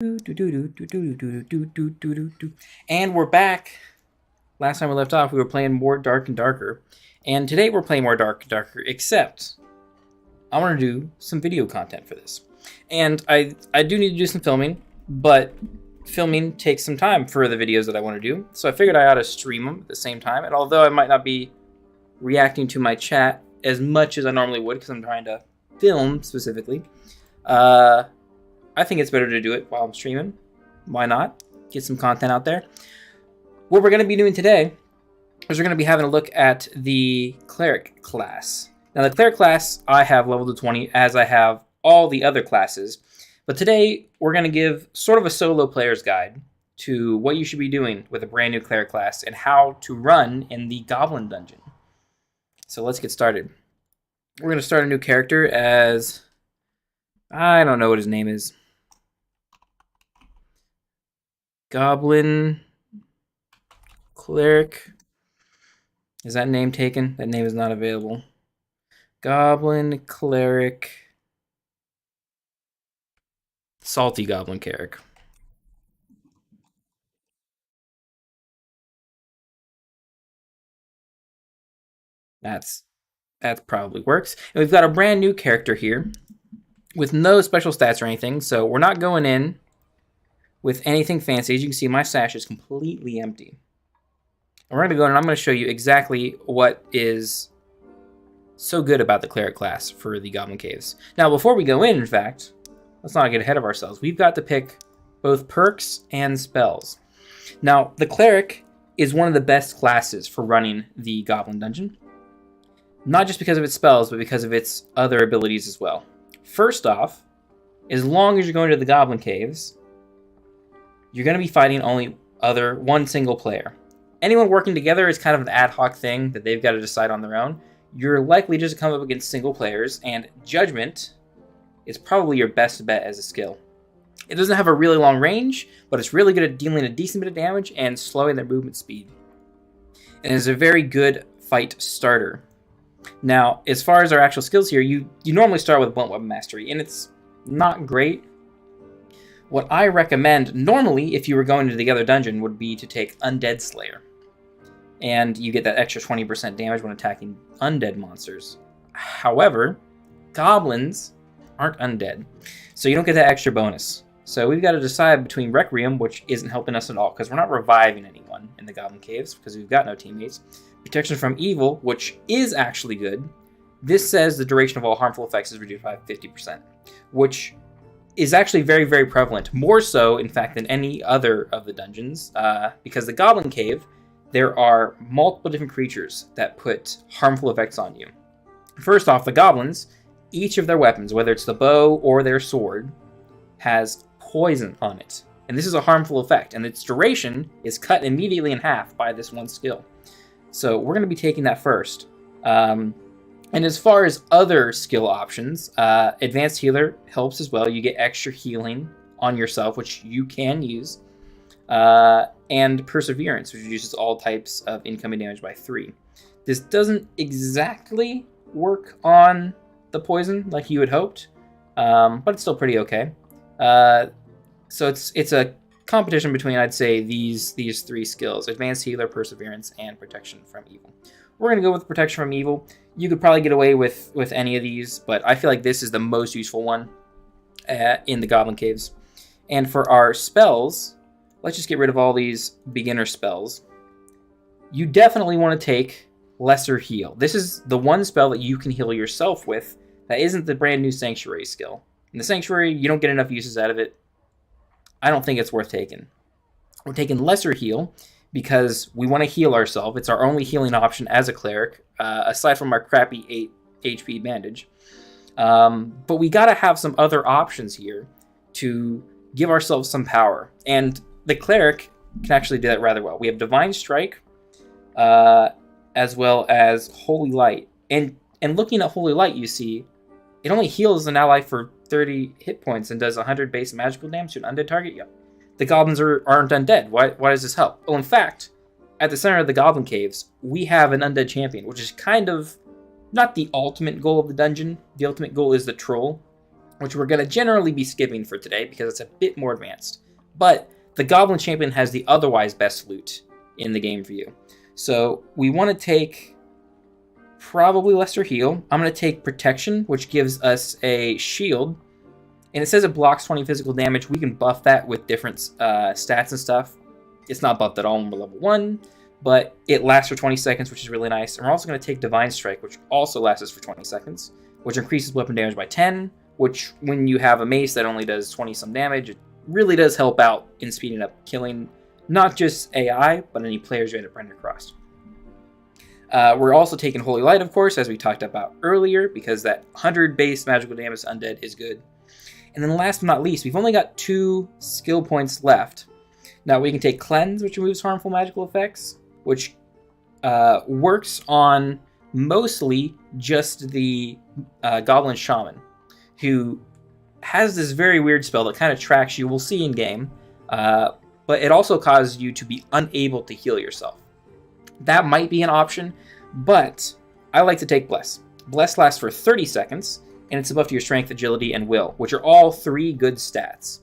And we're back. Last time we left off, we were playing more Dark and Darker. And today we're playing more Dark and Darker, except I want to do some video content for this. And I do need to do some filming, but filming takes some time for the videos that I want to do. So I figured I ought to stream them at the same time. And although I might not be reacting to my chat as much as I normally would, because I'm trying to film specifically, I think it's better to do it while I'm streaming. Why not? Get some content out there. What we're going to be doing today is we're going to be having a look at the Cleric class. Now, the Cleric class I have leveled to 20, as I have all the other classes. But today, we're going to give sort of a solo player's guide to what you should be doing with a brand new Cleric class and how to run in the Goblin Dungeon. So let's get started. We're going to start a new character as... I don't know what his name is. Goblin Cleric. Is that name taken? That name is not available. Goblin Cleric. Salty Goblin Cleric. That probably works. And we've got a brand new character here with no special stats or anything, so we're not going in with anything fancy. As you can see, my stash is completely empty. And we're going to go in and I'm going to show you exactly what is so good about the Cleric class for the Goblin Caves. Now, before we go in fact, let's not get ahead of ourselves. We've got to pick both perks and spells. Now, the Cleric is one of the best classes for running the Goblin Dungeon. Not just because of its spells, but because of its other abilities as well. First off, as long as you're going to the Goblin Caves, you're going to be fighting only one single player. Anyone working together is kind of an ad hoc thing that they've got to decide on their own. You're likely just to come up against single players, and Judgment is probably your best bet as a skill. It doesn't have a really long range, but it's really good at dealing a decent bit of damage and slowing their movement speed. And is a very good fight starter. Now, as far as our actual skills here, you normally start with Blunt Weapon Mastery, and it's not great. What I recommend, normally, if you were going to the other dungeon, would be to take Undead Slayer. And you get that extra 20% damage when attacking undead monsters. However, goblins aren't undead, so you don't get that extra bonus. So we've got to decide between Requiem, which isn't helping us at all, because we're not reviving anyone in the Goblin Caves, because we've got no teammates. Protection from Evil, which is actually good. This says the duration of all harmful effects is reduced by 50%, which is actually very, very prevalent. More so, in fact, than any other of the dungeons, because the Goblin Cave, there are multiple different creatures that put harmful effects on you. First off, the goblins, each of their weapons, whether it's the bow or their sword, has poison on it. And this is a harmful effect, and its duration is cut immediately in half by this one skill. So we're going to be taking that first. And as far as other skill options, Advanced Healer helps as well. You get extra healing on yourself, which you can use. And Perseverance, which reduces all types of incoming damage by 3. This doesn't exactly work on the poison like you had hoped, but it's still pretty okay. So it's a competition between, I'd say, these three skills: Advanced Healer, Perseverance, and Protection from Evil. We're going to go with Protection from Evil. You could probably get away with any of these, but I feel like this is the most useful one in the Goblin Caves. And for our spells, let's just get rid of all these beginner spells. You definitely want to take Lesser Heal. This is the one spell that you can heal yourself with that isn't the brand new Sanctuary skill. In the Sanctuary, you don't get enough uses out of it. I don't think it's worth taking. We're taking Lesser Heal because we want to heal ourselves. It's our only healing option as a cleric, aside from our crappy 8 HP bandage. But we got to have some other options here to give ourselves some power. And the cleric can actually do that rather well. We have Divine Strike, as well as Holy Light. And looking at Holy Light, you see, it only heals an ally for 30 hit points and does 100 base magical damage to an undead target. Yep. The goblins aren't undead. Why does this help? Well, in fact, at the center of the Goblin Caves, we have an undead champion, which is kind of not the ultimate goal of the dungeon. The ultimate goal is the troll. which we're going to generally be skipping for today because it's a bit more advanced. But the Goblin Champion has the otherwise best loot in the game for you. So we want to take probably Lesser Heal. I'm going to take Protection, which gives us a shield. And it says it blocks 20 physical damage. We can buff that with different stats and stuff. It's not buffed at all when we're level 1, but it lasts for 20 seconds, which is really nice. And we're also going to take Divine Strike, which also lasts for 20 seconds, which increases weapon damage by 10, which when you have a mace that only does 20-some damage, it really does help out in speeding up killing not just AI, but any players you end up running across. We're also taking Holy Light, of course, as we talked about earlier, because that 100 base magical damage undead is good. And then last but not least, we've only got 2 skill points left. Now we can take Cleanse, which removes harmful magical effects, which works on mostly just the Goblin Shaman, who has this very weird spell that kind of tracks you. We'll see in game, but it also causes you to be unable to heal yourself. That might be an option, but I like to take Bless. Bless lasts for 30 seconds, and it's a buff to your Strength, Agility, and Will, which are all 3 good stats.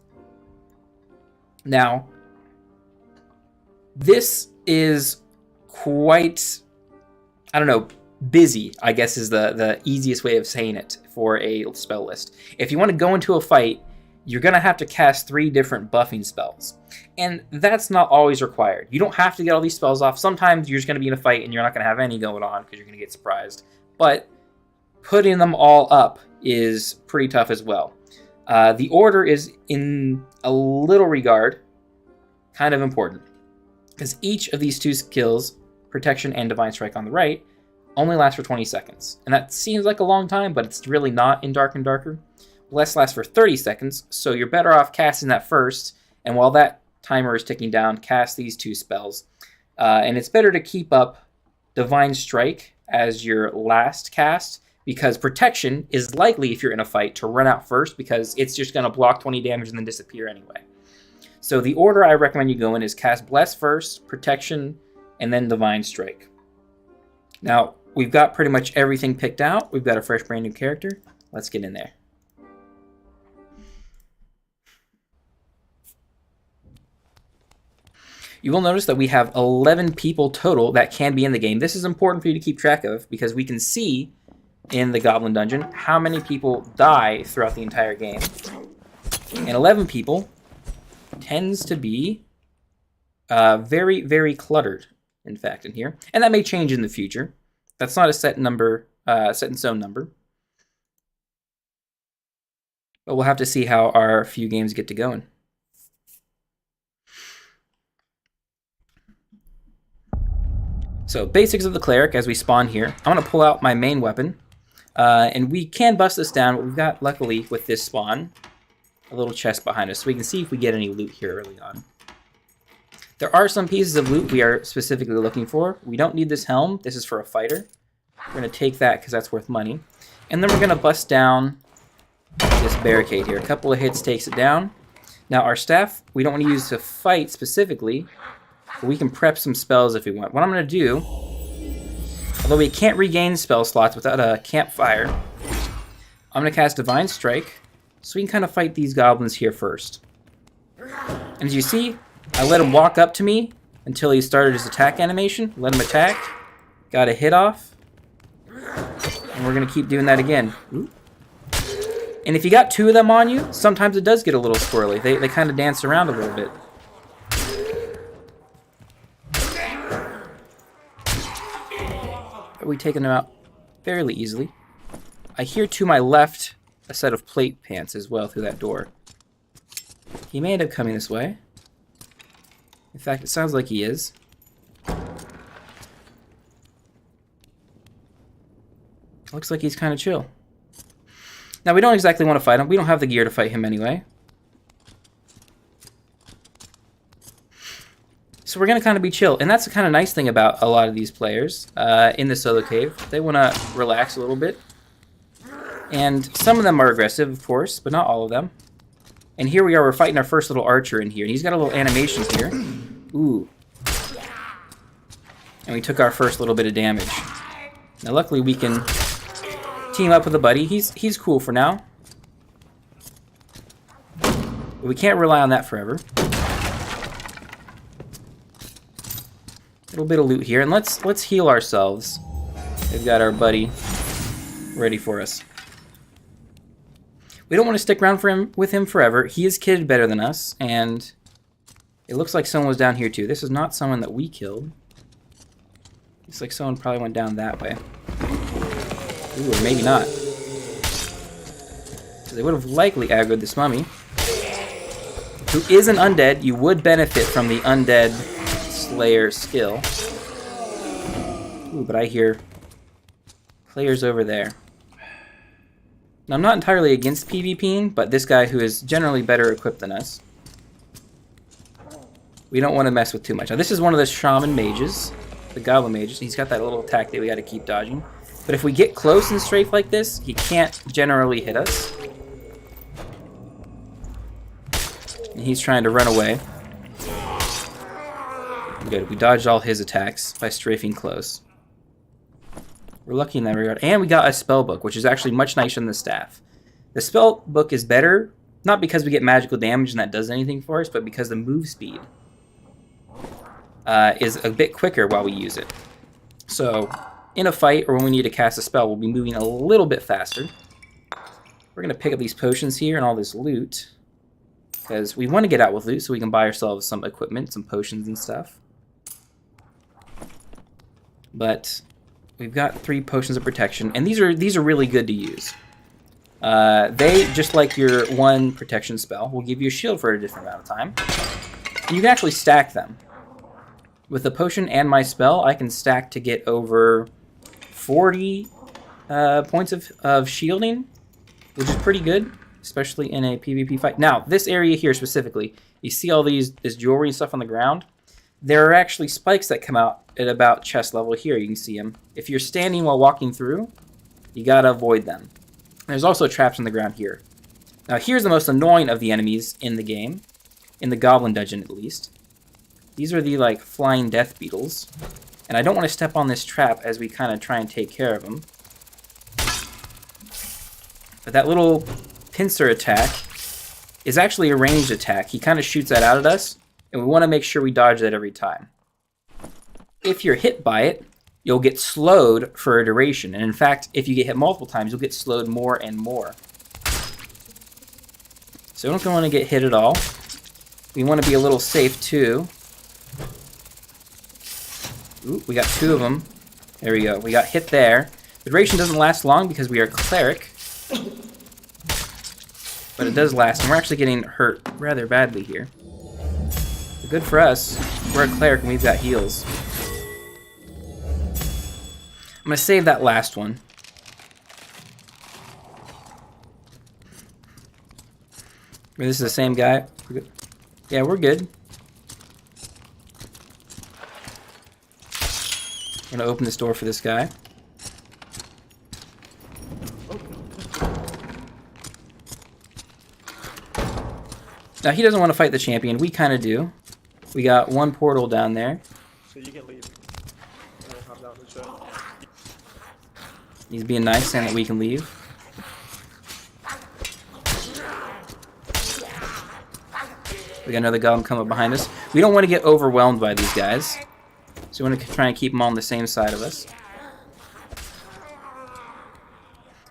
Now, this is quite, I don't know, busy, I guess is the easiest way of saying it for a spell list. If you want to go into a fight, you're going to have to cast 3 different buffing spells. And that's not always required. You don't have to get all these spells off. Sometimes you're just going to be in a fight and you're not going to have any going on because you're going to get surprised. But putting them all up is pretty tough as well. The order is, in a little regard, kind of important. Because each of these 2 skills, Protection and Divine Strike on the right, only lasts for 20 seconds. And that seems like a long time, but it's really not in Dark and Darker. Bless lasts for 30 seconds, so you're better off casting that first. And while that timer is ticking down, cast these 2 spells. And it's better to keep up Divine Strike as your last cast, because Protection is likely, if you're in a fight, to run out first, because it's just going to block 20 damage and then disappear anyway. So the order I recommend you go in is cast Bless first, Protection, and then Divine Strike. Now, we've got pretty much everything picked out. We've got a fresh brand new character. Let's get in there. You will notice that we have 11 people total that can be in the game. This is important for you to keep track of because we can see in the Goblin Dungeon how many people die throughout the entire game. And 11 people tends to be very, very cluttered, in fact, in here. And that may change in the future. That's not a set number, set in stone number. But we'll have to see how our few games get to going. So, basics of the Cleric as we spawn here. I'm going to pull out my main weapon. And we can bust this down, but we've got, luckily, with this spawn, a little chest behind us, so we can see if we get any loot here early on. There are some pieces of loot we are specifically looking for. We don't need this helm. This is for a fighter. We're going to take that because that's worth money. And then we're going to bust down this barricade here. A couple of hits takes it down. Now, our staff, we don't want to use to fight specifically, but we can prep some spells if we want. What I'm going to do, although we can't regain spell slots without a campfire, I'm going to cast Divine Strike so we can kind of fight these goblins here first. And as you see, I let him walk up to me until he started his attack animation. Let him attack. Got a hit off. And we're going to keep doing that again. Ooh. And if you got 2 of them on you, sometimes it does get a little squirrely. They kind of dance around a little bit. But we've taken them out fairly easily. I hear to my left a set of plate pants as well through that door. He may end up coming this way. In fact, it sounds like he is. Looks like he's kind of chill. Now, we don't exactly want to fight him. We don't have the gear to fight him anyway. So we're going to kind of be chill. And that's the kind of nice thing about a lot of these players in the solo cave. They want to relax a little bit. And some of them are aggressive, of course, but not all of them. And here we are, we're fighting our first little archer in here. And he's got a little animations here. Ooh. And we took our first little bit of damage. Now, luckily, we can team up with a buddy. He's cool for now. But we can't rely on that forever. A little bit of loot here, and let's heal ourselves. We've got our buddy ready for us. We don't want to stick around with him forever. He is kitted better than us, and it looks like someone was down here too. This is not someone that we killed. Looks like someone probably went down that way. Ooh, or maybe not. So they would have likely aggroed this mummy, who is an undead. You would benefit from the undead slayer skill. Ooh, but I hear players over there. Now, I'm not entirely against PvPing, but this guy who is generally better equipped than us, we don't want to mess with too much. Now, this is one of the shaman mages, the goblin mages. He's got that little attack that we got to keep dodging. But if we get close and strafe like this, he can't generally hit us. And he's trying to run away. Good. We dodged all his attacks by strafing close. We're lucky in that regard. And we got a spell book, which is actually much nicer than the staff. The spell book is better, not because we get magical damage and that does anything for us, but because the move speed is a bit quicker while we use it. So, in a fight or when we need to cast a spell, we'll be moving a little bit faster. We're going to pick up these potions here and all this loot, because we want to get out with loot so we can buy ourselves some equipment, some potions and stuff. But we've got 3 potions of protection, and these are really good to use. They, just like your 1 protection spell, will give you a shield for a different amount of time. And you can actually stack them. With the potion and my spell, I can stack to get over 40 points of shielding, which is pretty good, especially in a PvP fight. Now, this area here specifically, you see all this jewelry and stuff on the ground? There are actually spikes that come out at about chest level here. You can see them. If you're standing while walking through, you gotta avoid them. There's also traps on the ground here. Now, here's the most annoying of the enemies in the game, in the goblin dungeon at least. These are the, like, flying death beetles. And I don't want to step on this trap as we kind of try and take care of them. But that little pincer attack is actually a ranged attack. He kind of shoots that out at us, and we want to make sure we dodge that every time. If you're hit by it, you'll get slowed for a duration. And in fact, if you get hit multiple times, you'll get slowed more and more. So we don't want to get hit at all. We want to be a little safe too. Ooh, we got 2 of them. There we go. We got hit there. The duration doesn't last long because we are cleric. But it does last, and we're actually getting hurt rather badly here. But good for us. We're a cleric and we've got heals. I'm going to save that last one. This is the same guy. Yeah, we're good. I'm going to open this door for this guy. Now, he doesn't want to fight the champion. We kind of do. We got 1 portal down there. So you can leave. He's being nice, saying that we can leave. We got another golem come up behind us. We don't want to get overwhelmed by these guys. So we want to try and keep them all on the same side of us.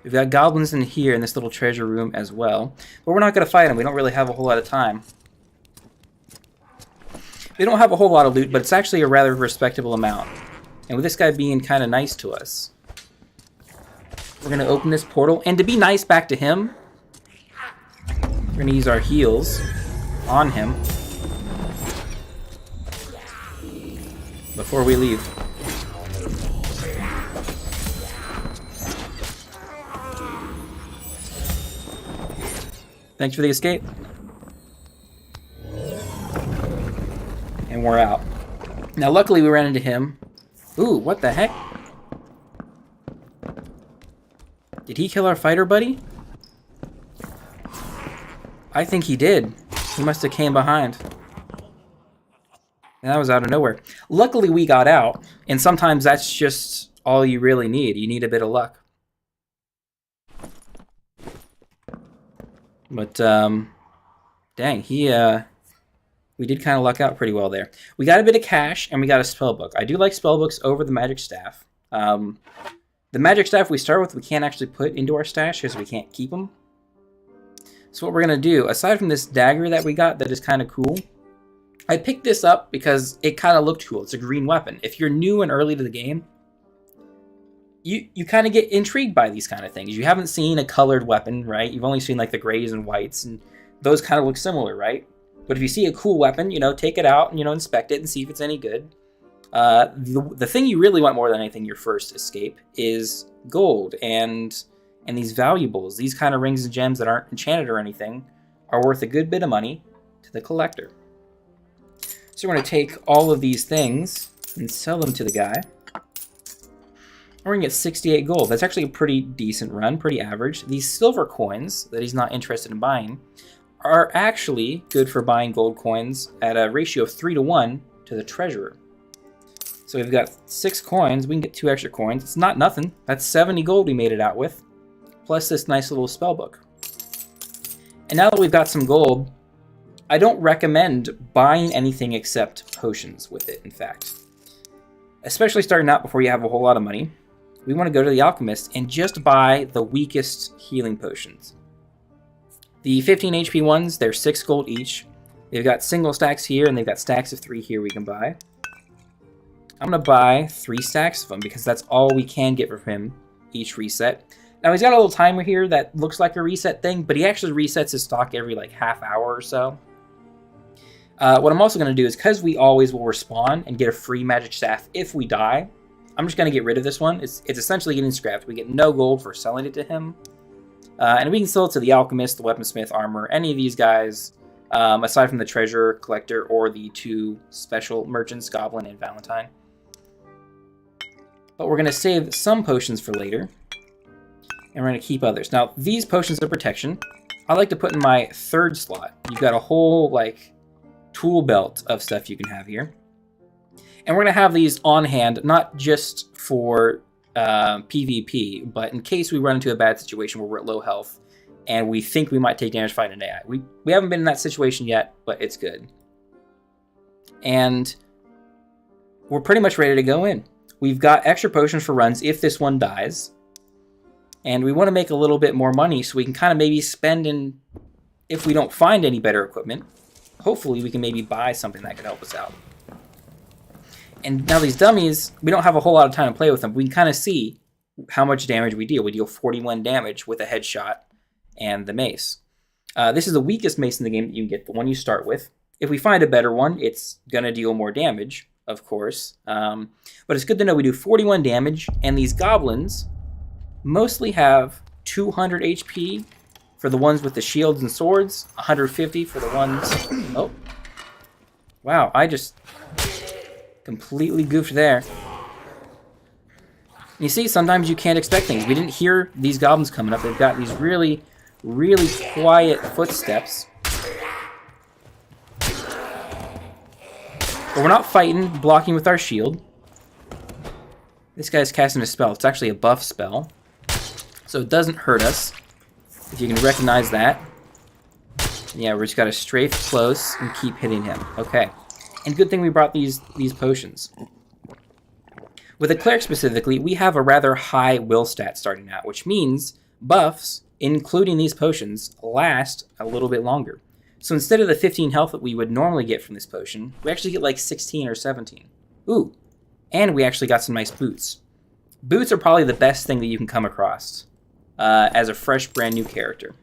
We've got goblins in here in this little treasure room as well. But we're not going to fight them. We don't really have a whole lot of time. We don't have a whole lot of loot, but it's actually a rather respectable amount. And with this guy being kind of nice to us, we're going to open this portal. And to be nice back to him, we're going to use our heals on him before we leave. Thanks for the escape. And we're out. Now, luckily, we ran into him. Ooh, what the heck? Did he kill our fighter buddy? I think he did. He must have came behind. And that was out of nowhere. Luckily, we got out. And sometimes that's just all you really need. You need a bit of luck. But, Dang, we did kind of luck out pretty well there. We got a bit of cash, and we got a spellbook. I do like spellbooks over the magic staff. The magic staff we start with, we can't actually put into our stash because we can't keep them. So what we're going to do, aside from this dagger that we got that is kind of cool, I picked this up because it kind of looked cool. It's a green weapon. If you're new and early to the game, you kind of get intrigued by these kind of things. You haven't seen a colored weapon, right? You've only seen like the grays and whites, and those kind of look similar, right? But if you see a cool weapon, take it out and, inspect it and see if it's any good. The thing you really want more than anything, your first escape, is gold and these valuables. These kind of rings and gems that aren't enchanted or anything are worth a good bit of money to the collector. So we're going to take all of these things and sell them to the guy. We're going to get 68 gold. That's actually a pretty decent run, pretty average. These silver coins that he's not interested in buying are actually good for buying gold coins at a ratio of 3-to-1 to the treasurer. So we've got 6 coins. We can get 2 extra coins. It's not nothing. That's 70 gold we made it out with, plus this nice little spell book. And now that we've got some gold, I don't recommend buying anything except potions with it, in fact. Especially starting out before you have a whole lot of money. We want to go to the alchemist and just buy the weakest healing potions. The 15 HP ones, they're 6 gold each. They've got single stacks here, and they've got stacks of 3 here we can buy. I'm going to buy 3 stacks of them, because that's all we can get from him each reset. Now, he's got a little timer here that looks like a reset thing, but he actually resets his stock every, half hour or so. What I'm also going to do is, because we always will respawn and get a free magic staff if we die, I'm just going to get rid of this one. It's essentially getting scrapped. We get no gold for selling it to him. And we can sell it to the alchemist, the weaponsmith, armor, any of these guys, aside from the treasure collector or the 2 special merchants, Goblin and Valentine. But we're going to save some potions for later, and we're going to keep others. Now, these potions of protection, I like to put in my 3rd slot. You've got a whole, tool belt of stuff you can have here. And we're going to have these on hand, not just for PvP, but in case we run into a bad situation where we're at low health and we think we might take damage fighting an AI. We haven't been in that situation yet, but it's good. And we're pretty much ready to go in. We've got extra potions for runs if this one dies. And we want to make a little bit more money so we can kind of maybe spend in, if we don't find any better equipment, hopefully we can maybe buy something that could help us out. And now these dummies, we don't have a whole lot of time to play with them. We can kind of see how much damage we deal. We deal 41 damage with a headshot and the mace. This is the weakest mace in the game that you can get, the one you start with. If we find a better one, it's going to deal more damage, of course. But it's good to know we do 41 damage, and these goblins mostly have 200 HP for the ones with the shields and swords, 150 for the ones... Oh. Wow, I just completely goofed there. You see, sometimes you can't expect things. We didn't hear these goblins coming up. They've got these really, really quiet footsteps. But we're not fighting, blocking with our shield. This guy's casting a spell. It's actually a buff spell, so it doesn't hurt us, if you can recognize that. Yeah, we just got to strafe close and keep hitting him. Okay. And good thing we brought these potions. With a cleric specifically, we have a rather high will stat starting out, which means buffs, including these potions, last a little bit longer. So instead of the 15 health that we would normally get from this potion, we actually get 16 or 17. Ooh, and we actually got some nice boots. Boots are probably the best thing that you can come across as a fresh, brand new character.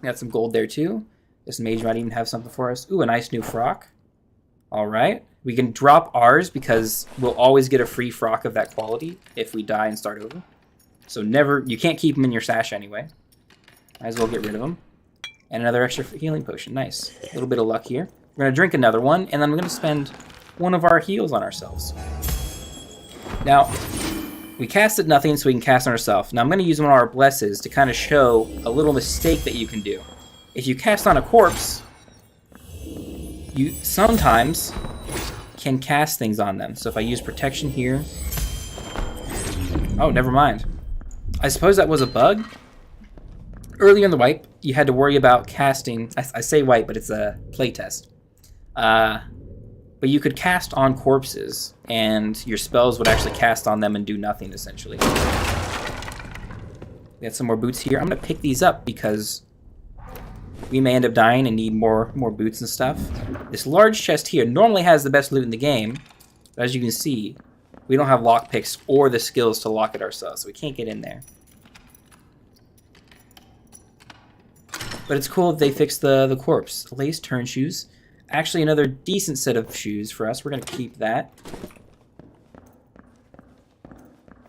Got some gold there too. This mage might even have something for us. Ooh, a nice new frock. All right. We can drop ours because we'll always get a free frock of that quality if we die and start over. So you can't keep them in your stash anyway. Might as well get rid of them. And another extra healing potion. Nice. A little bit of luck here. We're going to drink another one, and then we're going to spend one of our heals on ourselves. Now, we casted nothing, so we can cast on ourselves. Now, I'm going to use one of our blesses to kind of show a little mistake that you can do. If you cast on a corpse, you sometimes can cast things on them. So if I use protection here... Oh, never mind. I suppose that was a bug. Earlier in the wipe, you had to worry about casting. I say white, but it's a playtest. But you could cast on corpses, and your spells would actually cast on them and do nothing, essentially. We got some more boots here. I'm going to pick these up because we may end up dying and need more boots and stuff. This large chest here normally has the best loot in the game, but as you can see, we don't have lockpicks or the skills to lock it ourselves, so we can't get in there. But it's cool that they fixed the corpse. Lace turn shoes. Actually, another decent set of shoes for us. We're going to keep that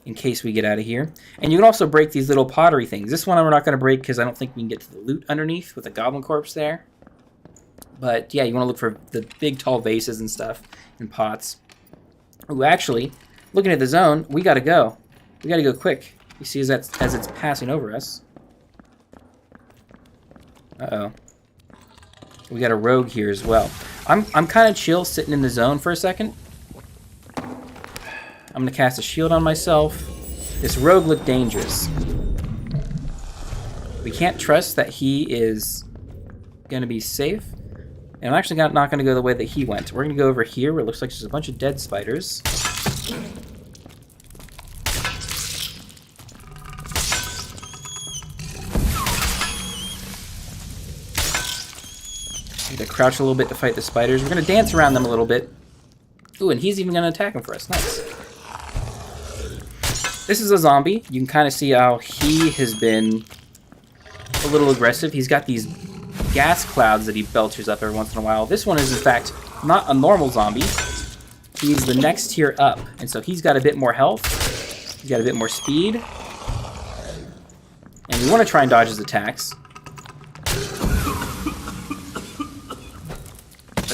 in case we get out of here. And you can also break these little pottery things. This one we're not going to break because I don't think we can get to the loot underneath with a goblin corpse there. But yeah, you want to look for the big tall vases and stuff and pots. Ooh, actually, looking at the zone, we got to go. We got to go quick. You see as it's passing over us. Uh-oh. We got a rogue here as well. I'm kind of chill sitting in the zone for a second. I'm going to cast a shield on myself. This rogue looked dangerous. We can't trust that he is going to be safe. And I'm actually not going to go the way that he went. We're going to go over here where it looks like there's a bunch of dead spiders. To crouch a little bit to fight the spiders. We're going to dance around them a little bit. Ooh, and he's even going to attack them for us. Nice. This is a zombie. You can kind of see how he has been a little aggressive. He's got these gas clouds that he belches up every once in a while. This one is, in fact, not a normal zombie. He's the next tier up. And so he's got a bit more health. He's got a bit more speed. And we want to try and dodge his attacks.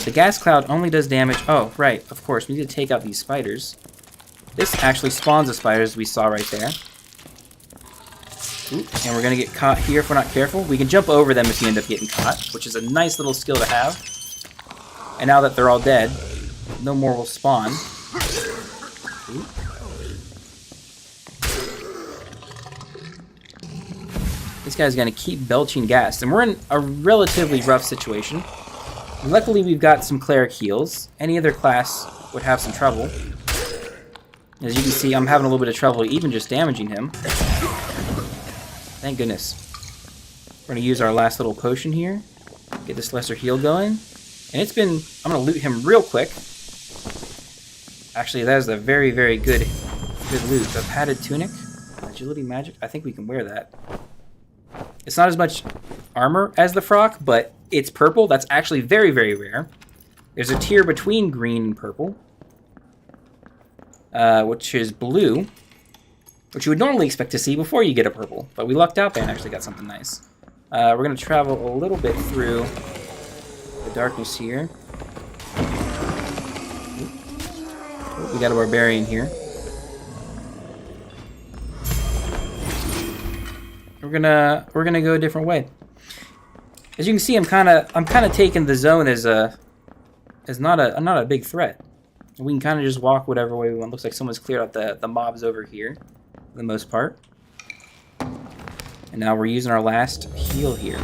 The gas cloud only does damage. Oh, right, of course. We need to take out these spiders. This actually spawns the spiders we saw right there. Ooh, and we're going to get caught here if we're not careful. We can jump over them if you end up getting caught, which is a nice little skill to have. And now that they're all dead, no more will spawn. Ooh. This guy's going to keep belching gas. And we're in a relatively rough situation. Luckily, we've got some cleric heals. Any other class would have some trouble. As you can see, I'm having a little bit of trouble even just damaging him. Thank goodness. We're going to use our last little potion here. Get this lesser heal going. And it's been... I'm going to loot him real quick. Actually, that is a very, very good loot. The padded tunic. Agility magic. I think we can wear that. It's not as much armor as the frock, but it's purple. That's actually very, very rare. There's a tier between green and purple, which is blue, which you would normally expect to see before you get a purple. But we lucked out there and actually got something nice. We're going to travel a little bit through the darkness here. We got a barbarian here. We're gonna go a different way. As you can see, I'm kind of taking the zone as not a big threat. We can kind of just walk whatever way we want. Looks like someone's cleared out the mobs over here, for the most part. And now we're using our last heal here.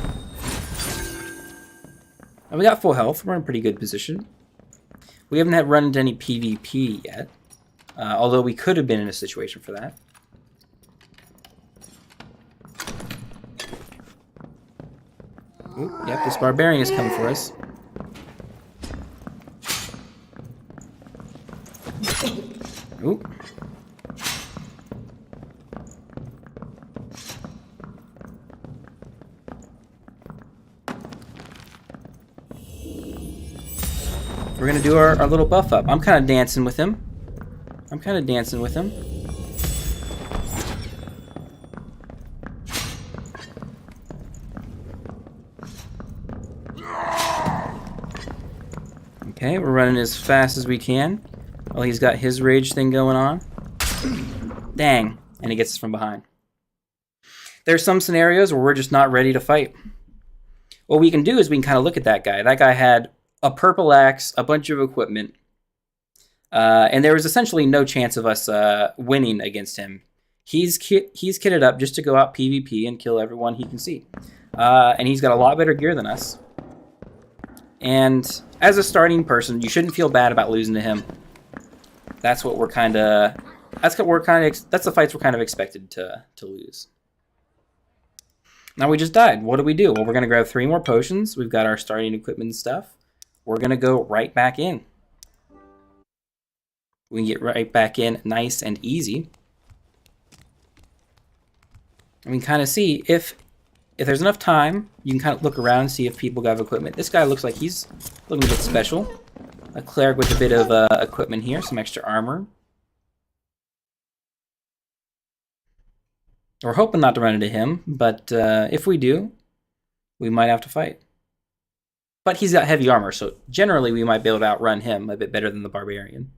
And we got full health. We're in a pretty good position. We haven't had run into any PvP yet, although we could have been in a situation for that. Ooh, yep, this barbarian is coming for us. Ooh. We're gonna do our little buff up. I'm kind of dancing with him. Okay, we're running as fast as we can. Well, he's got his rage thing going on. Dang. And he gets us from behind. There's some scenarios where we're just not ready to fight. What we can do is we can kind of look at that guy. That guy had a purple axe, a bunch of equipment, and there was essentially no chance of us winning against him He's kitted up just to go out PvP and kill everyone he can see. And he's got a lot better gear than us. And as a starting person, you shouldn't feel bad about losing to him. That's what we're kind of... That's the fights we're kind of expected to lose. Now we just died. What do? Well, we're going to grab 3 more potions. We've got our starting equipment and stuff. We're going to go right back in. We can get right back in nice and easy. And we can kind of see if there's enough time, you can kind of look around and see if people have equipment. This guy looks like he's looking a bit special. A cleric with a bit of equipment here, some extra armor. We're hoping not to run into him, but if we do, we might have to fight. But he's got heavy armor, so generally we might be able to outrun him a bit better than the barbarian.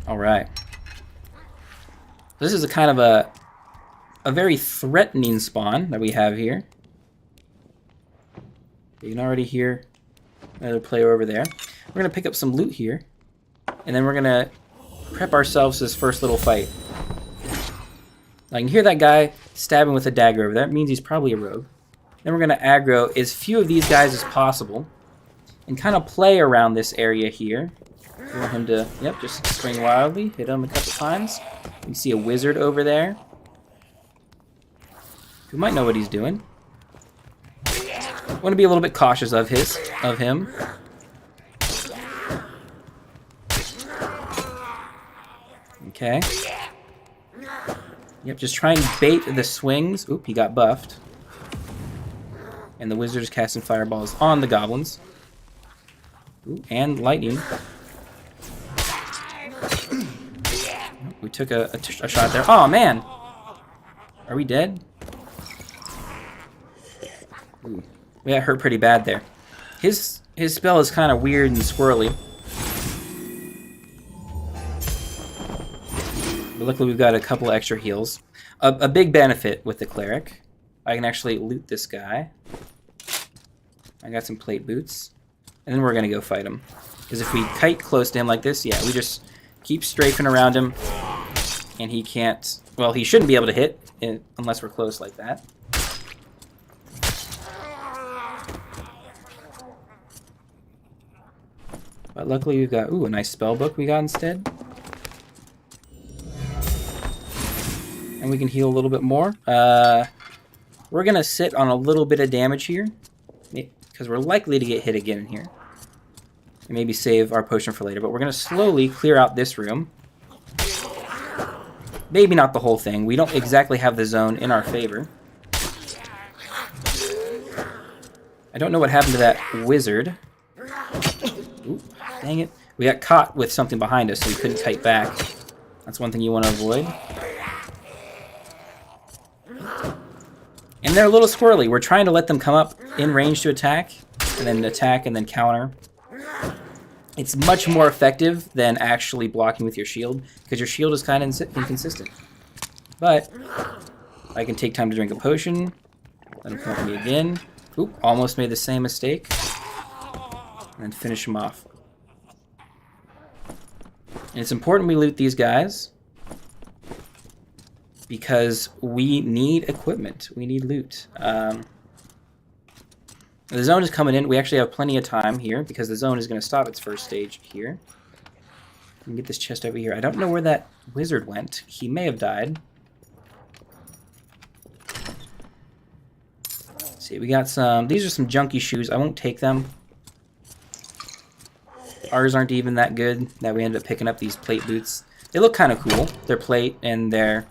Alright. This is a kind of a very threatening spawn that we have here. You can already hear another player over there. We're going to pick up some loot here, and then we're going to prep ourselves this first little fight. I can hear that guy stabbing with a dagger over there. That means he's probably a rogue. Then we're going to aggro as few of these guys as possible and kind of play around this area here. We want him to, yep, just swing wildly, hit him a couple times. You can see a wizard over there who might know what he's doing. Want to be a little bit cautious of him. Okay. Yep, just try and bait the swings. Oop, he got buffed. And the wizard is casting fireballs on the goblins. Ooh, and lightning. We took a shot there. Oh, man! Are we dead? Ooh, we got hurt pretty bad there. His spell is kind of weird and squirrely. But luckily we've got a couple extra heals. A big benefit with the cleric. I can actually loot this guy. I got some plate boots. And then we're going to go fight him. Because if we kite close to him like this, yeah, we just keep strafing around him. And he can't... Well, he shouldn't be able to hit unless we're close like that. But luckily we've got... Ooh, a nice spell book we got instead. And we can heal a little bit more. We're going to sit on a little bit of damage here. Because we're likely to get hit again in here. And maybe save our potion for later. But we're going to slowly clear out this room. Maybe not the whole thing. We don't exactly have the zone in our favor. I don't know what happened to that wizard. Ooh, dang it. We got caught with something behind us, so we couldn't kite back. That's one thing you want to avoid. And they're a little squirrely. We're trying to let them come up in range to attack, and then counter. It's much more effective than actually blocking with your shield, because your shield is kind of inconsistent. But I can take time to drink a potion. Let him come at me again. Oop, almost made the same mistake. And then finish him off. And it's important we loot these guys, because we need equipment. We need loot. The zone is coming in. We actually have plenty of time here because the zone is going to stop its first stage here. We can get this chest over here. I don't know where that wizard went. He may have died. Let's see, we got some... These are some junky shoes. I won't take them. Ours aren't even that good that we ended up picking up these plate boots. They look kind of cool. They're plate and they're...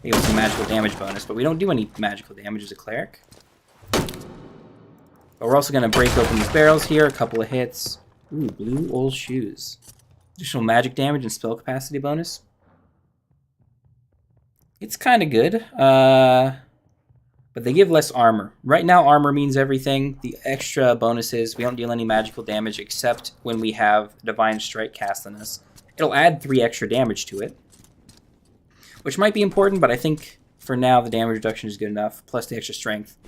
They give us a magical damage bonus, but we don't do any magical damage as a cleric. But we're also going to break open these barrels here. A couple of hits. Ooh, blue old shoes. Additional magic damage and spell capacity bonus. It's kind of good. But they give less armor. Right now, armor means everything. The extra bonuses, we don't deal any magical damage except when we have Divine Strike cast on us. It'll add 3 extra damage to it, which might be important, but I think for now the damage reduction is good enough, plus the extra strength.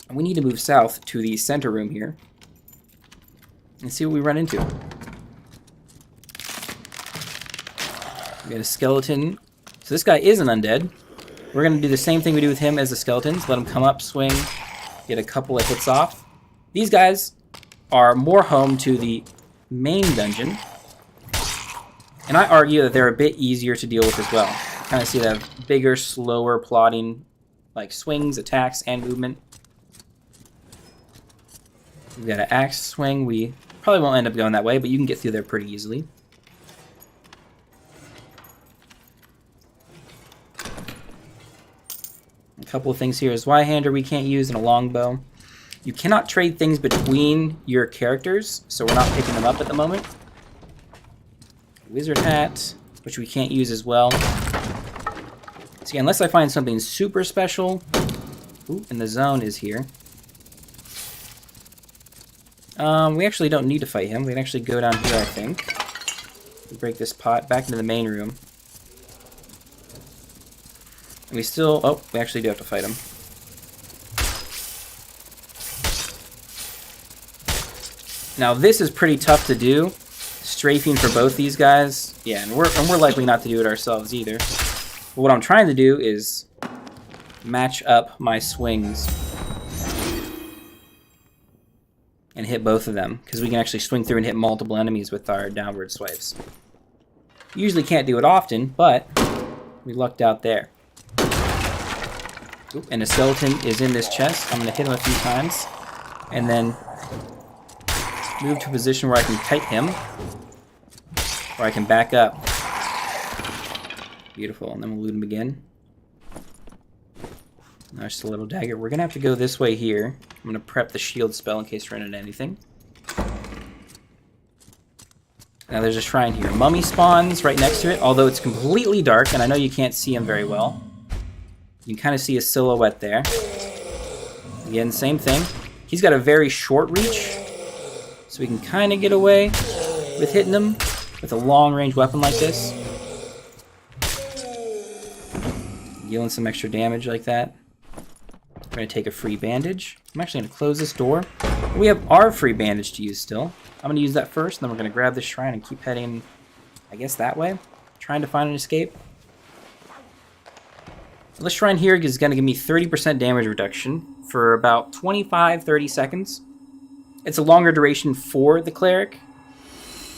And we need to move south to the center room here and see what we run into. We got a skeleton. So this guy is an undead. We're going to do the same thing we do with him as the skeletons. Let him come up, swing, get a couple of hits off. These guys are more home to the main dungeon. And I argue that they're a bit easier to deal with as well. Kind of see that bigger, slower plotting, like swings, attacks, and movement. We've got an axe swing. We probably won't end up going that way, but you can get through there pretty easily. A couple of things here. Is Y-hander we can't use, and a longbow. You cannot trade things between your characters, so we're not picking them up at the moment. Wizard hat, which we can't use as well. See, unless I find something super special. Ooh, and the zone is here. We actually don't need to fight him. We can actually go down here, I think. We break this pot back into the main room. And we still... Oh, we actually do have to fight him. Now, this is pretty tough to do. Strafing for both these guys. Yeah, and we're likely not to do it ourselves either. But what I'm trying to do is match up my swings and hit both of them, because we can actually swing through and hit multiple enemies with our downward swipes. Usually can't do it often, but we lucked out there. Oop, and the skeleton is in this chest. I'm going to hit him a few times, and then move to a position where I can kite him, or I can back up. Beautiful, and then we'll loot him again. Now just a little dagger. We're going to have to go this way here. I'm going to prep the shield spell in case we run into anything. Now there's a shrine here. Mummy spawns right next to it, although it's completely dark, and I know you can't see him very well. You can kind of see a silhouette there. Again, same thing. He's got a very short reach, so we can kind of get away with hitting him with a long-range weapon like this. Dealing some extra damage like that. We're going to take a free bandage. I'm actually going to close this door. We have our free bandage to use still. I'm going to use that first, and then we're going to grab this shrine and keep heading, I guess, that way. Trying to find an escape. This shrine here is going to give me 30% damage reduction for about 25-30 seconds. It's a longer duration for the cleric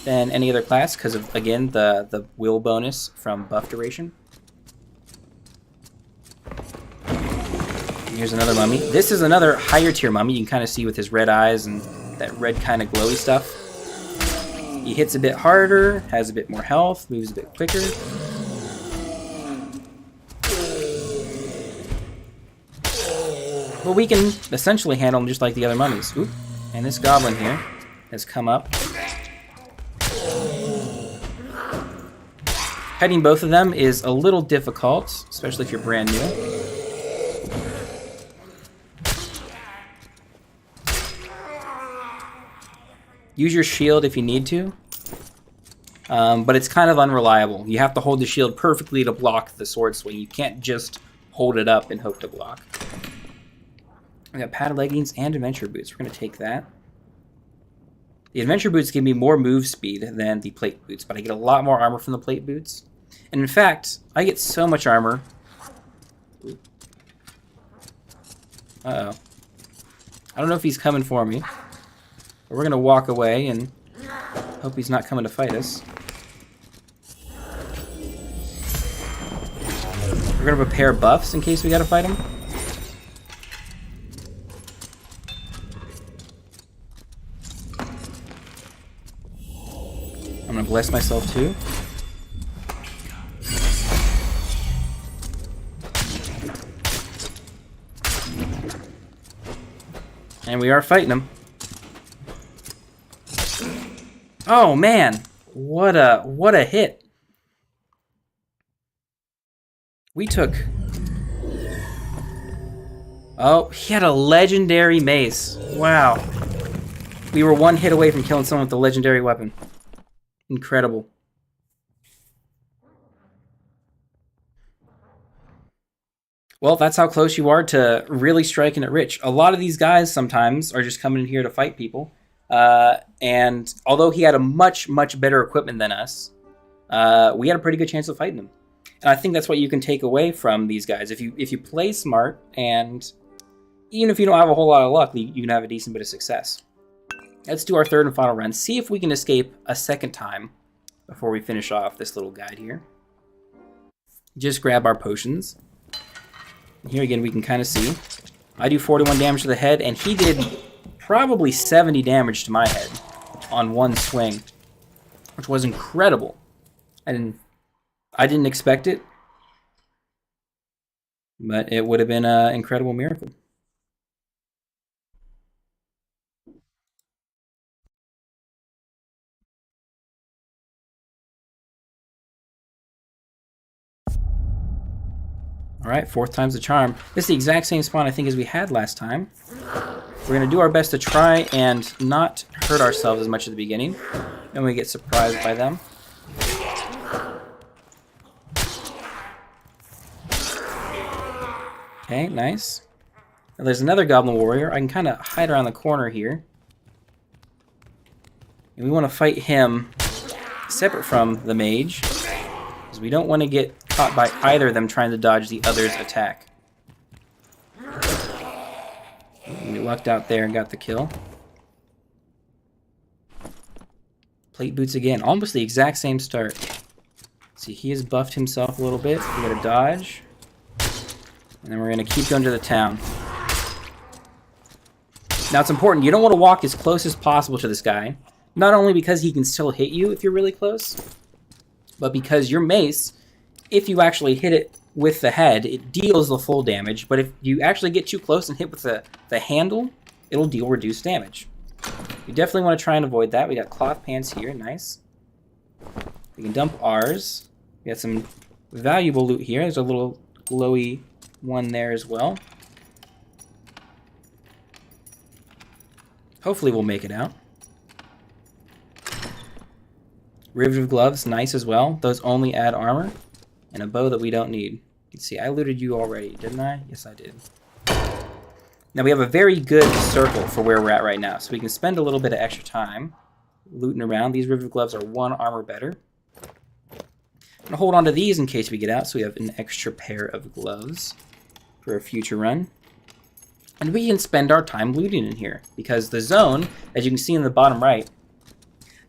than any other class because of, again, the will bonus from buff duration. Here's another mummy. This is another higher tier mummy. You can kind of see with his red eyes and that red kind of glowy stuff. He hits a bit harder, has a bit more health, moves a bit quicker. But we can essentially handle him just like the other mummies. Oop. And this goblin here has come up. Heading both of them is a little difficult, especially if you're brand new. Use your shield if you need to, but it's kind of unreliable. You have to hold the shield perfectly to block the sword swing. You can't just hold it up and hope to block. We got padded leggings and adventure boots. We're going to take that. The adventure boots give me more move speed than the plate boots, but I get a lot more armor from the plate boots. And in fact, I get so much armor. Uh-oh. I don't know if he's coming for me. We're going to walk away and hope he's not coming to fight us. We're going to prepare buffs in case we got to fight him. I'm going to bless myself too. And we are fighting him. Oh man, what a hit. We took... Oh, he had a legendary mace. Wow. We were one hit away from killing someone with the legendary weapon. Incredible. Well, that's how close you are to really striking it rich. A lot of these guys sometimes are just coming in here to fight people. And although he had a much better equipment than us, we had a pretty good chance of fighting them. And I think that's what you can take away from these guys. If you play smart, and even if you don't have a whole lot of luck, you can have a decent bit of success. Let's do our third and final run. See if we can escape a second time before we finish off this little guide here. Just grab our potions. Here again, we can kind of see. I do 41 damage to the head, and he did probably 70 damage to my head on one swing, which was incredible. I didn't expect it, but it would have been an incredible miracle. All right, fourth time's the charm. This is the exact same spawn, I think, as we had last time. We're going to do our best to try and not hurt ourselves as much at the beginning. Then we get surprised by them. Okay, nice. Now there's another Goblin Warrior. I can kind of hide around the corner here. And we want to fight him separate from the mage, because we don't want to get caught by either of them trying to dodge the other's attack. We lucked out there and got the kill. Plate boots again. Almost the exact same start. See, he has buffed himself a little bit. We got a dodge. And then we're going to keep going to the town. Now it's important. You don't want to walk as close as possible to this guy. Not only because he can still hit you if you're really close, but because your mace, if you actually hit it with the head, it deals the full damage. But if you actually get too close and hit with the handle, it'll deal reduced damage. You definitely want to try and avoid that. We got cloth pants here. Nice. We can dump ours. We got some valuable loot here. There's a little glowy one there as well. Hopefully we'll make it out. Riveted gloves, nice as well. Those only add armor. And a bow that we don't need. Let's see, I looted you already, didn't I? Yes, I did. Now we have a very good circle for where we're at right now, so we can spend a little bit of extra time looting around. These riveted gloves are 1 armor better. I'm gonna hold on to these in case we get out, so we have an extra pair of gloves for a future run. And we can spend our time looting in here, because the zone, as you can see in the bottom right,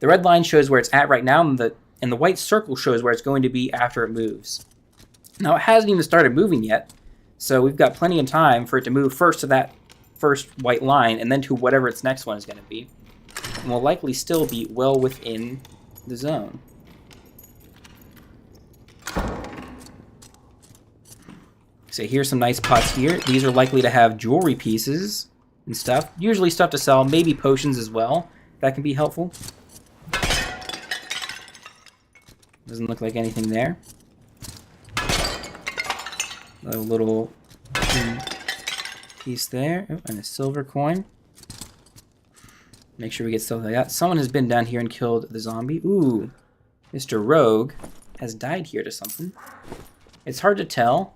the red line shows where it's at right now, and the white circle shows where it's going to be after it moves. Now, it hasn't even started moving yet, so we've got plenty of time for it to move first to that first white line, and then to whatever its next one is going to be. And we'll likely still be well within the zone. So here's some nice pots here. These are likely to have jewelry pieces and stuff. Usually stuff to sell, maybe potions as well. That can be helpful. Doesn't look like anything there. A little piece there. Oh, and a silver coin. Make sure we get stuff like that. Someone has been down here and killed the zombie. Ooh, Mr. Rogue has died here to something. It's hard to tell.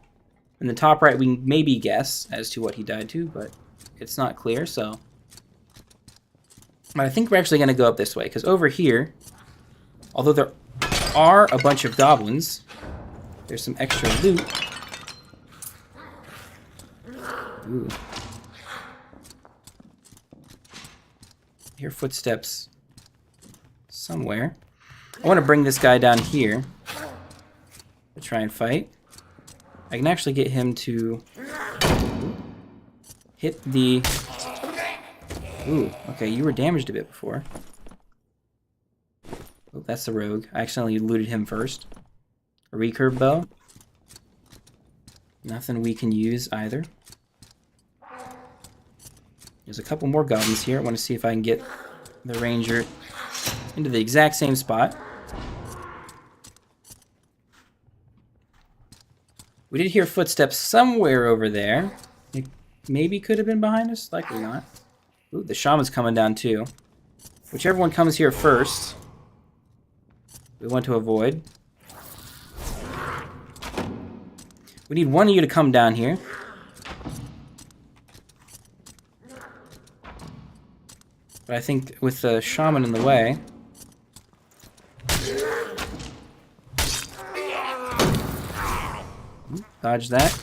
In the top right, we can maybe guess as to what he died to, but it's not clear, so. But I think we're actually going to go up this way, because over here, although there are a bunch of goblins, there's some extra loot. Ooh. I hear footsteps somewhere. I want to bring this guy down here to try and fight. I can actually get him to hit the... Ooh, okay, you were damaged a bit before. Oh, that's the rogue. I accidentally looted him first. A recurve bow. Nothing we can use either. There's a couple more goblins here. I want to see if I can get the ranger into the exact same spot. We did hear footsteps somewhere over there. It maybe could have been behind us. Likely not. Ooh, the shaman's coming down too. Whichever one comes here first, we want to avoid. We need one of you to come down here. But I think with the shaman in the way, Dodge that.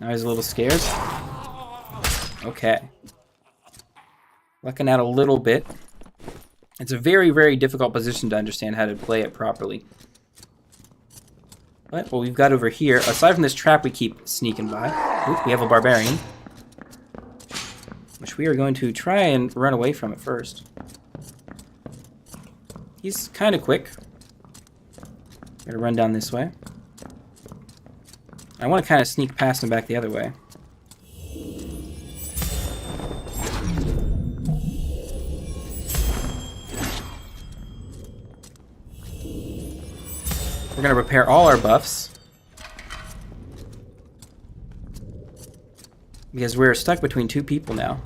Now he's a little scared. Okay. Lucking out a little bit. It's a very, very difficult position to understand how to play it properly. But what we've got over here, aside from this trap we keep sneaking by, we have a barbarian, which we are going to try and run away from at first. He's kind of quick. Gotta run down this way. I want to kind of sneak past him back the other way. We're going to repair all our buffs. Because we're stuck between two people now.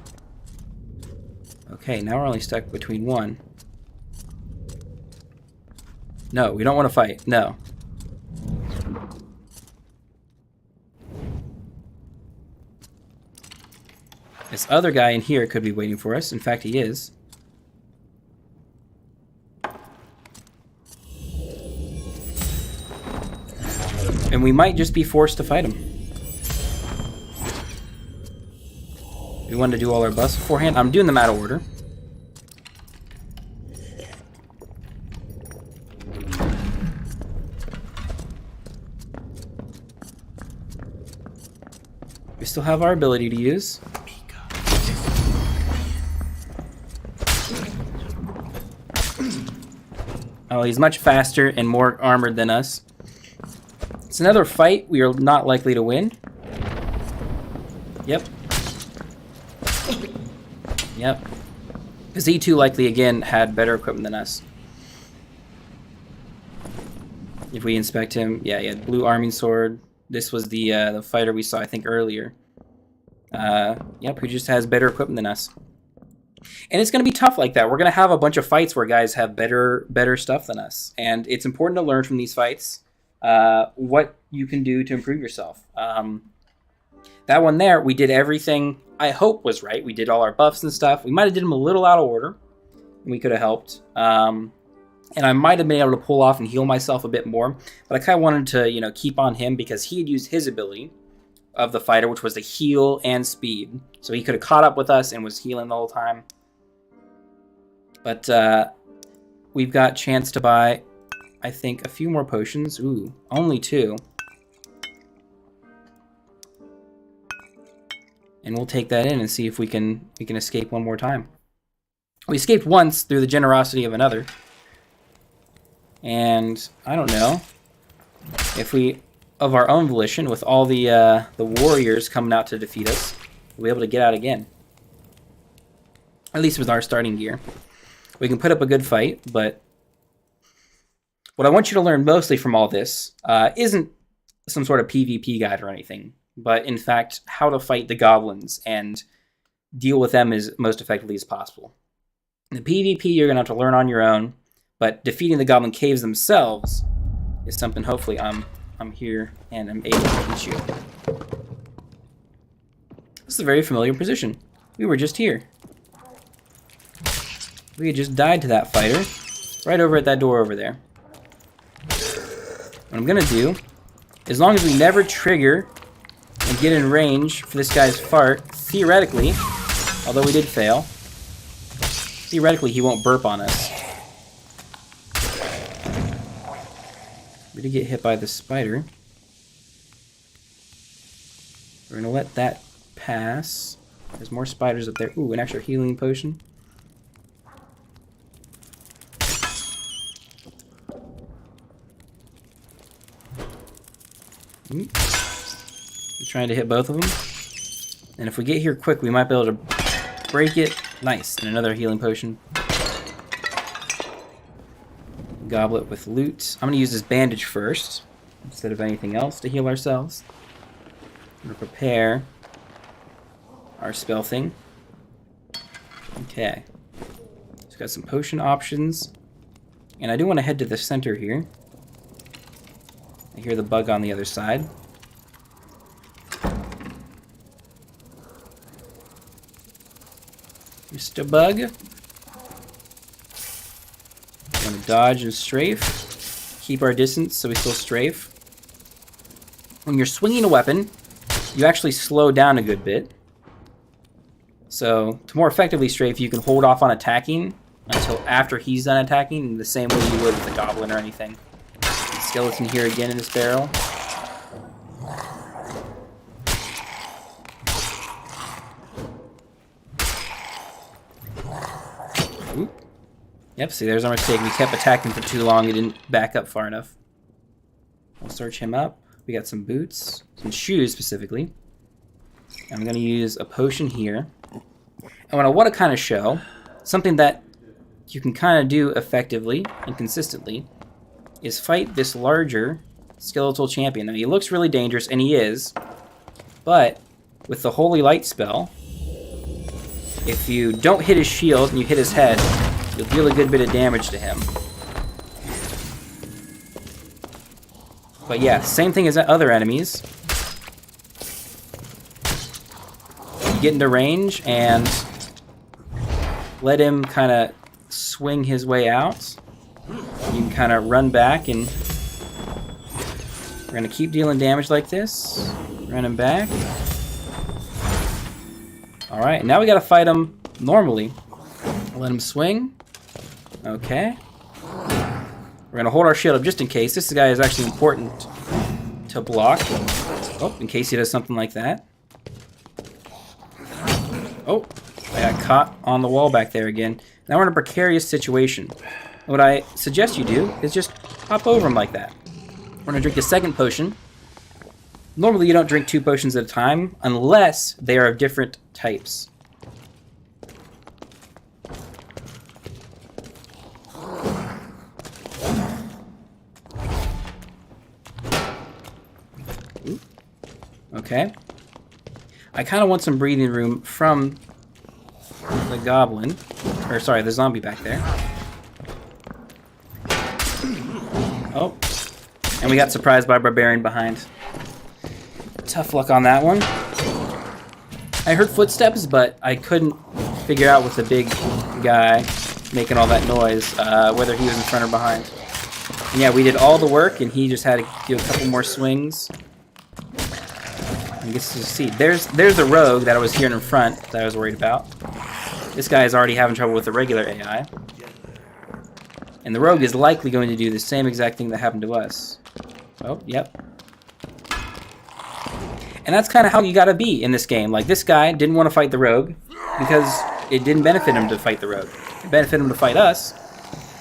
Okay, now we're only stuck between one. No, we don't want to fight. No. This other guy in here could be waiting for us. In fact, he is. And we might just be forced to fight him. We want to do all our buffs beforehand. I'm doing them out of order. We still have our ability to use. Oh, he's much faster and more armored than us. It's another fight we are not likely to win. Yep. Yep. Because E2 likely, again, had better equipment than us. If we inspect him, yeah, he had blue arming sword. This was the fighter we saw, I think, earlier. Yep, who just has better equipment than us. And it's going to be tough like that. We're going to have a bunch of fights where guys have better stuff than us. And it's important to learn from these fights what you can do to improve yourself. That one there, we did everything I hope was right. We did all our buffs and stuff. We might have did them a little out of order. And we could have helped. And I might have been able to pull off and heal myself a bit more. But I kind of wanted to, keep on him because he had used his ability of the fighter, which was to heal and speed. So he could have caught up with us and was healing the whole time. But we've got a chance to buy, I think, a few more potions. Ooh, only 2. And we'll take that in and see if we can escape one more time. We escaped once through the generosity of another. And I don't know if we, of our own volition, with all the warriors coming out to defeat us, we'll be able to get out again. At least with our starting gear. We can put up a good fight, but what I want you to learn mostly from all this isn't some sort of PvP guide or anything, but in fact, how to fight the goblins and deal with them as most effectively as possible. In the PvP, you're going to have to learn on your own, but defeating the goblin caves themselves is something hopefully I'm here and I'm able to teach you. This is a very familiar position. We were just here. We had just died to that fighter right over at that door over there. What I'm going to do, as long as we never trigger and get in range for this guy's fart, theoretically, although we did fail, theoretically he won't burp on us. We did get hit by the spider. We're going to let that pass. There's more spiders up there. Ooh, an extra healing potion. We're trying to hit both of them. And if we get here quick, we might be able to break it. Nice. And another healing potion. Goblet with loot. I'm going to use this bandage first, instead of anything else, to heal ourselves. I'm going to prepare our spell thing. Okay. It's got some potion options. And I do want to head to the center here. I hear the bug on the other side. Just a bug. I'm gonna dodge and strafe. Keep our distance so we still strafe. when you're swinging a weapon, you actually slow down a good bit. So to more effectively strafe, you can hold off on attacking until after he's done attacking, in the same way you would with a goblin or anything. Skeleton here again in this barrel. Oop. Yep, see, there's our mistake. We kept attacking for too long. We didn't back up far enough. We'll search him up. We got some boots, some shoes specifically. I'm going to use a potion here. And what I want to kind of show, something that you can kind of do effectively and consistently, is fight this larger skeletal champion. Now, he looks really dangerous, and he is, but with the Holy Light spell, if you don't hit his shield and you hit his head, you'll deal a good bit of damage to him. But yeah, same thing as other enemies. You get into range and let him kind of swing his way out. You can kind of run back, and we're going to keep dealing damage like this. Run him back. Alright, now we got to fight him normally. Let him swing. Okay. We're going to hold our shield up just in case. This guy is actually important to block. Oh, in case he does something like that. Oh, I got caught on the wall back there again. Now we're in a precarious situation. What I suggest you do is just hop over him like that. We're going to drink a second potion. Normally you don't drink 2 potions at a time unless they are of different types. Ooh. Okay. I kind of want some breathing room from the goblin. Or sorry, the zombie back there. Oh. And we got surprised by Barbarian behind. Tough luck on that one. I heard footsteps, but I couldn't figure out with the big guy making all that noise whether he was in front or behind. And yeah, we did all the work, and he just had to do a couple more swings. I guess you see, there's the rogue that I was here in front that I was worried about. This guy is already having trouble with the regular AI. And the rogue is likely going to do the same exact thing that happened to us. Oh, yep. And that's kind of how you gotta be in this game. Like, this guy didn't want to fight the rogue because it didn't benefit him to fight the rogue. It benefited him to fight us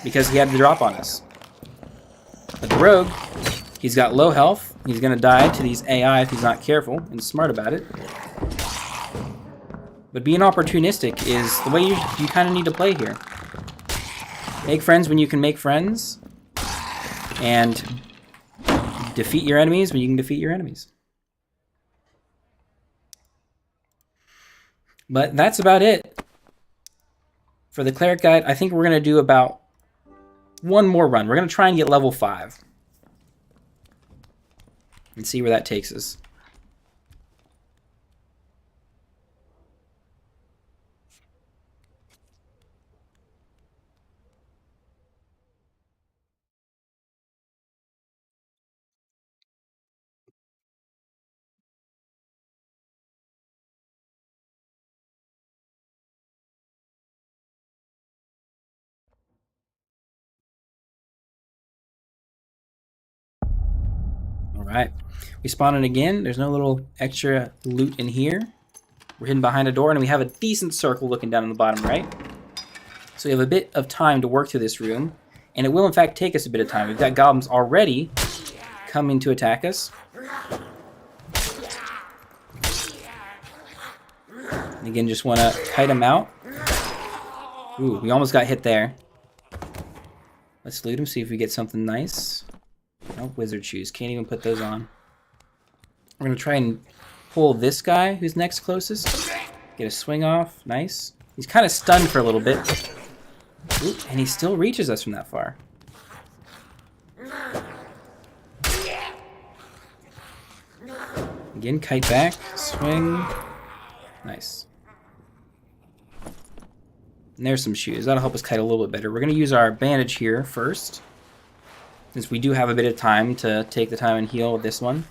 because he had the drop on us. But the rogue, he's got low health. He's gonna die to these AI if he's not careful and smart about it. But being opportunistic is the way you kind of need to play here. Make friends when you can make friends, and defeat your enemies when you can defeat your enemies. But that's about it. For the Cleric Guide, I think we're going to do about one more run. We're going to try and get level 5. And see where that takes us. Alright, we spawn in again. There's no little extra loot in here. We're hidden behind a door, and we have a decent circle looking down on the bottom right. So we have a bit of time to work through this room, and it will in fact take us a bit of time. We've got goblins already coming to attack us. And again, just want to kite them out. Ooh, we almost got hit there. Let's loot him, see if we get something nice. No, wizard shoes. Can't even put those on. We're going to try and pull this guy who's next closest. Get a swing off. Nice. He's kind of stunned for a little bit. Ooh, and he still reaches us from that far. Again, kite back. Swing. Nice. And there's some shoes. That'll help us kite a little bit better. We're going to use our bandage here first, since we do have a bit of time to take the time and heal with this one.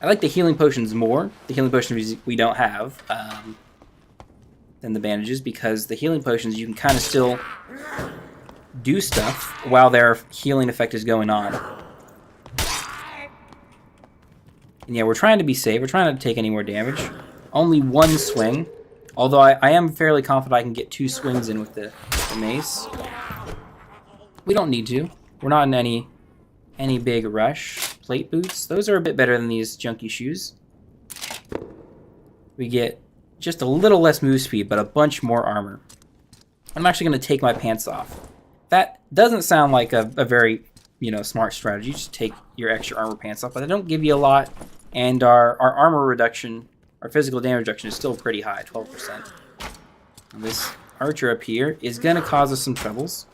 I like the healing potions more. The healing potions we don't have than the bandages, because the healing potions you can kind of still do stuff while their healing effect is going on. And yeah, we're trying to be safe. We're trying not to take any more damage. Only one swing. Although I am fairly confident I can get 2 swings in with the mace. We don't need to. We're not in any big rush. Plate boots. Those are a bit better than these junky shoes. We get just a little less move speed, but a bunch more armor. I'm actually going to take my pants off. That doesn't sound like a very, smart strategy. Just take your extra armor pants off, but they don't give you a lot. And our armor reduction, our physical damage reduction is still pretty high, 12%. And this archer up here is going to cause us some troubles.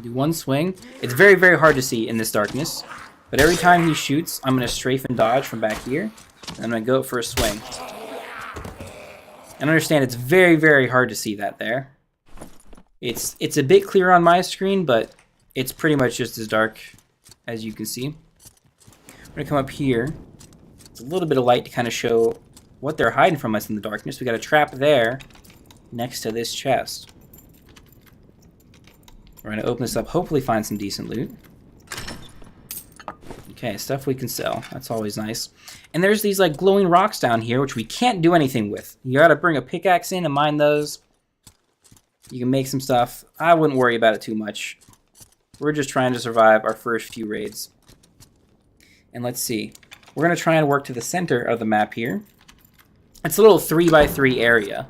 Do one swing. It's very, very hard to see in this darkness. But every time he shoots, I'm going to strafe and dodge from back here. And I'm going to go for a swing. And understand it's very, very hard to see that there. It's a bit clearer on my screen, but it's pretty much just as dark as you can see. I'm going to come up here. It's a little bit of light to kind of show what they're hiding from us in the darkness. We got a trap there next to this chest. We're going to open this up, hopefully find some decent loot. Okay, stuff we can sell. That's always nice. And there's these like glowing rocks down here, which we can't do anything with. You got to bring a pickaxe in and mine those. You can make some stuff. I wouldn't worry about it too much. We're just trying to survive our first few raids. And let's see. We're going to try and work to the center of the map here. It's a little 3x3 area,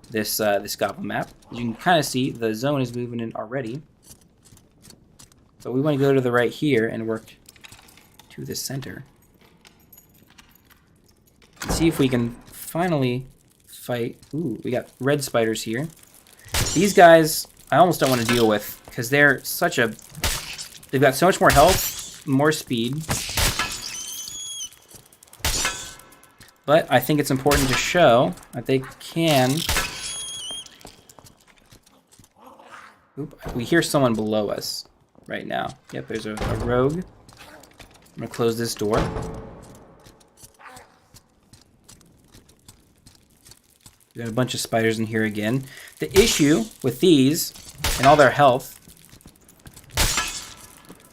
this goblin map. As you can kind of see, the zone is moving in already. But we want to go to the right here and work to the center. Let's see if we can finally fight. Ooh, we got red spiders here. These guys, I almost don't want to deal with, because they're such a... They've got so much more health, more speed. But I think it's important to show that they can... Oop, we hear someone below us right now. Yep, there's a rogue. I'm going to close this door. We got a bunch of spiders in here again. The issue with these and all their health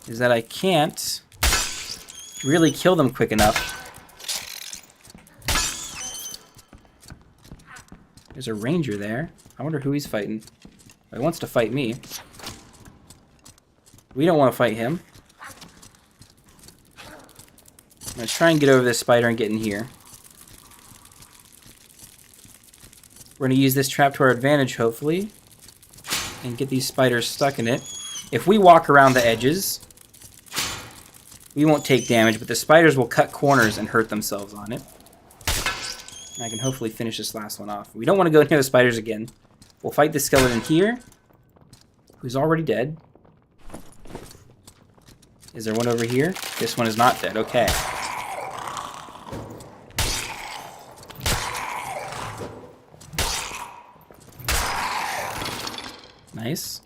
is that I can't really kill them quick enough. There's a ranger there. I wonder who he's fighting. He wants to fight me. We don't want to fight him. Let's try and get over this spider and get in here. We're going to use this trap to our advantage, hopefully, and get these spiders stuck in it. If we walk around the edges, we won't take damage, but the spiders will cut corners and hurt themselves on it. And I can hopefully finish this last one off. We don't want to go near the spiders again. We'll fight the skeleton here, who's already dead. Is there one over here? This one is not dead. Okay. Nice.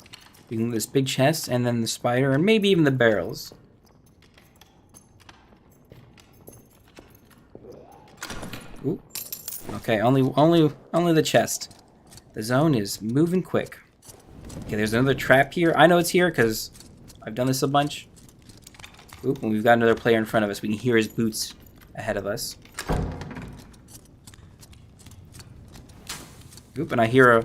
We can move this big chest, and then the spider, and maybe even the barrels. Ooh. Okay, only the chest. The zone is moving quick. Okay, there's another trap here. I know it's here because I've done this a bunch. Oop, and we've got another player in front of us. We can hear his boots ahead of us. Oop, and I hear a...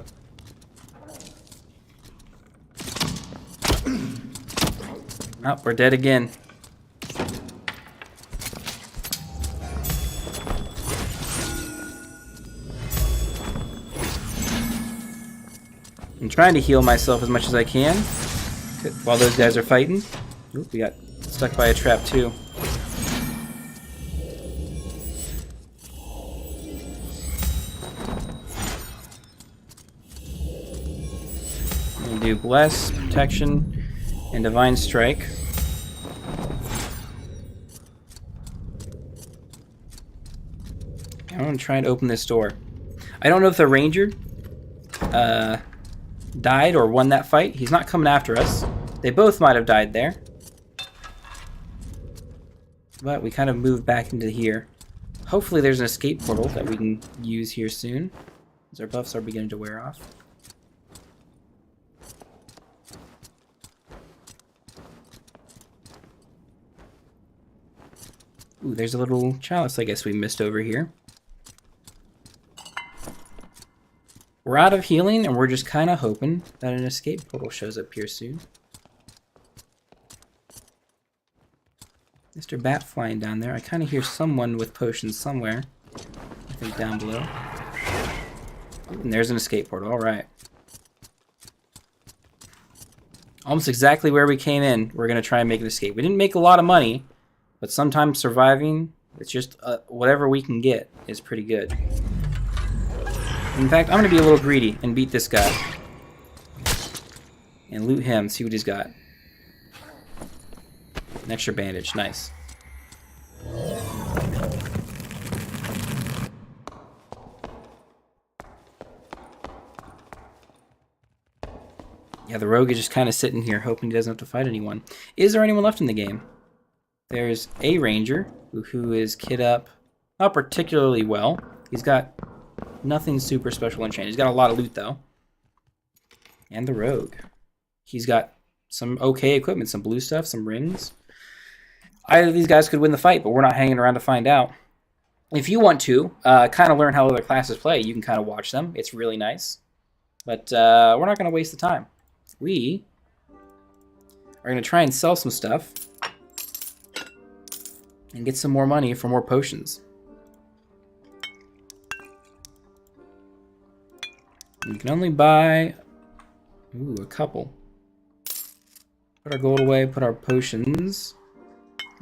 Oh, we're dead again. I'm trying to heal myself as much as I can while those guys are fighting. Oop, we got stuck by a trap too. We'll do Bless, Protection, and Divine Strike. I'm going to try and open this door. I don't know if the ranger died or won that fight. He's not coming after us. They both might have died there. But we kind of moved back into here. Hopefully there's an escape portal that we can use here soon, as our buffs are beginning to wear off. Ooh, there's a little chalice I guess we missed over here. We're out of healing, and we're just kind of hoping that an escape portal shows up here soon. Mr. Bat flying down there. I kind of hear someone with potions somewhere. I think down below. Ooh, and there's an escape portal. All right. Almost exactly where we came in. We're going to try and make an escape. We didn't make a lot of money, but sometimes surviving, it's just whatever we can get is pretty good. In fact, I'm going to be a little greedy and beat this guy. And loot him, see what he's got. An extra bandage, nice. Yeah, the rogue is just kind of sitting here hoping he doesn't have to fight anyone. Is there anyone left in the game? There's a ranger who is kit up not particularly well. He's got nothing super special enchanted. He's got a lot of loot though. And the rogue. He's got some okay equipment, some blue stuff, some rings. Either of these guys could win the fight, but we're not hanging around to find out. If you want to kind of learn how other classes play, you can kind of watch them. It's really nice. But we're not going to waste the time. We are going to try and sell some stuff and get some more money for more potions. You can only buy a couple. Put our gold away, put our potions.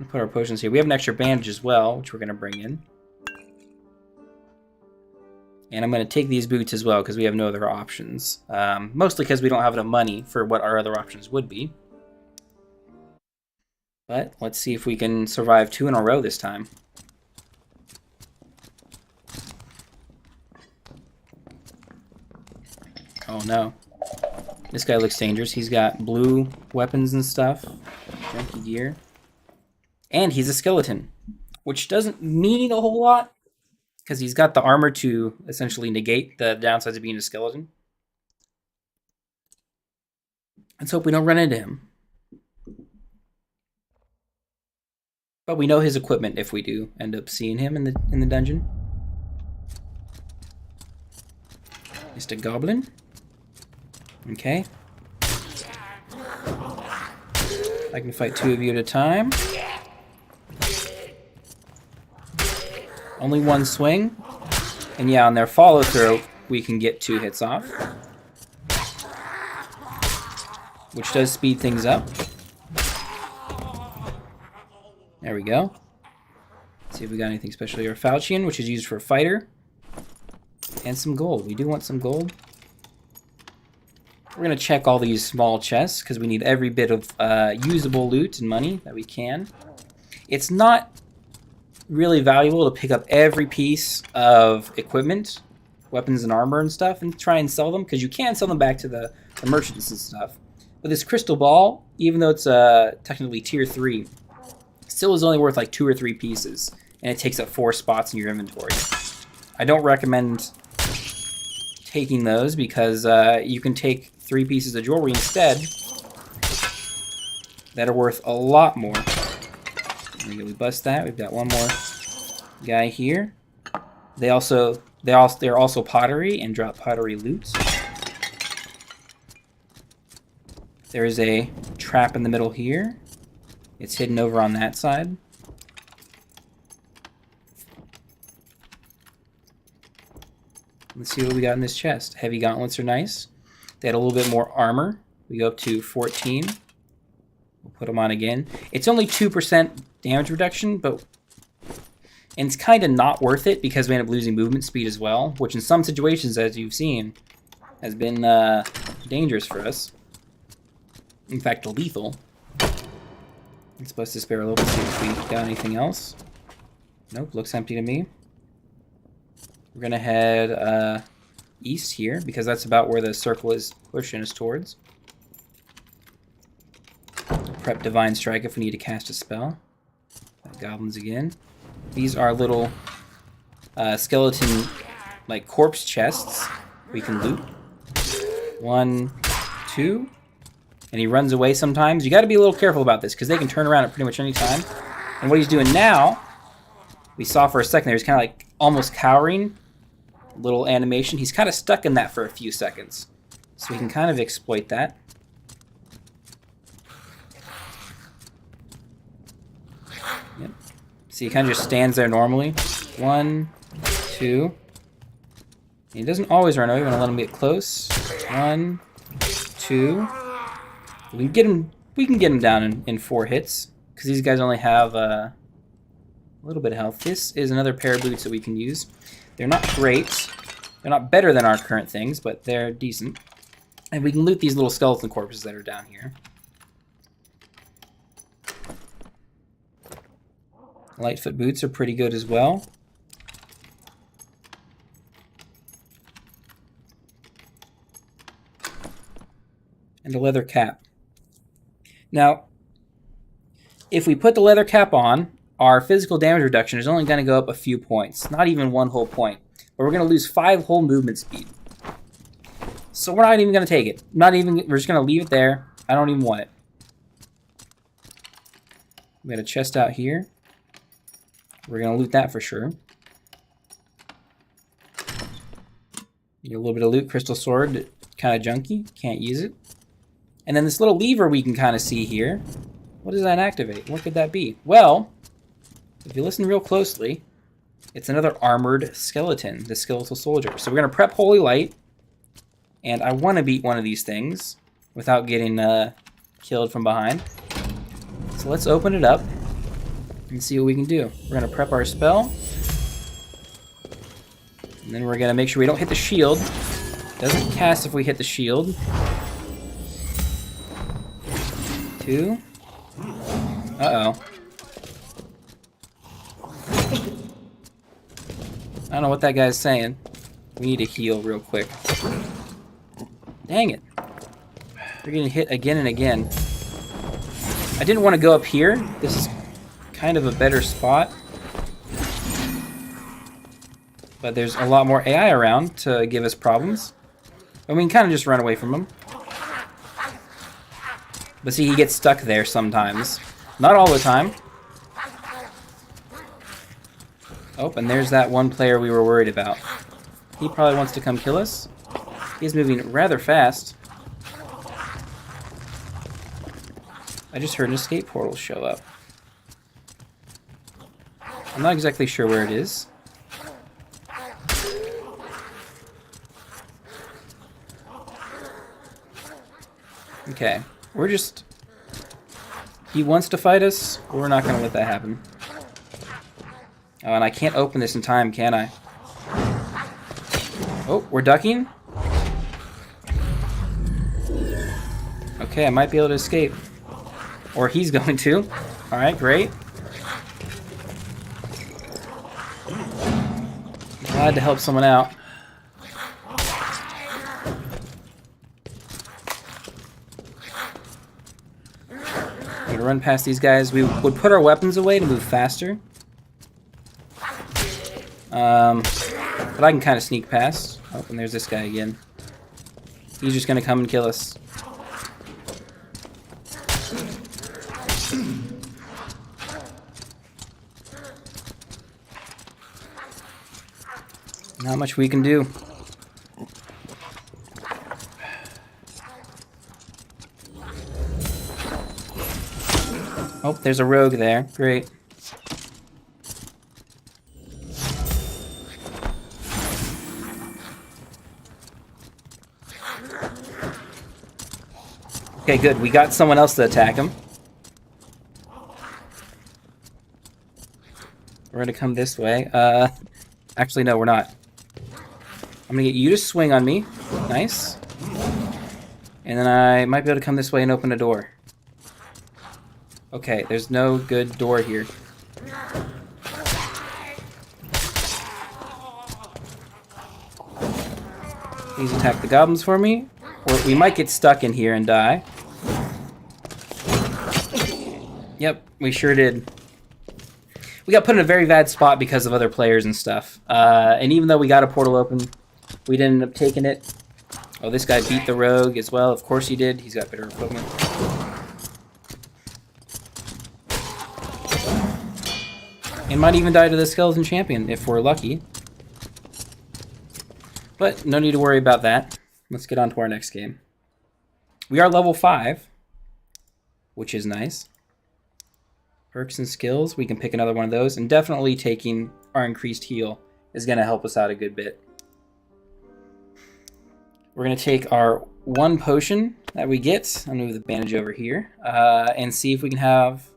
Put our potions here. We have an extra bandage as well, which we're going to bring in. And I'm going to take these boots as well, because we have no other options. Mostly because we don't have enough money for what our other options would be. But let's see if we can survive 2 in a row this time. Oh no. This guy looks dangerous. He's got blue weapons and stuff. Junky gear. And he's a skeleton, which doesn't mean a whole lot, because he's got the armor to essentially negate the downsides of being a skeleton. Let's hope we don't run into him. But we know his equipment if we do end up seeing him in the dungeon. Just a goblin. Okay. I can fight 2 of you at a time. Only 1 swing. And yeah, on their follow through, we can get 2 hits off. Which does speed things up. There we go. Let's see if we got anything special here. Falchion, which is used for a fighter. And some gold. We do want some gold. We're going to check all these small chests, because we need every bit of usable loot and money that we can. It's not really valuable to pick up every piece of equipment, weapons and armor and stuff, and try and sell them, because you can sell them back to the merchants and stuff. But this crystal ball, even though it's technically tier 3, still is only worth like 2 or 3 pieces, and it takes up 4 spots in your inventory. I don't recommend taking those, because you can take 3 pieces of jewelry instead that are worth a lot more. We bust that. We've got one more guy here. They're also pottery and drop pottery loot. There is a trap in the middle here. It's hidden over on that side. Let's see what we got in this chest. Heavy gauntlets are nice. They had a little bit more armor. We go up to 14. We'll put them on again. It's only 2% damage reduction, but and it's kind of not worth it, because we end up losing movement speed as well, which in some situations, as you've seen, has been dangerous for us. In fact, lethal. Let's bust this barrel open, see if we got anything else. Nope, looks empty to me. We're going to head east here, because that's about where the circle is pushing us towards. Prep Divine Strike if we need to cast a spell. Goblins again. These are little skeleton, like, corpse chests we can loot. 1, 2. And he runs away sometimes. You got to be a little careful about this, because they can turn around at pretty much any time. And what he's doing now, we saw for a second there, he's kind of like almost cowering. Little animation. He's kind of stuck in that for a few seconds. So we can kind of exploit that. Yep. See, he kind of just stands there normally. 1, 2. And he doesn't always run away. We want to let him get close. 1, 2. We can get him down in 4 hits, because these guys only have a little bit of health. This is another pair of boots that we can use. They're not great. They're not better than our current things, but they're decent. And we can loot these little skeleton corpses that are down here. Lightfoot boots are pretty good as well. And a leather cap. Now, if we put the leather cap on, our physical damage reduction is only going to go up a few points. Not even 1 whole point. But we're going to lose 5 whole movement speed. So we're not even going to take it. We're just going to leave it there. I don't even want it. We got a chest out here. We're going to loot that for sure. Get a little bit of loot. Crystal sword, kind of junky. Can't use it. And then this little lever we can kind of see here. What does that activate? What could that be? Well, if you listen real closely, it's another armored skeleton, the skeletal soldier. So we're going to prep Holy Light. And I want to beat one of these things without getting killed from behind. So let's open it up and see what we can do. We're going to prep our spell. And then we're going to make sure we don't hit the shield. Doesn't cast if we hit the shield. 2. Uh-oh. I don't know what that guy's saying. We need to heal real quick. Dang it. We're getting hit again and again. I didn't want to go up here. This is kind of a better spot. But there's a lot more AI around to give us problems. And we can kind of just run away from him. But see, he gets stuck there sometimes. Not all the time. Oh, and there's that one player we were worried about. He probably wants to come kill us. He's moving rather fast. I just heard an escape portal show up. I'm not exactly sure where it is. Okay, we're just... He wants to fight us, but we're not going to let that happen. Oh, and I can't open this in time, can I? Oh, we're ducking? Okay, I might be able to escape. Or he's going to. Alright, great. Glad to help someone out. I'm gonna run past these guys. We would put our weapons away to move faster. But I can kind of sneak past. Oh, and there's this guy again. He's just gonna come and kill us. Not much we can do. Oh, there's a rogue there. Great. Okay, good. We got someone else to attack him. We're gonna come this way. Actually, no, we're not. I'm gonna get you to swing on me. Nice. And then I might be able to come this way and open a door. Okay, there's no good door here. Please attack the goblins for me. Or we might get stuck in here and die. Yep, we sure did. we got put in a very bad spot because of other players and stuff. And even though we got a portal open, we didn't end up taking it. Oh, this guy beat the rogue as well. Of course he did. He's got better equipment. And might even die to the skeleton champion if we're lucky. But no need to worry about that. Let's get on to our next game. We are level 5, which is nice. Perks and skills, we can pick another one of those. And definitely taking our increased heal is going to help us out a good bit. We're going to take our 1 potion that we get. I'll move the bandage over here. And see if we can have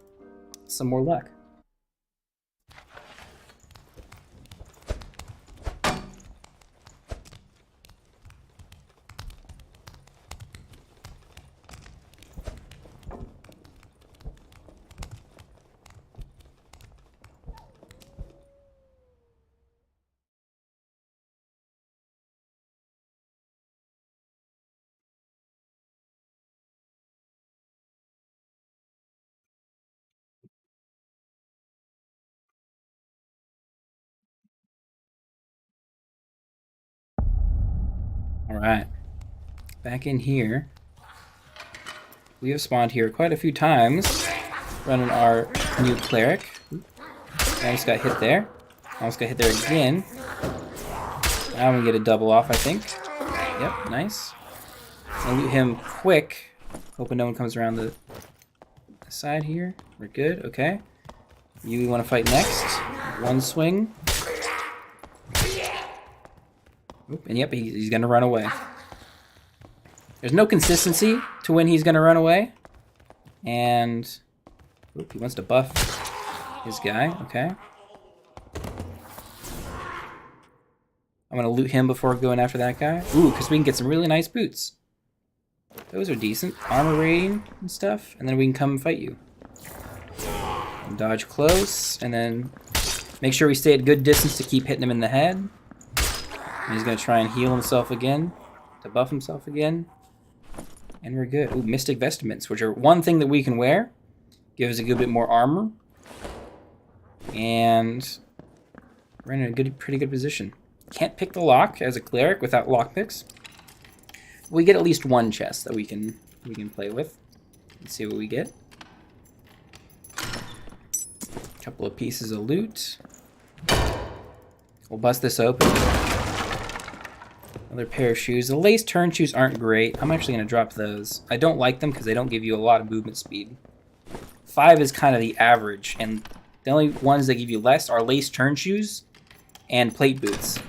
some more luck. Alright, back in here. We have spawned here quite a few times, running our new cleric. Almost got hit there. Almost got hit there again. Now we get a double off, I think. Yep, nice. I'll loot him quick. Hoping no one comes around the side here. We're good, okay. You want to fight next. 1 swing. Oop, and yep, he's going to run away. There's no consistency to when he's going to run away. And oop, he wants to buff his guy. Okay. I'm going to loot him before going after that guy. Ooh, because we can get some really nice boots. Those are decent. Armor rating and stuff. And then we can come and fight you. And dodge close. And then make sure we stay at good distance to keep hitting him in the head. And he's going to try and heal himself again, to buff himself again. And we're good. Ooh, Mystic Vestments, which are one thing that we can wear. Give us a good bit more armor. And we're in a pretty good position. Can't pick the lock as a cleric without lockpicks. We get at least 1 chest that we can play with. Let's see what we get. A couple of pieces of loot. We'll bust this open. Another pair of shoes. The lace turn shoes aren't great. I'm actually going to drop those. I don't like them because they don't give you a lot of movement speed. 5 is kind of the average, and the only ones that give you less are lace turn shoes and plate boots.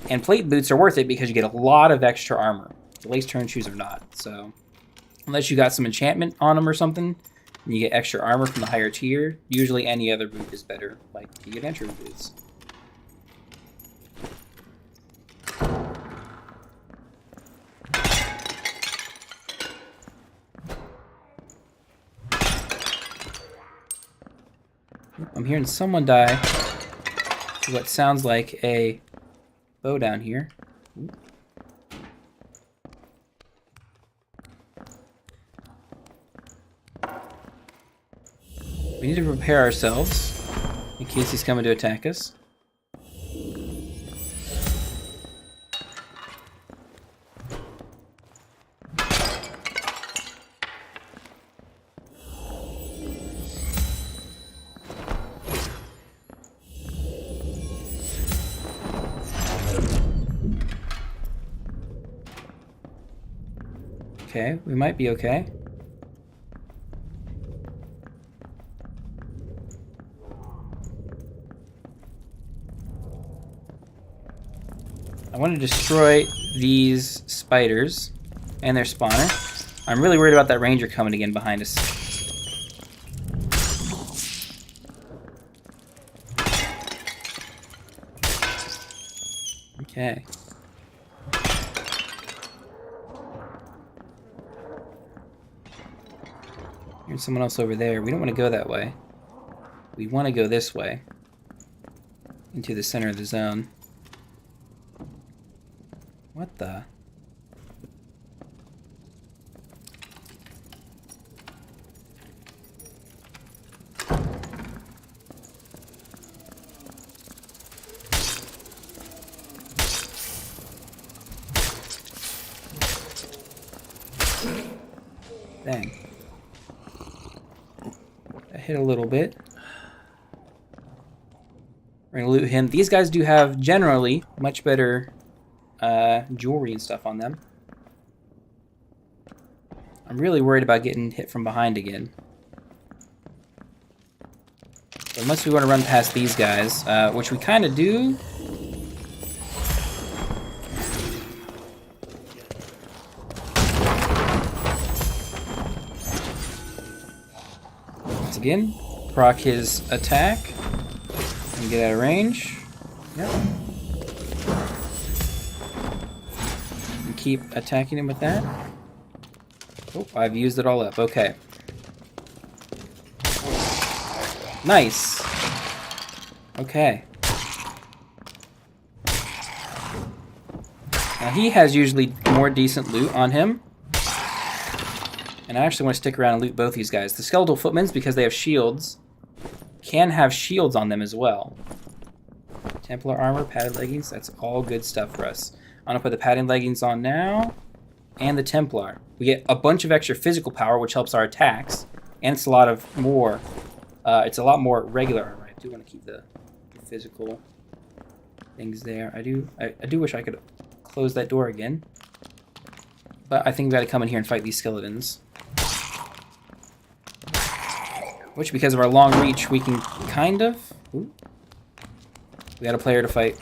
And plate boots are worth it because you get a lot of extra armor. The lace turn shoes are not. So unless you got some enchantment on them or something, and you get extra armor from the higher tier, usually any other boot is better, like the adventure boots. I'm hearing someone die to what sounds like a bow down here. Ooh. We need to prepare ourselves in case he's coming to attack us. Okay, we might be okay. I want to destroy these spiders and their spawner. I'm really worried about that ranger coming again behind us. Okay. Here's someone else over there. We don't want to go that way. We want to go this way. Into the center of the zone. What the? Dang. That hit a little bit. We're gonna loot him. These guys do have, generally, much better jewelry and stuff on them. I'm really worried about getting hit from behind again. So unless we want to run past these guys, which we kind of do. Once again, proc his attack and get out of range. Yep. And keep attacking him with that. Oh, I've used it all up. Okay. Nice. Okay. Now he has usually more decent loot on him. And I actually want to stick around and loot both these guys. The skeletal footmans, because they have shields, can have shields on them as well. Templar armor, padded leggings, that's all good stuff for us. I'm going to put the padded leggings on now. And the Templar. We get a bunch of extra physical power, which helps our attacks. And it's a lot of more... it's a lot more regular armor. I do want to keep the physical things there. I do wish I could close that door again. But I think we've got to come in here and fight these skeletons. Which, because of our long reach, we can kind of... Ooh. We got a player to fight.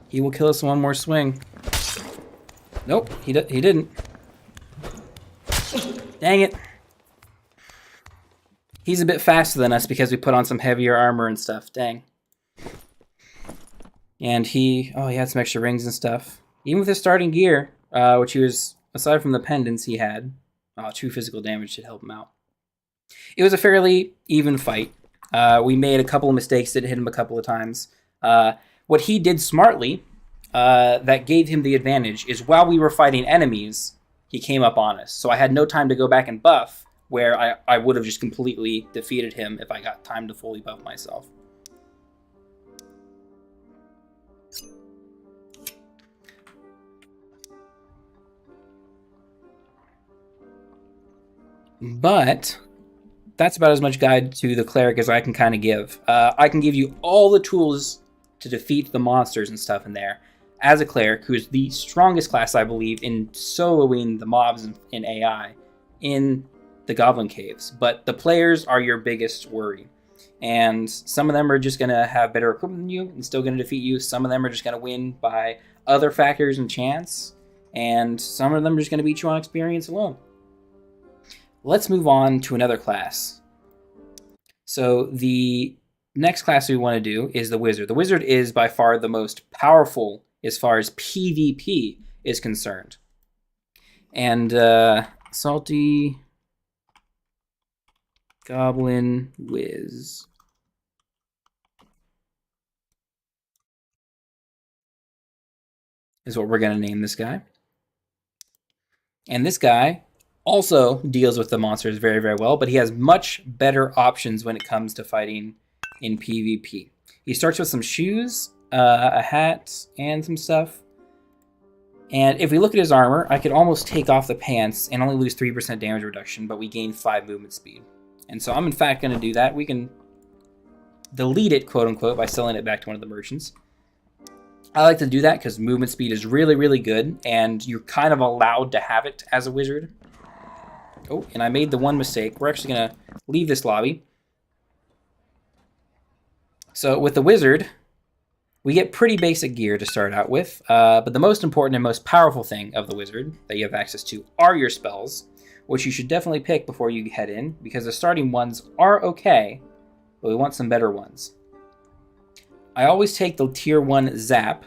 He will kill us in one more swing. Nope, he didn't. Dang it. He's a bit faster than us because we put on some heavier armor and stuff. Dang. And he had some extra rings and stuff. Even with his starting gear, which he was, aside from the pendants he had, 2 physical damage should help him out. It was a fairly even fight. We made a couple of mistakes that hit him a couple of times. What he did smartly, that gave him the advantage, is while we were fighting enemies, he came up on us. So I had no time to go back and buff, where I would have just completely defeated him if I got time to fully buff myself. But that's about as much guide to the cleric as I can kind of give. I can give you all the tools to defeat the monsters and stuff in there as a cleric, who is the strongest class, I believe, in soloing the mobs in AI in the Goblin Caves. But the players are your biggest worry. And some of them are just going to have better equipment than you and still going to defeat you. Some of them are just going to win by other factors and chance. And some of them are just going to beat you on experience alone. Let's move on to another class. So the next class we want to do is the Wizard. The Wizard is by far the most powerful as far as PvP is concerned. And Salty Goblin Wiz. Is what we're going to name this guy. And this guy also deals with the monsters very, very well, but he has much better options when it comes to fighting in PvP. He starts with some shoes, a hat, and some stuff. And if we look at his armor, I could almost take off the pants and only lose 3% damage reduction, but we gain 5 movement speed. And so I'm in fact going to do that. We can delete it, quote unquote, by selling it back to one of the merchants. I like to do that because movement speed is really, really good, and you're kind of allowed to have it as a wizard. Oh, and I made the one mistake. We're actually going to leave this lobby. So with the wizard, we get pretty basic gear to start out with, but the most important and most powerful thing of the wizard that you have access to are your spells, which you should definitely pick before you head in, because the starting ones are okay, but we want some better ones. I always take the tier 1 Zap,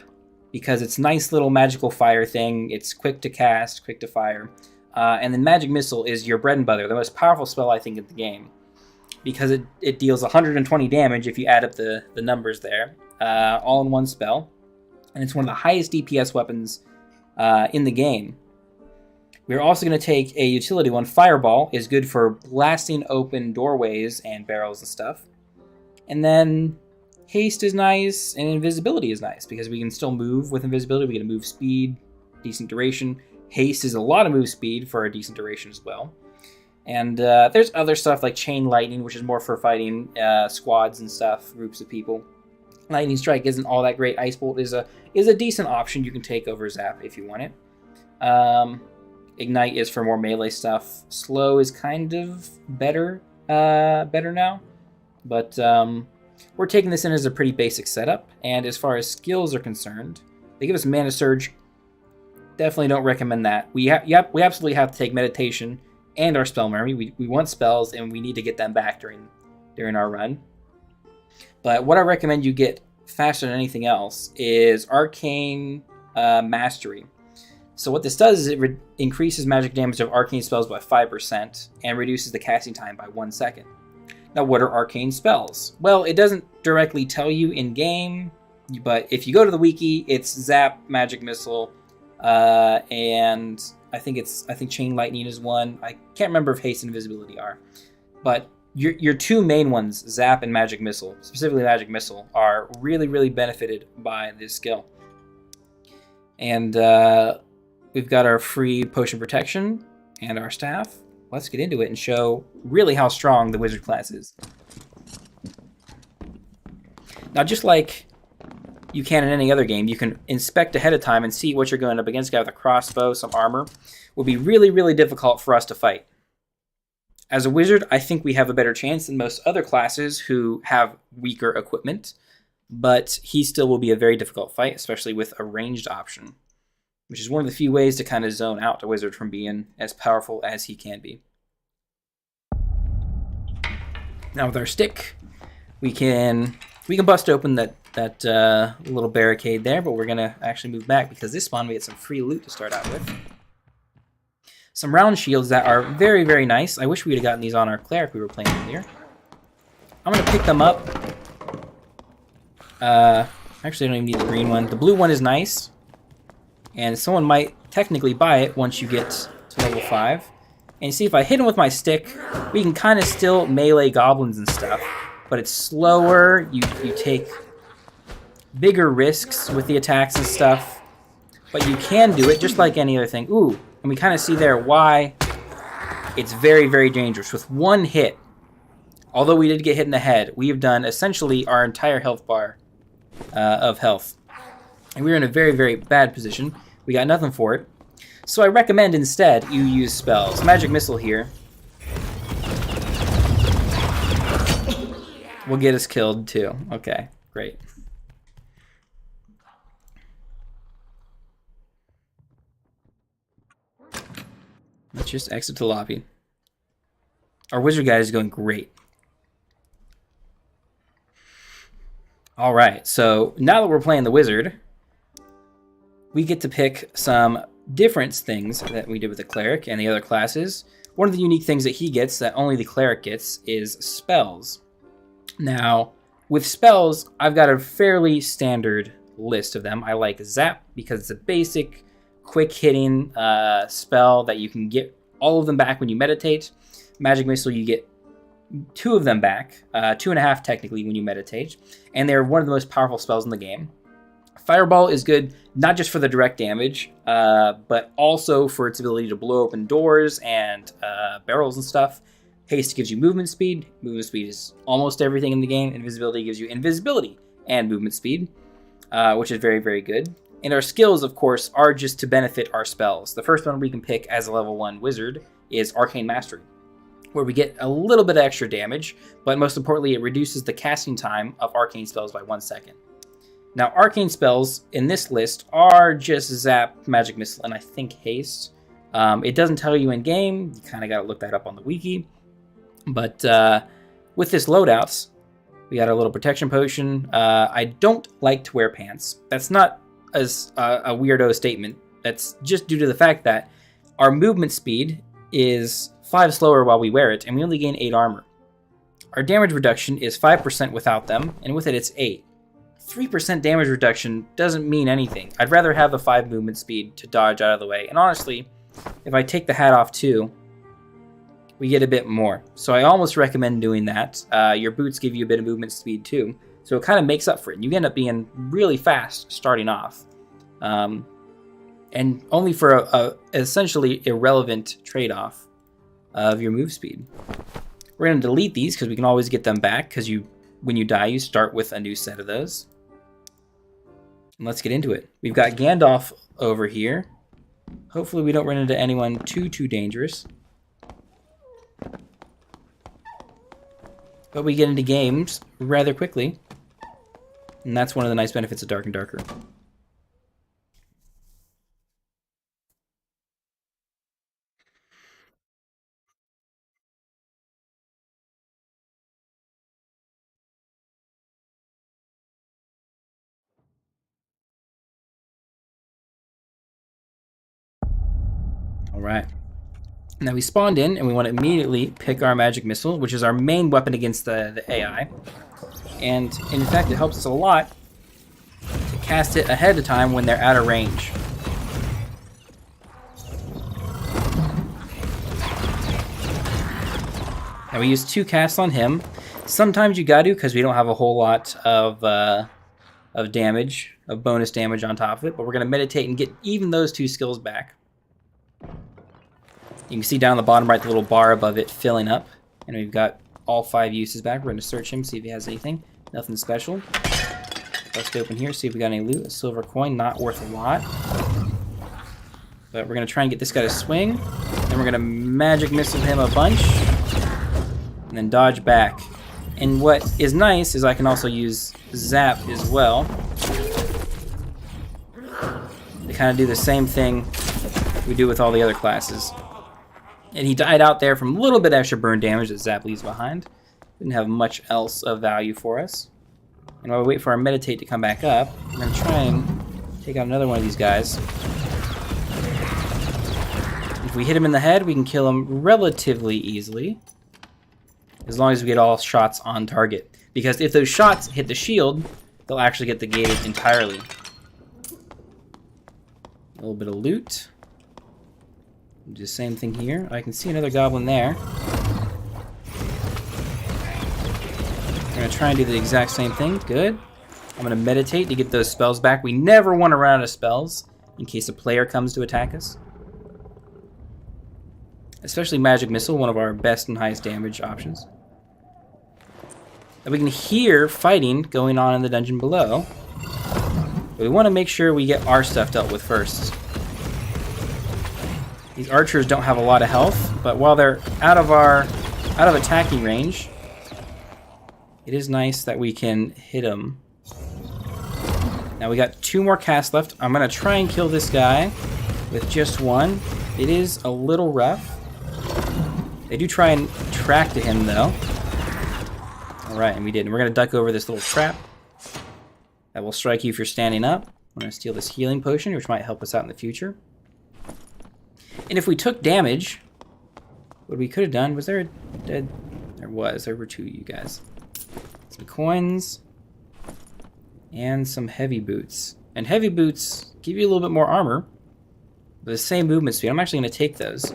because it's a nice little magical fire thing. It's quick to cast, quick to fire. And then Magic Missile is your bread and butter, the most powerful spell I think in the game, because it deals 120 damage if you add up the numbers there, all in one spell. And it's one of the highest DPS weapons in the game. We're also going to take a utility one. Fireball is good for blasting open doorways and barrels and stuff. And then haste is nice, and invisibility is nice because we can still move with invisibility. We get a move speed, decent duration. Haste is a lot of move speed for a decent duration as well. And there's other stuff like chain lightning, which is more for fighting squads and stuff, groups of people. Lightning strike isn't all that great. Ice bolt is a decent option you can take over zap if you want it. Ignite is for more melee stuff. Slow is kind of better now, but we're taking this in as a pretty basic setup. And as far as skills are concerned, they give us mana surge. Definitely don't recommend that. We absolutely have to take meditation and our spell memory. We want spells, and we need to get them back during our run. But what I recommend you get faster than anything else is Arcane Mastery. So what this does is it increases magic damage of arcane spells by 5% and reduces the casting time by 1 second. Now, what are arcane spells? Well, it doesn't directly tell you in-game, but if you go to the wiki, it's Zap, Magic Missile, and I think Chain Lightning is one. I can't remember if Haste and Invisibility are. But your two main ones, Zap and Magic Missile, specifically Magic Missile, are really, really benefited by this skill. And we've got our free potion protection and our staff. Let's get into it and show really how strong the wizard class is. Now, just like you can in any other game, you can inspect ahead of time and see what you're going up against. A guy with a crossbow, some armor, will be really, really difficult for us to fight. As a wizard, I think we have a better chance than most other classes who have weaker equipment, but he still will be a very difficult fight, especially with a ranged option, which is one of the few ways to kind of zone out a wizard from being as powerful as he can be. Now with our stick, we can bust open that little barricade there, but we're gonna actually move back because this spawn we get some free loot to start out with. Some round shields that are very, very nice. I wish we would have gotten these on our cleric we were playing earlier. I'm gonna pick them up. Actually, I don't even need the green one. The blue one is nice. And someone might technically buy it once you get to level 5. And you see, if I hit him with my stick, we can kind of still melee goblins and stuff. But it's slower, you take bigger risks with the attacks and stuff. But you can do it just like any other thing. Ooh, and we kind of see there why it's very, very dangerous. With one hit, although we did get hit in the head, we have done essentially our entire health bar of health. And we're in a very, very bad position. We got nothing for it. So I recommend instead you use spells. Magic Missile here will get us killed too. Okay, great. Let's just exit the lobby. Our wizard guy is going great. All right, so now that we're playing the wizard, we get to pick some different things that we did with the cleric and the other classes. One of the unique things that he gets that only the cleric gets is spells. Now, with spells, I've got a fairly standard list of them. I like Zap because it's a basic, quick-hitting spell that you can get all of them back when you meditate. Magic Missile, you get 2 of them back, 2.5 technically when you meditate, and they're one of the most powerful spells in the game. Fireball is good not just for the direct damage, but also for its ability to blow open doors and barrels and stuff. Haste gives you movement speed. Movement speed is almost everything in the game. Invisibility gives you invisibility and movement speed, which is very, very good. And our skills, of course, are just to benefit our spells. The first one we can pick as a level 1 wizard is Arcane Mastery, where we get a little bit of extra damage, but most importantly, it reduces the casting time of arcane spells by 1 second. Now, arcane spells in this list are just Zap, Magic Missile, and I think Haste. It doesn't tell you in game. You kind of got to look that up on the wiki. But with this loadouts, we got a little protection potion. I don't like to wear pants. That's not as a weirdo statement. That's just due to the fact that our movement speed is 5 slower while we wear it, and we only gain 8 armor. Our damage reduction is 5% without them, and with it it's 8. 3% damage reduction doesn't mean anything. I'd rather have the 5 movement speed to dodge out of the way. And honestly, if I take the hat off too, we get a bit more. So I almost recommend doing that. Your boots give you a bit of movement speed too, so it kind of makes up for it. You end up being really fast starting off, and only for a essentially irrelevant trade-off of your move speed. We're going to delete these because we can always get them back, because when you die, you start with a new set of those. And let's get into it. We've got Gandalf over here. Hopefully we don't run into anyone too dangerous. But we get into games rather quickly. And that's one of the nice benefits of Dark and Darker. Alright. Now we spawned in, and we want to immediately pick our magic missile, which is our main weapon against the AI. And in fact, it helps us a lot to cast it ahead of time when they're out of range. Now we use 2 casts on him. Sometimes you gotta, because we don't have a whole lot of damage, of bonus damage on top of it, but we're gonna meditate and get even those 2 skills back. You can see down the bottom right, the little bar above it filling up, and we've got all 5 uses back. We're gonna search him, see if he has anything. Nothing special. Let's open here, see if we got any loot. A silver coin, not worth a lot. But we're gonna try and get this guy to swing. Then we're gonna magic missile him a bunch, and then dodge back. And what is nice is I can also use zap as well. They kind of do the same thing we do with all the other classes. And he died out there from a little bit extra burn damage that zap leaves behind. Didn't have much else of value for us. And while we wait for our meditate to come back up, we're going to try and take out another one of these guys. If we hit him in the head, we can kill him relatively easily, as long as we get all shots on target. Because if those shots hit the shield, they'll actually get negated entirely. A little bit of loot. Do the same thing here. I can see another goblin there. I'm going to try and do the exact same thing. Good. I'm going to meditate to get those spells back. We never want to run out of spells in case a player comes to attack us. Especially Magic Missile, one of our best and highest damage options. And we can hear fighting going on in the dungeon below. But we want to make sure we get our stuff dealt with first. These archers don't have a lot of health, but while they're out of attacking range, it is nice that we can hit them. Now we got 2 more casts left. I'm gonna try and kill this guy with just 1. It is a little rough. They do try and track to him though. All right, and we did. And we're gonna duck over this little trap that will strike you if you're standing up. I'm gonna steal this healing potion, which might help us out in the future. And if we took damage, what we could have done, was there a dead... There were 2 of you guys. Some coins, and some heavy boots. And heavy boots give you a little bit more armor, but the same movement speed. I'm actually going to take those.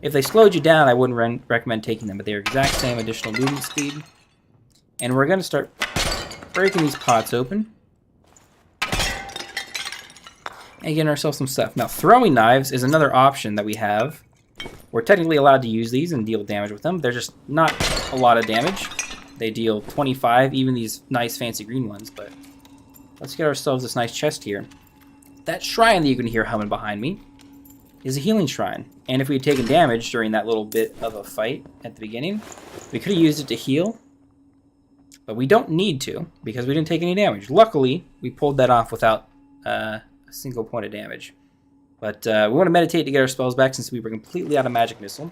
If they slowed you down, I wouldn't recommend taking them, but they're exact same additional movement speed. And we're going to start breaking these pots open. And getting ourselves some stuff. Now, throwing knives is another option that we have. We're technically allowed to use these and deal damage with them. They're just not a lot of damage. They deal 25, even these nice fancy green ones, but let's get ourselves this nice chest here. That shrine that you can hear humming behind me is a healing shrine. And if we had taken damage during that little bit of a fight at the beginning, we could have used it to heal, but we don't need to because we didn't take any damage. Luckily, we pulled that off without a single point of damage. But we want to meditate to get our spells back since we were completely out of Magic Missile.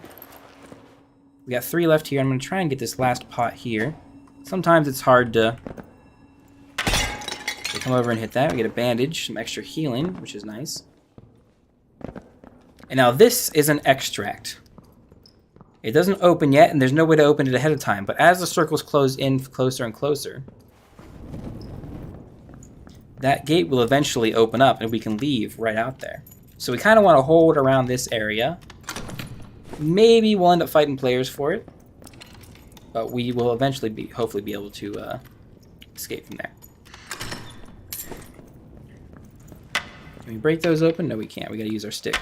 We got 3 left here. I'm going to try and get this last pot here. Sometimes it's hard to come over and hit that. We get a bandage, some extra healing, which is nice. And now this is an extract. It doesn't open yet, and there's no way to open it ahead of time. But as the circles close in closer and closer, that gate will eventually open up, and we can leave right out there. So we kind of want to hold around this area. Maybe we'll end up fighting players for it, but we will eventually hopefully be able to escape from there. Can we break those open? No, we can't. We got to use our stick.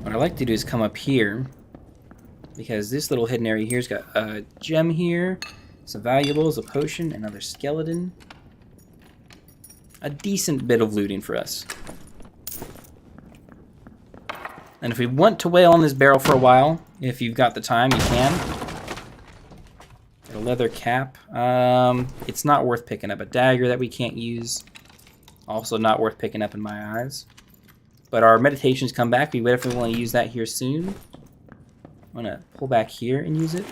What I like to do is come up here, because this little hidden area here's got a gem here, some valuables, a potion, another skeleton. A decent bit of looting for us. And if we want to wail on this barrel for a while, if you've got the time, you can. Got a leather cap. It's not worth picking up. A dagger that we can't use. Also not worth picking up in my eyes. But our meditations come back. We definitely want to use that here soon. I'm going to pull back here and use it.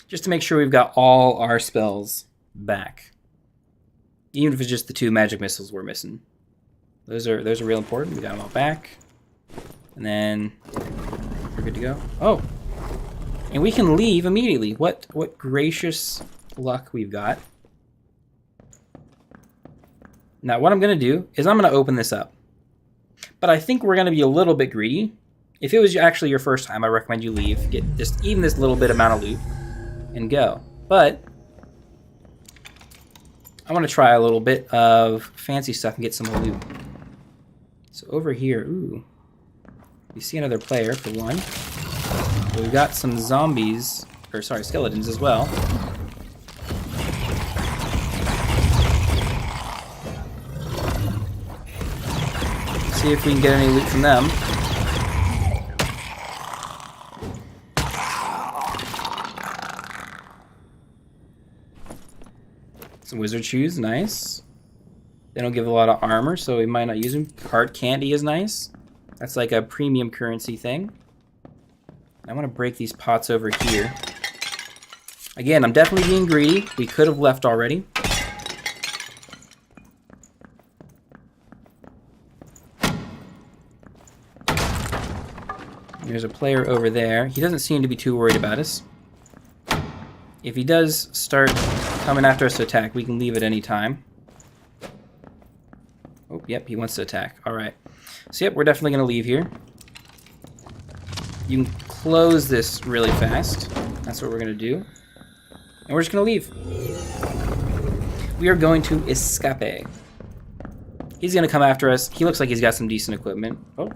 Just to make sure we've got all our spells back. Even if it's just the 2 magic missiles we're missing. Those are real important. We got them all back. And then we're good to go. Oh! And we can leave immediately. What gracious luck we've got. Now what I'm going to do is I'm going to open this up. But I think we're going to be a little bit greedy. If it was actually your first time, I recommend you leave. Get just even this little bit amount of loot. And go. But I want to try a little bit of fancy stuff and get some more loot. So over here, ooh. You see another player, for one. But we've got some zombies, or sorry, skeletons as well. See if we can get any loot from them. Some wizard shoes, nice. They don't give a lot of armor, so we might not use them. Heart candy is nice. That's like a premium currency thing. I want to break these pots over here. Again, I'm definitely being greedy. We could have left already. There's a player over there. He doesn't seem to be too worried about us. If he does start coming after us to attack, we can leave at any time. Oh, yep, he wants to attack. Alright. So, yep, we're definitely going to leave here. You can close this really fast. That's what we're going to do. And we're just going to leave. We are going to escape. He's going to come after us. He looks like he's got some decent equipment. Oh,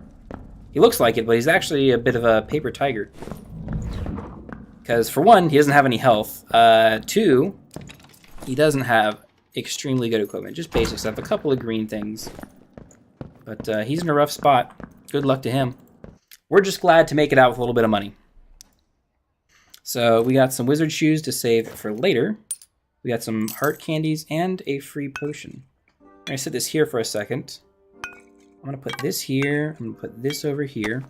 he looks like it, but he's actually a bit of a paper tiger. Because, for one, he doesn't have any health. 2, he doesn't have extremely good equipment. Just basic stuff. A couple of green things. But he's in a rough spot. Good luck to him. We're just glad to make it out with a little bit of money. So we got some wizard shoes to save for later. We got some heart candies and a free potion. I'm going to set this here for a second. I'm going to put this here. I'm going to put this over here.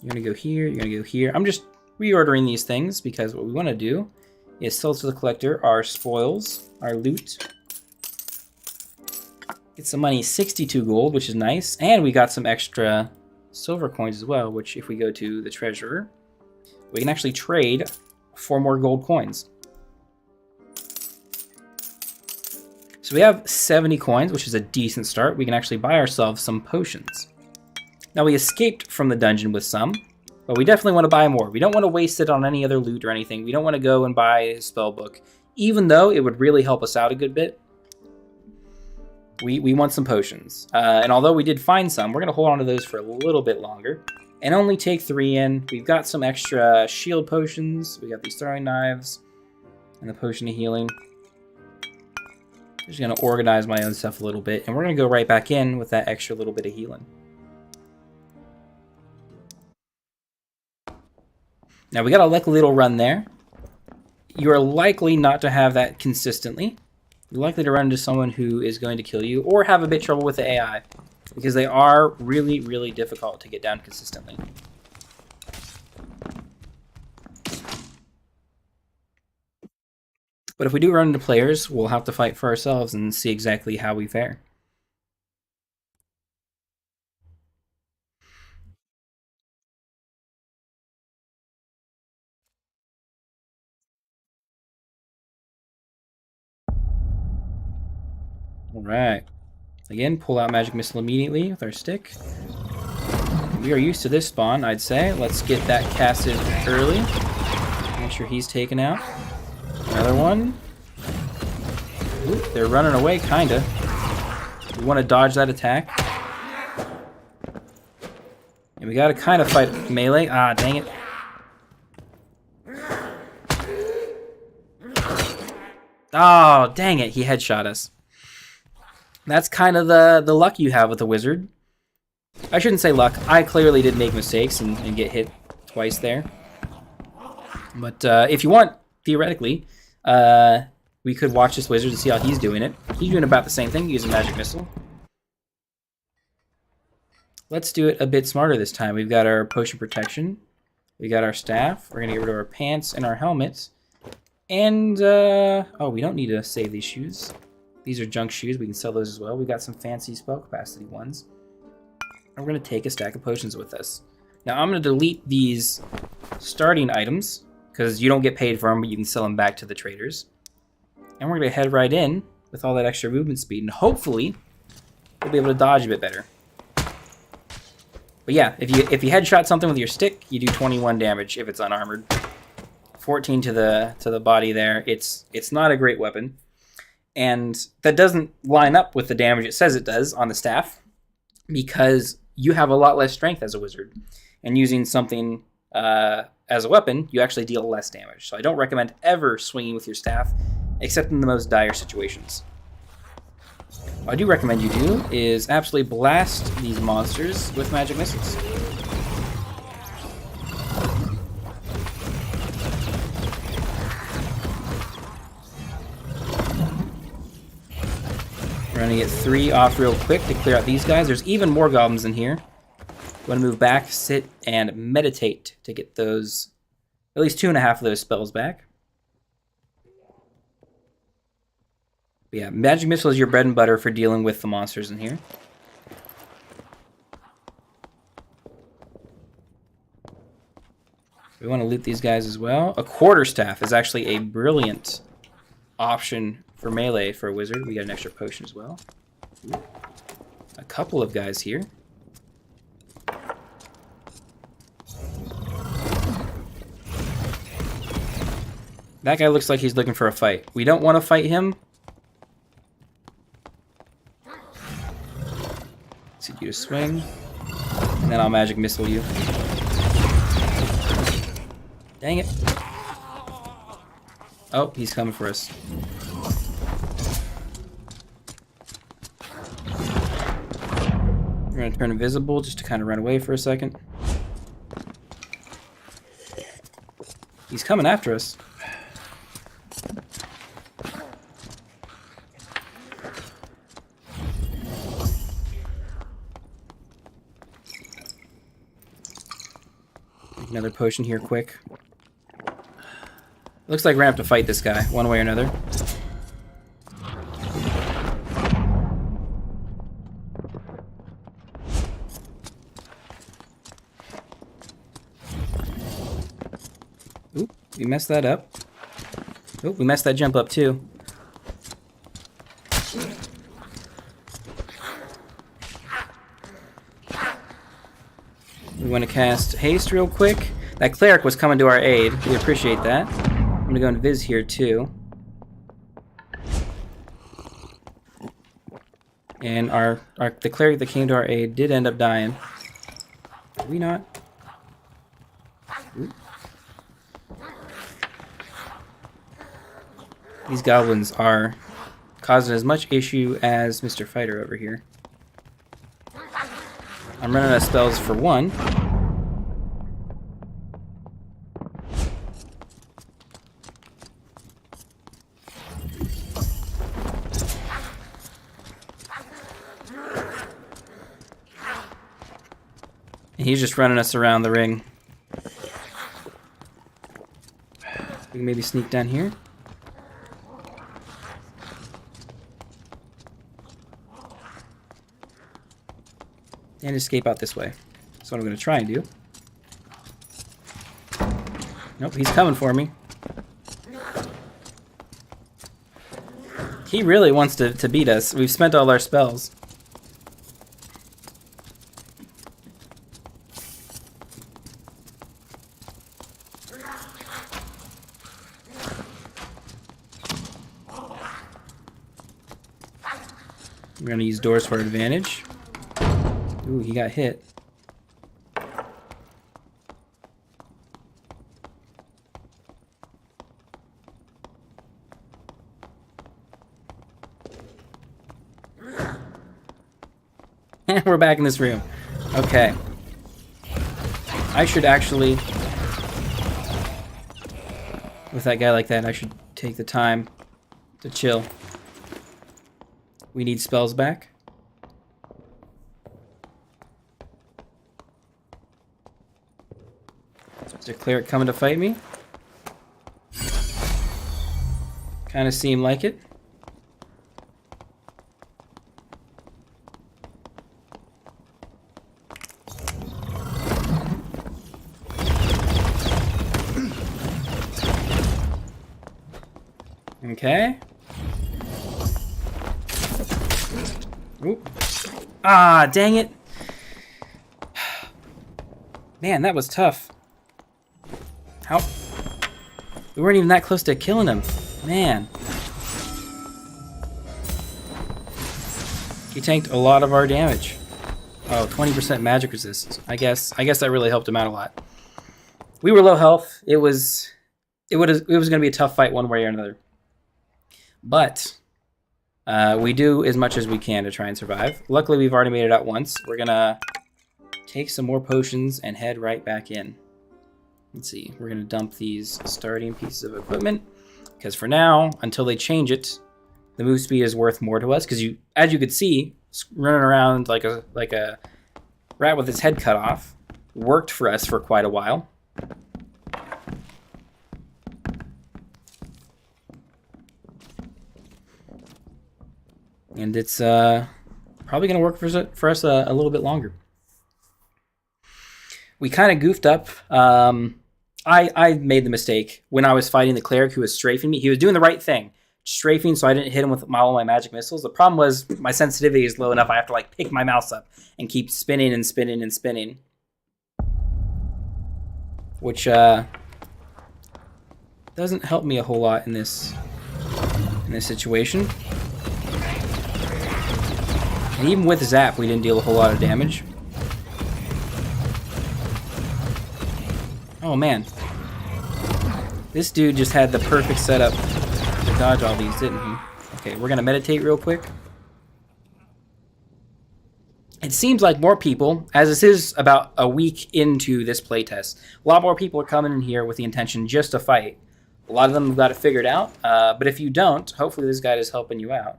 You're going to go here. You're going to go here. I'm just reordering these things because what we want to do is sell to the collector our spoils, our loot. Get some money, 62 gold, which is nice. And we got some extra silver coins as well, which if we go to the treasurer, we can actually trade for more gold coins. So we have 70 coins, which is a decent start. We can actually buy ourselves some potions. Now we escaped from the dungeon with some, but we definitely want to buy more. We don't want to waste it on any other loot or anything. We don't want to go and buy a spell book, even though it would really help us out a good bit. We want some potions. And although we did find some, we're going to hold on to those for a little bit longer. And only take 3 in. We've got some extra shield potions. We got these throwing knives. And the potion of healing. Just going to organize my own stuff a little bit. And we're going to go right back in with that extra little bit of healing. Now we got a lucky little run there. You are likely not to have that consistently. You're likely to run into someone who is going to kill you or have a bit trouble with the AI because they are really, really difficult to get down consistently. But if we do run into players, we'll have to fight for ourselves and see exactly how we fare. Alright. Again, pull out Magic Missile immediately with our stick. We are used to this spawn, I'd say. Let's get that casted early. Make sure he's taken out. Another one. Ooh, they're running away, kinda. We want to dodge that attack. And we gotta kind of fight melee. Ah, dang it. Oh, dang it. He headshot us. That's kind of the luck you have with a wizard. I shouldn't say luck. I clearly did make mistakes and get hit twice there. But if you want, theoretically, we could watch this wizard and see how he's doing it. He's doing about the same thing, using Magic Missile. Let's do it a bit smarter this time. We've got our Potion Protection. We got our staff. We're going to get rid of our pants and our helmets. And, oh, we don't need to save these shoes. These are junk shoes. We can sell those as well. We got some fancy spell capacity ones. And we're going to take a stack of potions with us. Now, I'm going to delete these starting items, because you don't get paid for them, but you can sell them back to the traders. And we're going to head right in with all that extra movement speed, and hopefully we'll be able to dodge a bit better. But yeah, if you headshot something with your stick, you do 21 damage if it's unarmored. 14 to the body there. It's not a great weapon. And that doesn't line up with the damage it says it does on the staff, because you have a lot less strength as a wizard. And using something as a weapon, you actually deal less damage. So I don't recommend ever swinging with your staff, except in the most dire situations. What I do recommend you do is absolutely blast these monsters with magic missiles. We're going to get 3 off real quick to clear out these guys. There's even more goblins in here. Want to move back, sit, and meditate to get those, at least 2.5 of those spells back. But yeah, Magic Missile is your bread and butter for dealing with the monsters in here. We want to loot these guys as well. A quarterstaff is actually a brilliant option for melee for a wizard. We got an extra potion as well. Ooh. A couple of guys here. That guy looks like he's looking for a fight. We don't want to fight him. Let's get you to swing. And then I'll Magic Missile you. Dang it. Oh, he's coming for us. We're going to turn invisible just to kind of run away for a second. He's coming after us. Another potion here quick. Looks like we're going to have to fight this guy, one way or another. Oop, we messed that up. Oop, we messed that jump up too. We want to cast Haste real quick. That cleric was coming to our aid. We appreciate that. I'm going to go and Viz here too. And the cleric that came to our aid did end up dying. Did we not? Ooh. These goblins are causing as much issue as Mr. Fighter over here. I'm running out of spells for one. And he's just running us around the ring. We can maybe sneak down here. And escape out this way. That's what I'm going to try and do. Nope, he's coming for me. He really wants to beat us. We've spent all our spells. We're going to use doors for advantage. Ooh, he got hit. We're back in this room. Okay. I should actually... With that guy like that, I should take the time to chill. We need spells back. Is the cleric coming to fight me? Kind of seemed like it. Okay. Oop. Ah, dang it. Man, that was tough. How? We weren't even that close to killing him. Man. He tanked a lot of our damage. Oh, 20% magic resist. I guess that really helped him out a lot. We were low health. It was going to be a tough fight one way or another. But we do as much as we can to try and survive. Luckily, we've already made it out once. We're going to take some more potions and head right back in. Let's see. We're going to dump these starting pieces of equipment. Because for now, until they change it, the move speed is worth more to us. Because as you could see, running around like a rat with its head cut off worked for us for quite a while. And it's probably going to work for us a little bit longer. We kind of goofed up. I made the mistake when I was fighting the cleric who was strafing me. He was doing the right thing, strafing, so I didn't hit him with all my magic missiles. The problem was my sensitivity is low enough. I have to like pick my mouse up and keep spinning and spinning and spinning, which doesn't help me a whole lot in this situation. And even with Zap, we didn't deal a whole lot of damage. Oh man. This dude just had the perfect setup to dodge all these, didn't he? Okay, we're gonna meditate real quick. It seems like more people, as this is about a week into this playtest, a lot more people are coming in here with the intention just to fight. A lot of them have got it figured out, but if you don't, hopefully this guide is helping you out.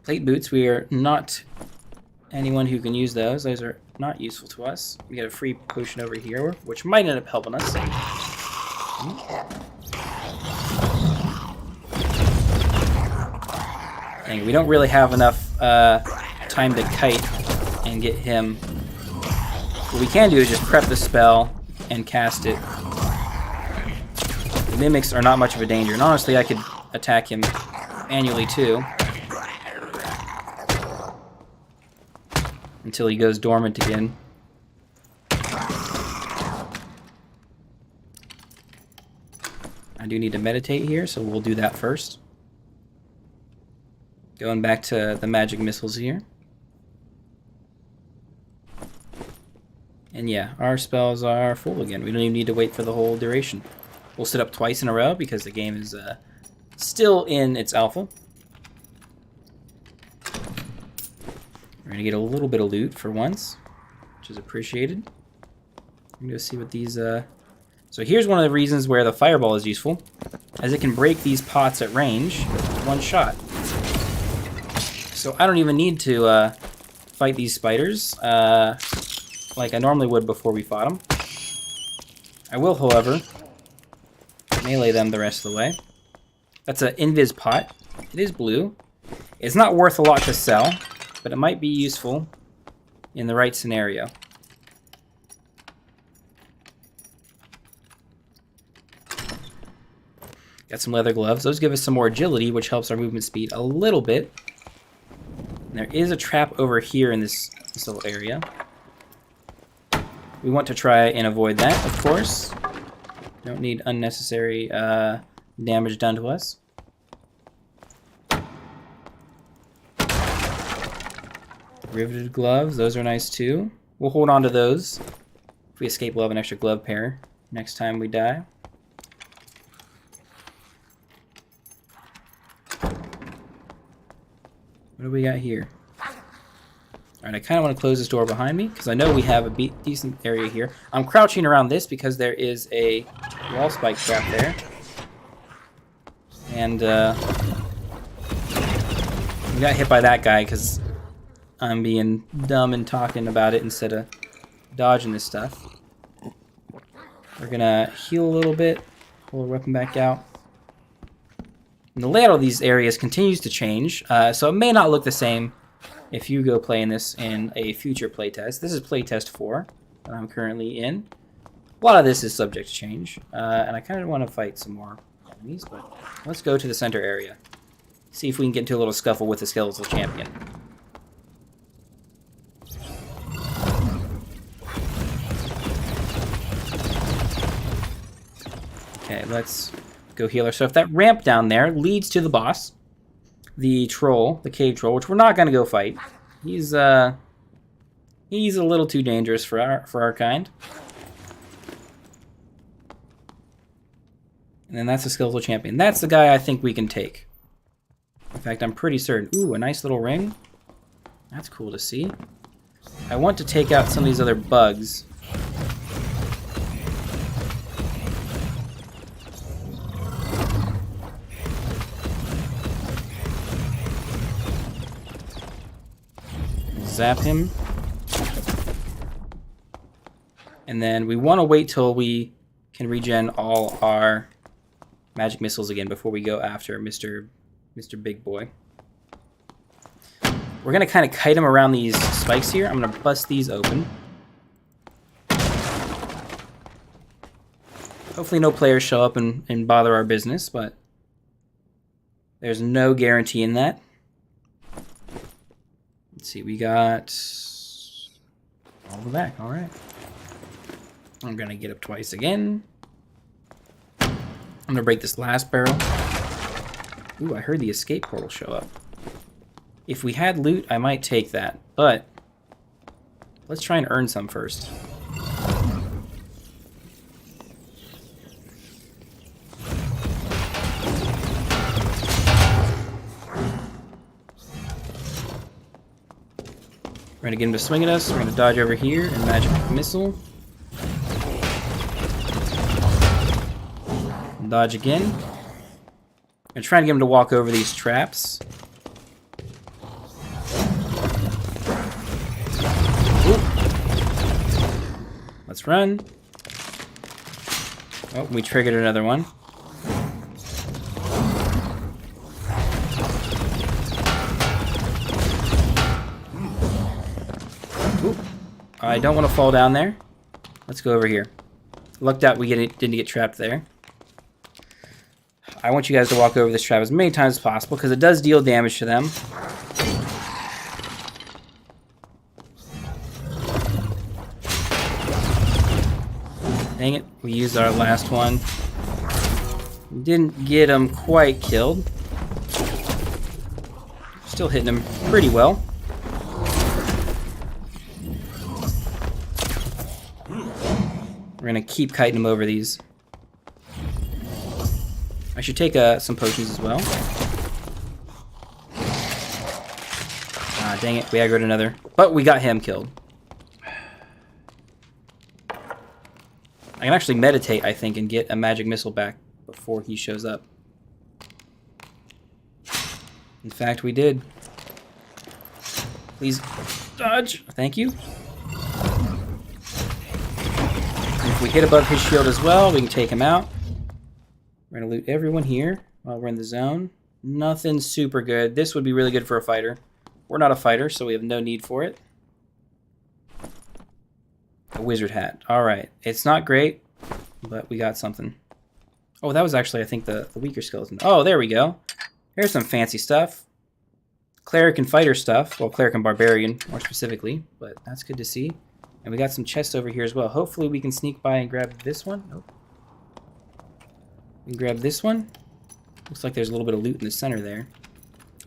Plate boots, we are not anyone who can use those. Those are not useful to us. We got a free potion over here, which might end up helping us. Dang, we don't really have enough time to kite and get him. What we can do is just prep the spell and cast it. The mimics are not much of a danger, and honestly, I could attack him manually too. Until he goes dormant again. I do need to meditate here, so we'll do that first. Going back to the magic missiles here. And yeah, our spells are full again. We don't even need to wait for the whole duration. We'll sit up twice in a row because the game is still in its alpha. We're going to get a little bit of loot for once, which is appreciated. I'm going to see what these... So here's one of the reasons where the fireball is useful, as it can break these pots at range with one shot. So I don't even need to fight these spiders like I normally would before we fought them. I will, however, melee them the rest of the way. That's an invis pot. It is blue. It's not worth a lot to sell, but it might be useful in the right scenario. Got some leather gloves. Those give us some more agility, which helps our movement speed a little bit. And there is a trap over here in this little area. We want to try and avoid that, of course. Don't need unnecessary damage done to us. Riveted gloves, those are nice too. We'll hold on to those. If we escape, we'll have an extra glove pair next time we die. What do we got here? Alright, I kind of want to close this door behind me because I know we have a decent area here. I'm crouching around this because there is a wall spike trap there. And we got hit by that guy because I'm being dumb and talking about it instead of dodging this stuff. We're gonna heal a little bit, pull our weapon back out. And the layout of these areas continues to change, so it may not look the same if you go playing this in a future playtest. This is playtest 4 that I'm currently in. A lot of this is subject to change, and I kind of want to fight some more enemies, but let's go to the center area. See if we can get into a little scuffle with the skeletal champion. Okay, let's go heal ourselves. That ramp down there leads to the boss. The troll, the cave troll, which we're not going to go fight. He's a little too dangerous for our kind. And then that's the skeletal champion. That's the guy I think we can take. In fact, I'm pretty certain. Ooh, a nice little ring. That's cool to see. I want to take out some of these other bugs. Zap him. And then we want to wait till we can regen all our magic missiles again before we go after Mr. Big Boy. We're going to kind of kite him around these spikes here. I'm going to bust these open. Hopefully no players show up and bother our business, but there's no guarantee in that. Let's see, we got all the back. All right. I'm going to get up twice again. I'm going to break this last barrel. Ooh, I heard the escape portal show up. If we had loot, I might take that, but let's try and earn some first. We're going to get him to swing at us. We're going to dodge over here and magic missile. And dodge again. I'm trying to get him to walk over these traps. Ooh. Let's run. Oh, we triggered another one. I don't want to fall down there. Let's go over here. Lucked out we didn't get trapped there. I want you guys to walk over this trap as many times as possible because it does deal damage to them. Dang it, we used our last one. Didn't get him quite killed. Still hitting him pretty well. We're going to keep kiting him over these. I should take some potions as well. Ah, dang it. We aggroed another. But we got him killed. I can actually meditate, I think, and get a magic missile back before he shows up. In fact, we did. Please dodge. Thank you. If we hit above his shield as well, we can take him out. We're going to loot everyone here while we're in the zone. Nothing super good. This would be really good for a fighter. We're not a fighter, so we have no need for it. A wizard hat. Alright. It's not great, but we got something. Oh, that was actually, I think, the weaker skeleton. Oh, there we go. Here's some fancy stuff. Cleric and fighter stuff. Well, cleric and barbarian, more specifically. But that's good to see. And we got some chests over here as well. Hopefully we can sneak by and grab this one. Nope. We can grab this one. Looks like there's a little bit of loot in the center there.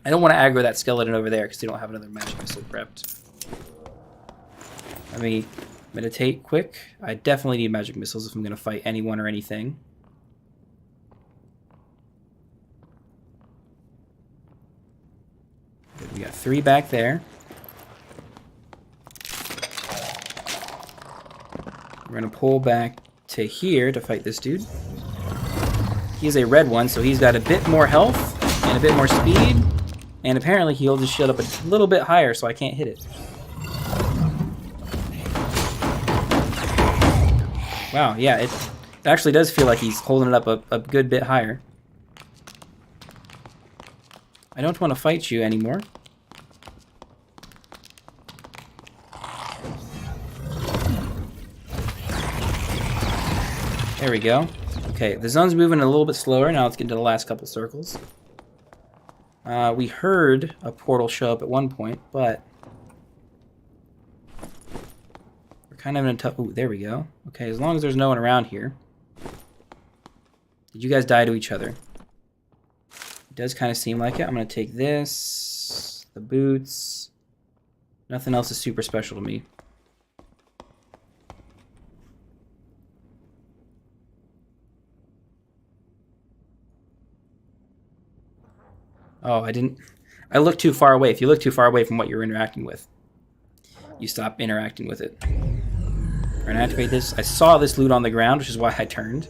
I don't want to aggro that skeleton over there because they don't have another magic missile prepped. Let me meditate quick. I definitely need magic missiles if I'm going to fight anyone or anything. Good, we got 3 back there. We're going to pull back to here to fight this dude. He's a red one, so he's got a bit more health and a bit more speed. And apparently he holds his shield up a little bit higher, so I can't hit it. Wow, yeah, it actually does feel like he's holding it up a good bit higher. I don't want to fight you anymore. There we go. Okay, the zone's moving a little bit slower. Now let's get into the last couple circles. We heard a portal show up at one point, but we're kind of in a tough... Ooh, there we go. Okay, as long as there's no one around here. Did you guys die to each other? It does kind of seem like it. I'm going to take this, the boots. Nothing else is super special to me. Oh, I looked too far away. If you look too far away from what you're interacting with, you stop interacting with it. We're going to activate this. I saw this loot on the ground, which is why I turned.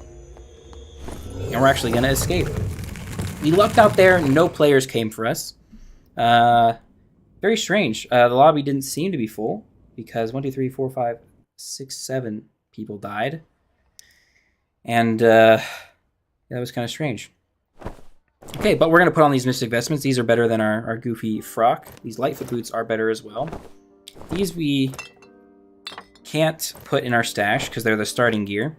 And we're actually going to escape. We lucked out there. No players came for us. Very strange. The lobby didn't seem to be full because 1, 2, 3, 4, 5, 6, 7 people died. And that was kind of strange. Okay, but we're going to put on these Mystic Vestments. These are better than our goofy frock. These Lightfoot boots are better as well. These we can't put in our stash because they're the starting gear.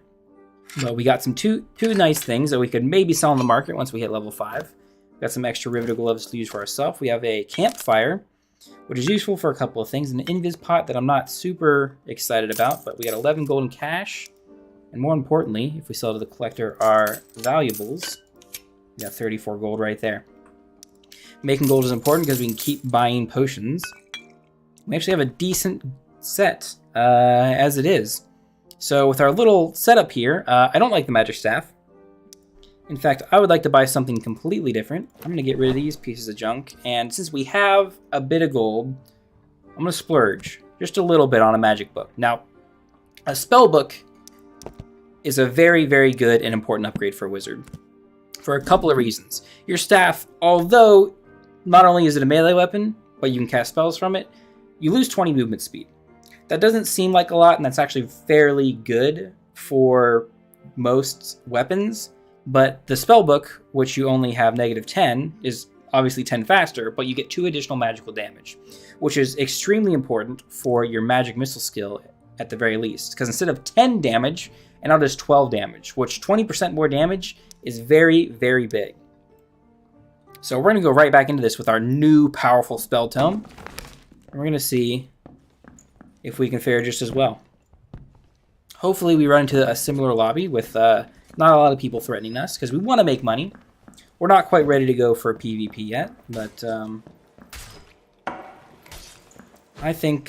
But we got some two nice things that we could maybe sell on the market once we hit level 5. We got some extra riveted gloves to use for ourselves. We have a campfire, which is useful for a couple of things. An invis pot that I'm not super excited about, but we got 11 golden cash. And more importantly, if we sell to the collector, our valuables. We got 34 gold right there. Making gold is important because we can keep buying potions. We actually have a decent set as it is. So with our little setup here, I don't like the magic staff. In fact, I would like to buy something completely different. I'm going to get rid of these pieces of junk. And since we have a bit of gold, I'm going to splurge just a little bit on a magic book. Now, a spell book is a very, very good and important upgrade for a wizard. For a couple of reasons. Your staff, although not only is it a melee weapon, but you can cast spells from it, you lose 20 movement speed. That doesn't seem like a lot, and that's actually fairly good for most weapons, but the spellbook, which you only have -10, is obviously 10 faster, but you get 2 additional magical damage, which is extremely important for your magic missile skill at the very least, because instead of 10 damage, and now there's 12 damage, which 20% more damage is very, very big. So we're going to go right back into this with our new powerful spell tome. And we're going to see if we can fare just as well. Hopefully we run into a similar lobby with not a lot of people threatening us, because we want to make money. We're not quite ready to go for a PvP yet, but I think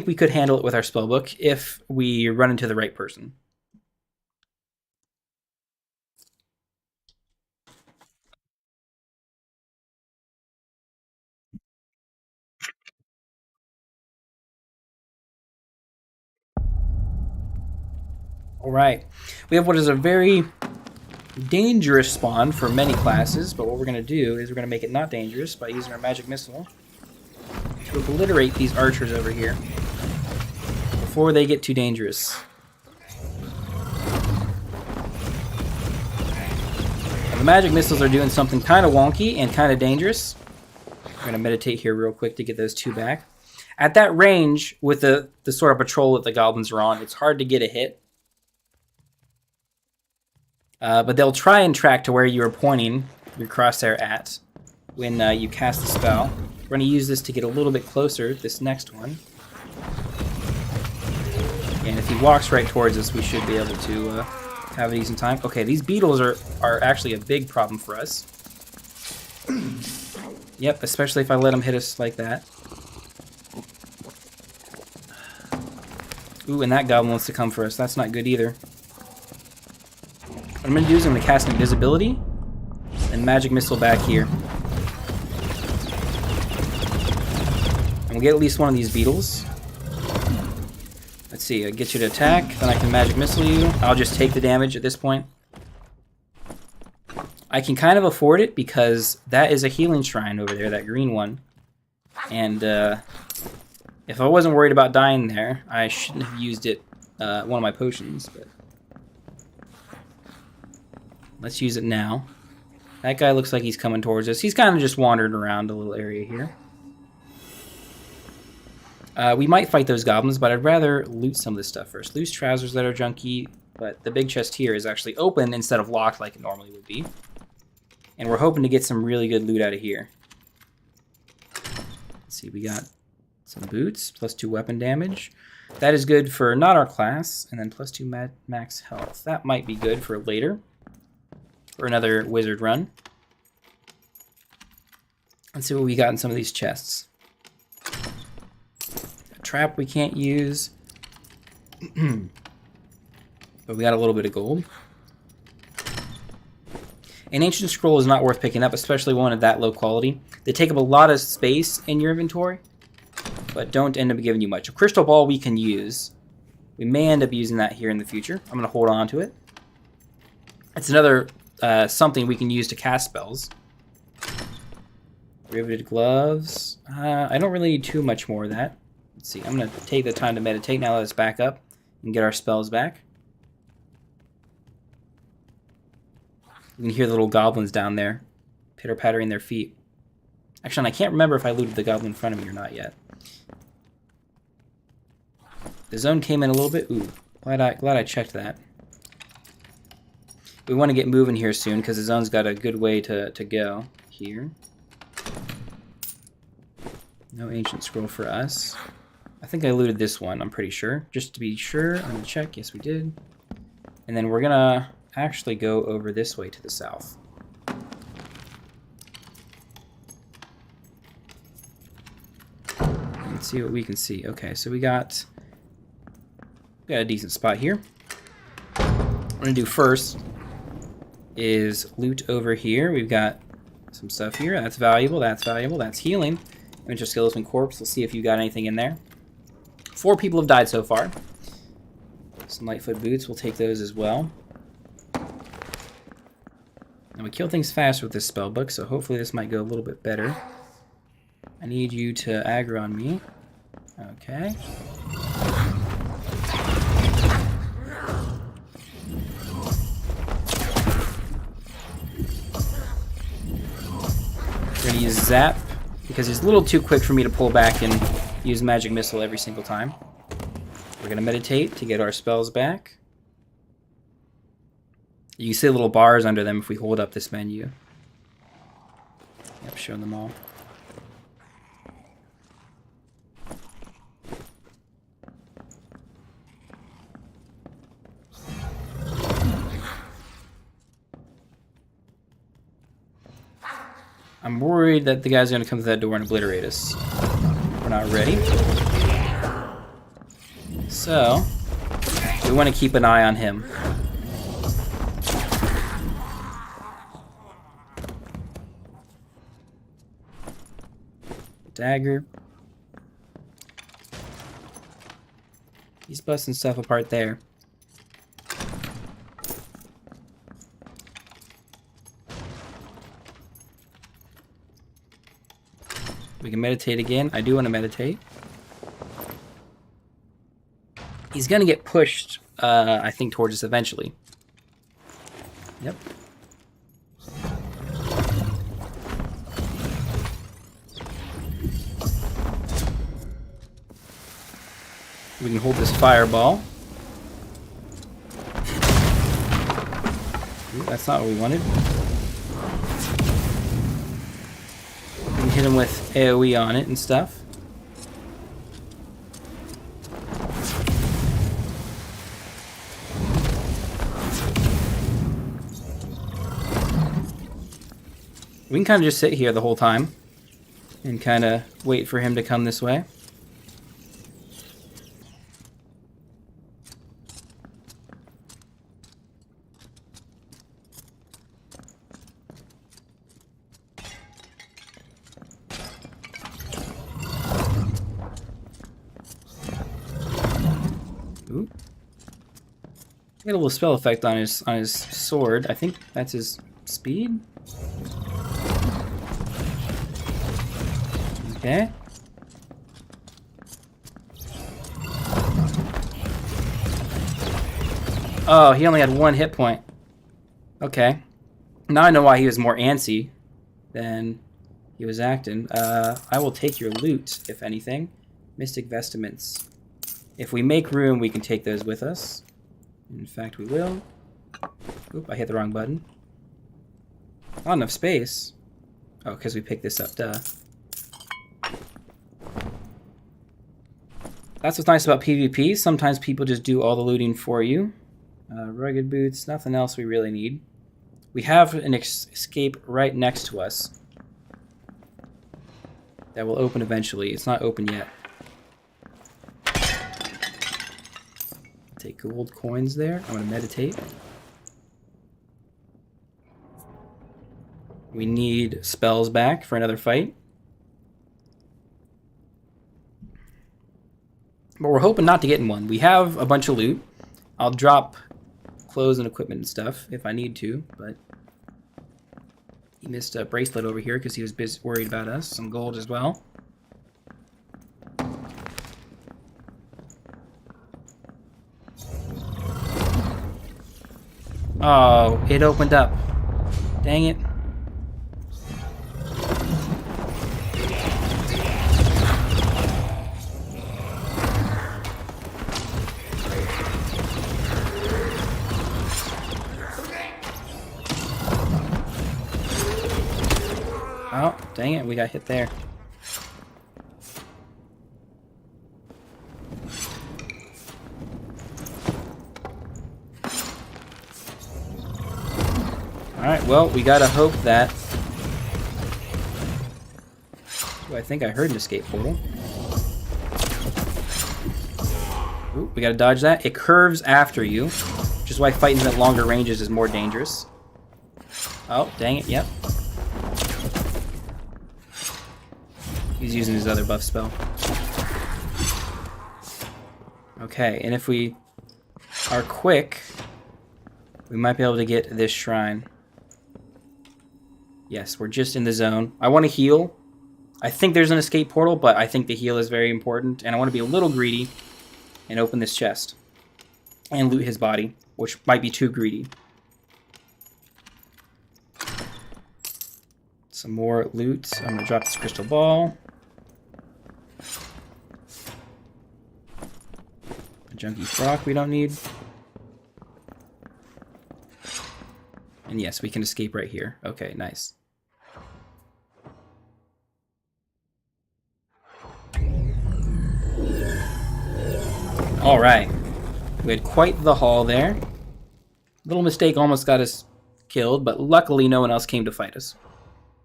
we could handle it with our spellbook if we run into the right person. All right, we have what is a very dangerous spawn for many classes, but what we're going to do is we're going to make it not dangerous by using our magic missile to obliterate these archers over here before they get too dangerous. Now, the magic missiles are doing something kind of wonky and kind of dangerous. We're going to meditate here real quick to get those 2 back. At that range, with the sort of patrol that the goblins are on, it's hard to get a hit. But they'll try and track to where you are pointing your crosshair at when you cast the spell. We're going to use this to get a little bit closer, this next one. And if he walks right towards us, we should be able to have a decent time. Okay, these beetles are actually a big problem for us. Yep, especially if I let them hit us like that. Ooh, and that goblin wants to come for us. That's not good either. What I'm going to do is I'm going to cast Invisibility and Magic Missile back here. And we'll get at least one of these beetles. Let's see, I get you to attack, then I can Magic Missile you. I'll just take the damage at this point. I can kind of afford it because that is a healing shrine over there, that green one. And if I wasn't worried about dying there, I shouldn't have used it, one of my potions. But let's use it now. That guy looks like he's coming towards us. He's kind of just wandering around a little area here. We might fight those goblins, but I'd rather loot some of this stuff first. Loose trousers that are junky, but the big chest here is actually open instead of locked like it normally would be. And we're hoping to get some really good loot out of here. Let's see, we got some boots, +2 weapon damage. That is good for not our class, and then +2 max health. That might be good for later, for another wizard run. Let's see what we got in some of these chests. A trap we can't use, but we got a little bit of gold. An ancient scroll is not worth picking up, especially one of that low quality. They take up a lot of space in your inventory, but don't end up giving you much. A crystal ball we can use. We may end up using that here in the future. I'm going to hold on to it. It's another something we can use to cast spells. Riveted gloves. I don't really need too much more of that. Let's see. I'm going to take the time to meditate. Now let us back up and get our spells back. You can hear the little goblins down there pitter-pattering their feet. Actually, I can't remember if I looted the goblin in front of me or not yet. The zone came in a little bit. Ooh, glad I checked that. We want to get moving here soon because the zone's got a good way to go here. No ancient scroll for us. I think I looted this one, I'm pretty sure. Just to be sure, I'm going to check. Yes, we did. And then we're going to actually go over this way to the south. Let's see what we can see. Okay, so we got a decent spot here. What I'm going to do first is loot over here. We've got some stuff here. That's valuable, that's valuable, that's healing. Winter Skeleton Corpse. We'll see if you got anything in there. 4 people have died so far. Some Lightfoot boots, we'll take those as well. And we kill things fast with this spell book, so hopefully this might go a little bit better. I need you to aggro on me. Okay. We're going to use Zap, because he's a little too quick for me to pull back and use Magic Missile every single time. We're going to meditate to get our spells back. You can see little bars under them if we hold up this menu. Yep, showing them all. I'm worried that the guy's going to come to that door and obliterate us. We're not ready. So, we want to keep an eye on him. Dagger. He's busting stuff apart there. We can meditate again. I do want to meditate. He's going to get pushed, I think, towards us eventually. Yep. We can hold this fireball. Ooh. that's not what we wanted. We can hit him with AoE on it and stuff. We can kind of just sit here the whole time and kind of wait for him to come this way. Ooh. Get a little spell effect on his sword. I think that's his speed. Okay. Oh, he only had 1 hit point. Okay. Now I know why he was more antsy than he was acting. I will take your loot, if anything. Mystic vestments. If we make room, we can take those with us. In fact, we will. Oop, I hit the wrong button. Not enough space. Oh, because we picked this up, duh. That's what's nice about PvP. Sometimes people just do all the looting for you. Rugged boots, nothing else we really need. We have an escape right next to us that will open eventually. It's not open yet. Take gold coins there. I'm going to meditate. We need spells back for another fight. But we're hoping not to get in one. We have a bunch of loot. I'll drop clothes and equipment and stuff if I need to, but he missed a bracelet over here because he was worried about us. Some gold as well. Oh, it opened up. Dang it. Oh, dang it, we got hit there. Alright, well, we gotta hope that... Ooh, I think I heard an escape portal. Ooh, we gotta dodge that. It curves after you, which is why fighting at longer ranges is more dangerous. Oh, dang it, yep. He's using his other buff spell. Okay, and if we are quick, we might be able to get this shrine. Yes, we're just in the zone. I want to heal. I think there's an escape portal, but I think the heal is very important, and I want to be a little greedy and open this chest and loot his body, which might be too greedy. Some more loot. I'm going to drop this crystal ball. A junky frock we don't need. And yes, we can escape right here. Okay, nice. All right. We had quite the haul there. Little mistake almost got us killed, but luckily no one else came to fight us.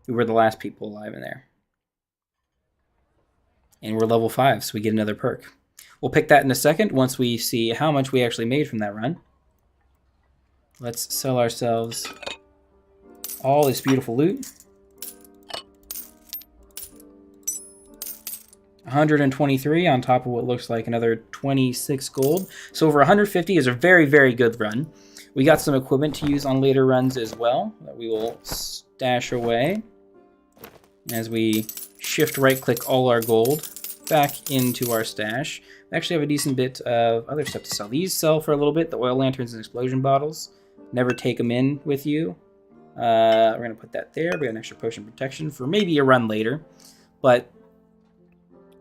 We were the last people alive in there. And we're level 5, so we get another perk. We'll pick that in a second once we see how much we actually made from that run. Let's sell ourselves all this beautiful loot. 123 on top of what looks like another 26 gold. So over 150 is a very, very good run. We got some equipment to use on later runs as well that we will stash away as we shift right-click all our gold back into our stash. We actually have a decent bit of other stuff to sell. These sell for a little bit, the oil lanterns and explosion bottles. Never take them in with you. We're going to put that there. We got an extra potion protection for maybe a run later. But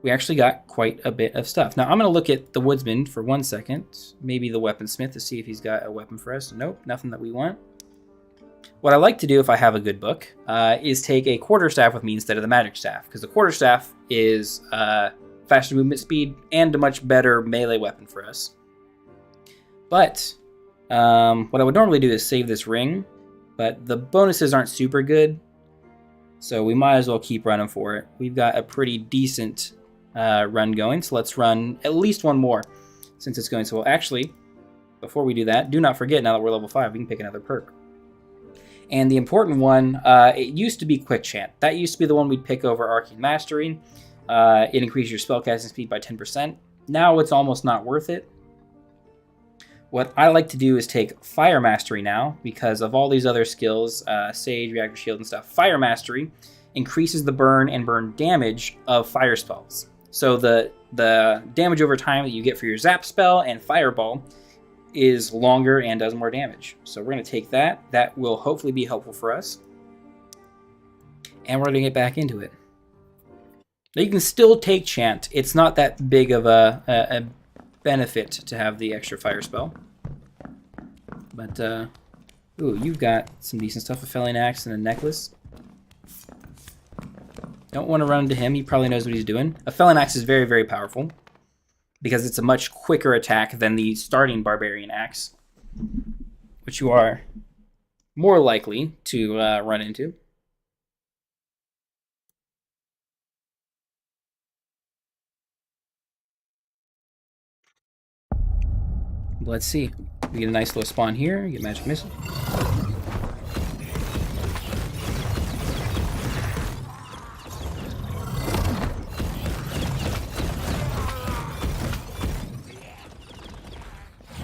we actually got quite a bit of stuff. Now, I'm going to look at the woodsman for 1 second. Maybe the weaponsmith to see if he's got a weapon for us. Nope, nothing that we want. what I like to do if I have a good book is take a quarterstaff with me instead of the magic staff, because the quarterstaff is faster movement speed and a much better melee weapon for us. But what I would normally do is save this ring, but the bonuses aren't super good, so we might as well keep running for it. We've got a pretty decent run going, so let's run at least one more since it's going so well. Actually, before we do that, do not forget, now that we're level 5, we can pick another perk. And the important one, it used to be Quick Chant. That used to be the one we'd pick over Arcane Mastery. It increases your spellcasting speed by 10%. Now it's almost not worth it. What I like to do is take Fire Mastery now, because of all these other skills, Sage, Reactor Shield, and stuff. Fire Mastery increases the burn and burn damage of fire spells. So the damage over time that you get for your Zap spell and Fireball is longer and does more damage. So we're going to take that. That will hopefully be helpful for us. And we're going to get back into it. Now you can still take Chant. It's not that big of a benefit to have the extra fire spell. But, ooh, you've got some decent stuff. A Felling Axe and a necklace. Don't want to run into him. He probably knows what he's doing. A Felling Axe is very, very powerful, because it's a much quicker attack than the starting Barbarian Axe, which you are more likely to run into. Let's see. We get a nice little spawn here. Get Magic Missile.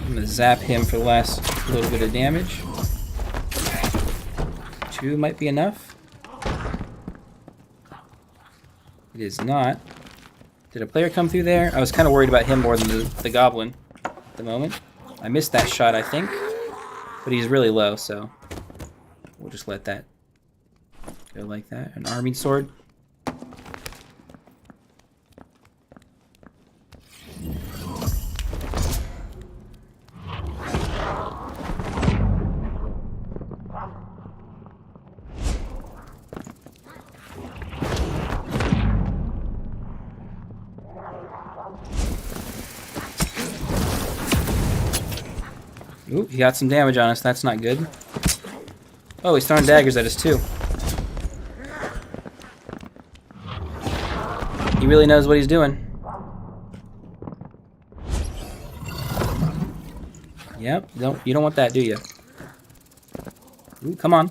I'm going to zap him for the last little bit of damage. 2 might be enough. It is not. Did a player come through there? I was kind of worried about him more than the goblin at the moment. I missed that shot, I think. But he's really low, so we'll just let that go like that. An arming sword. Ooh, he got some damage on us. That's not good. Oh, he's throwing daggers at us too. He really knows what he's doing. Yep, you don't want that, do you? Ooh, come on.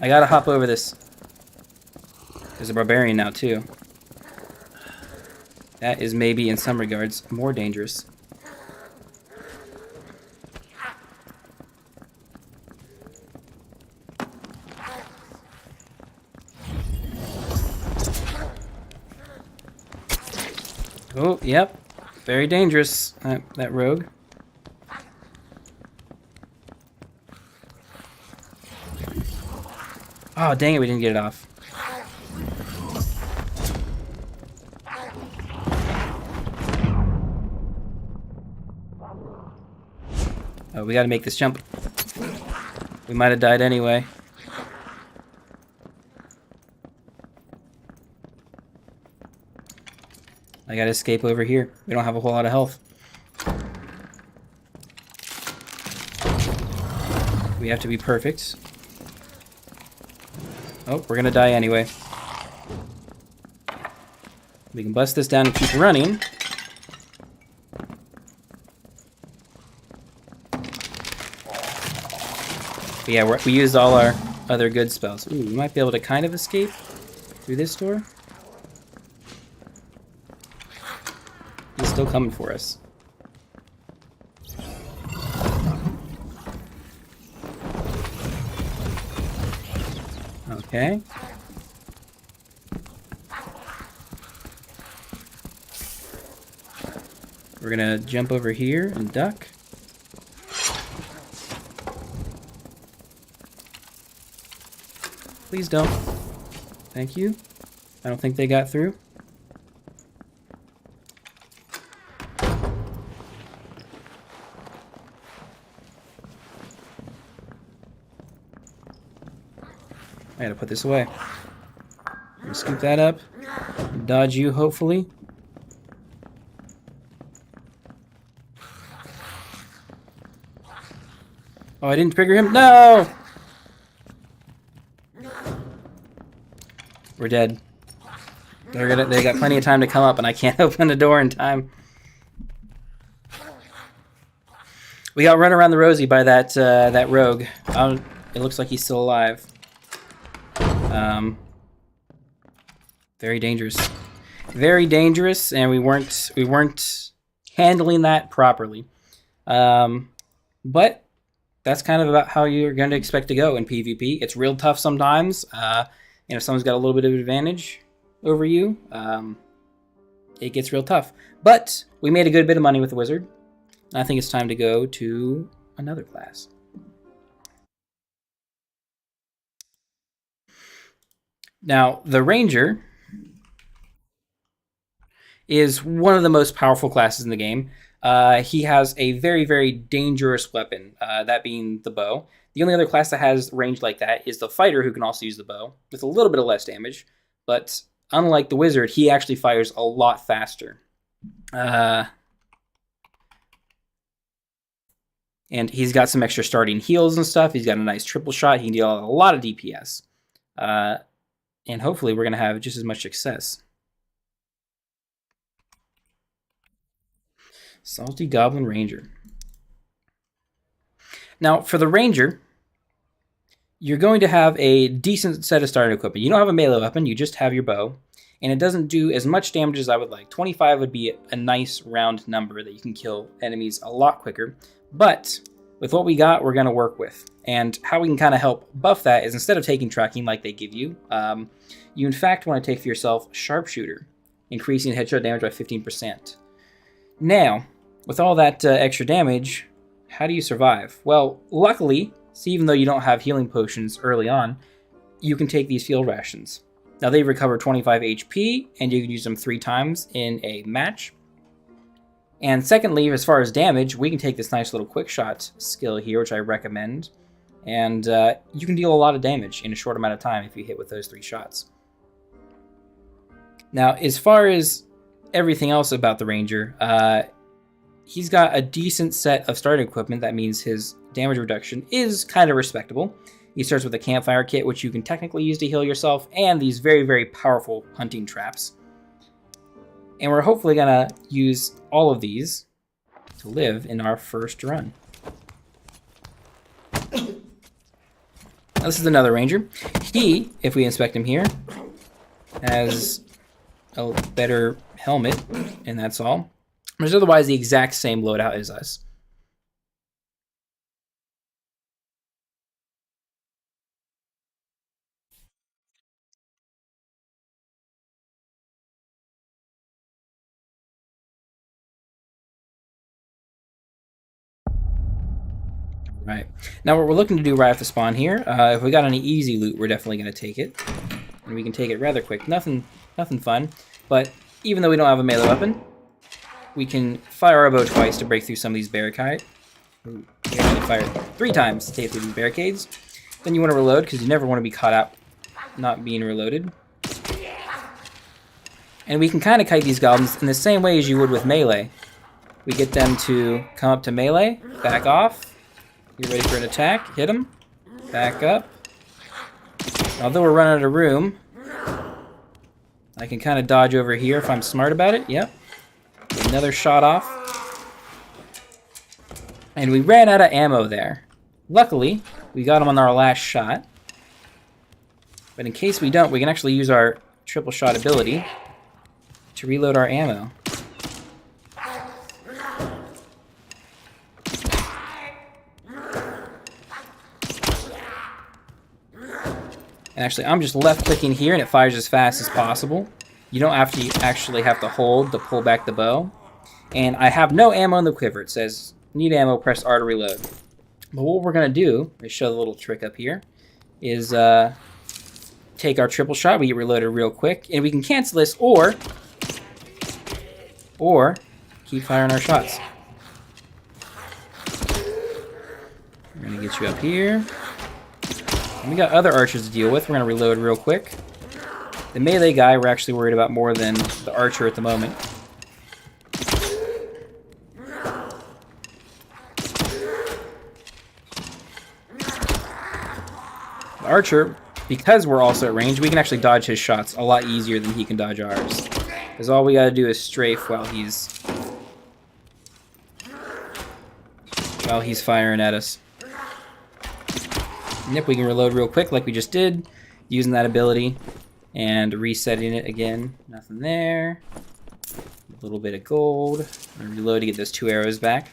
I gotta hop over this. There's a barbarian now too. That is maybe, in some regards, more dangerous. Oh, yep. Very dangerous, that rogue. Oh, dang it, we didn't get it off. Oh, we gotta make this jump. We might have died anyway. I gotta escape over here. We don't have a whole lot of health. We have to be perfect. Oh, we're gonna die anyway. We can bust this down and keep running. But yeah, we used all our other good spells. Ooh, we might be able to kind of escape through this door. He's still coming for us. Okay. We're gonna jump over here and duck. Please don't. Thank you. I don't think they got through. I gotta put this away. Scoop that up. Dodge you, hopefully. Oh, I didn't trigger him? No! We're dead. They got plenty of time to come up, and I can't open the door in time. We got run around the rosy by that rogue. It looks like he's still alive. Very dangerous. Very dangerous, and we weren't handling that properly. But that's kind of about how you're going to expect to go in PvP. It's real tough sometimes, and if someone's got a little bit of advantage over you, it gets real tough. But we made a good bit of money with the wizard. I think it's time to go to another class. Now, the ranger is one of the most powerful classes in the game. He has a very, very dangerous weapon, that being the bow. The only other class that has range like that is the fighter, who can also use the bow, with a little bit of less damage. But unlike the wizard, he actually fires a lot faster. And he's got some extra starting heals and stuff. He's got a nice triple shot. He can deal a lot of DPS. And hopefully we're going to have just as much success. Salty Goblin Ranger. Now, for the Ranger, you're going to have a decent set of starting equipment. You don't have a melee weapon, you just have your bow. And it doesn't do as much damage as I would like. 25 would be a nice round number that you can kill enemies a lot quicker. But with what we got, we're going to work with. And how we can kind of help buff that is, instead of taking tracking like they give you, you in fact want to take for yourself Sharpshooter, increasing headshot damage by 15%. Now, with all that extra damage, how do you survive? Well, luckily, even though you don't have healing potions early on, you can take these field rations. Now, they recover 25 HP, and you can use them 3 times in a match. And secondly, as far as damage, we can take this nice little quick shot skill here, which I recommend. And you can deal a lot of damage in a short amount of time if you hit with those 3 shots. Now, as far as everything else about the Ranger, he's got a decent set of starting equipment. That means his damage reduction is kind of respectable. He starts with a campfire kit, which you can technically use to heal yourself, and these very, very powerful hunting traps. And we're hopefully going to use all of these to live in our first run. Now, this is another Ranger. He, if we inspect him here, has a better helmet, and that's all. There's otherwise the exact same loadout as us. Right. Now what we're looking to do right off the spawn here, if we got any easy loot, we're definitely going to take it. And we can take it rather quick. Nothing fun. But even though we don't have a melee weapon, we can fire our bow twice to break through some of these barricades. We actually fired 3 times to take through these barricades. Then you want to reload, because you never want to be caught out not being reloaded. And we can kind of kite these goblins in the same way as you would with melee. We get them to come up to melee, back off. You're ready for an attack. Hit them. Back up. Although we're running out of room, I can kind of dodge over here if I'm smart about it. Yep. Another shot off. And we ran out of ammo there. Luckily, we got him on our last shot. But in case we don't, we can actually use our triple shot ability to reload our ammo. And actually, I'm just left-clicking here, and it fires as fast as possible. You don't actually have to hold to pull back the bow. And I have no ammo in the quiver. It says, need ammo, press R to reload. But what we're going to do, is show the little trick up here, is take our triple shot. We get reloaded real quick. And we can cancel this, or keep firing our shots. We're going to get you up here. And we got other archers to deal with. We're going to reload real quick. The melee guy we're actually worried about more than the archer at the moment. The archer, because we're also at range, we can actually dodge his shots a lot easier than he can dodge ours. Because all we gotta do is strafe while he's firing at us. Yep, we can reload real quick like we just did, using that ability and resetting it again. Nothing there. A little bit of gold. I'm gonna reload to get those 2 arrows back.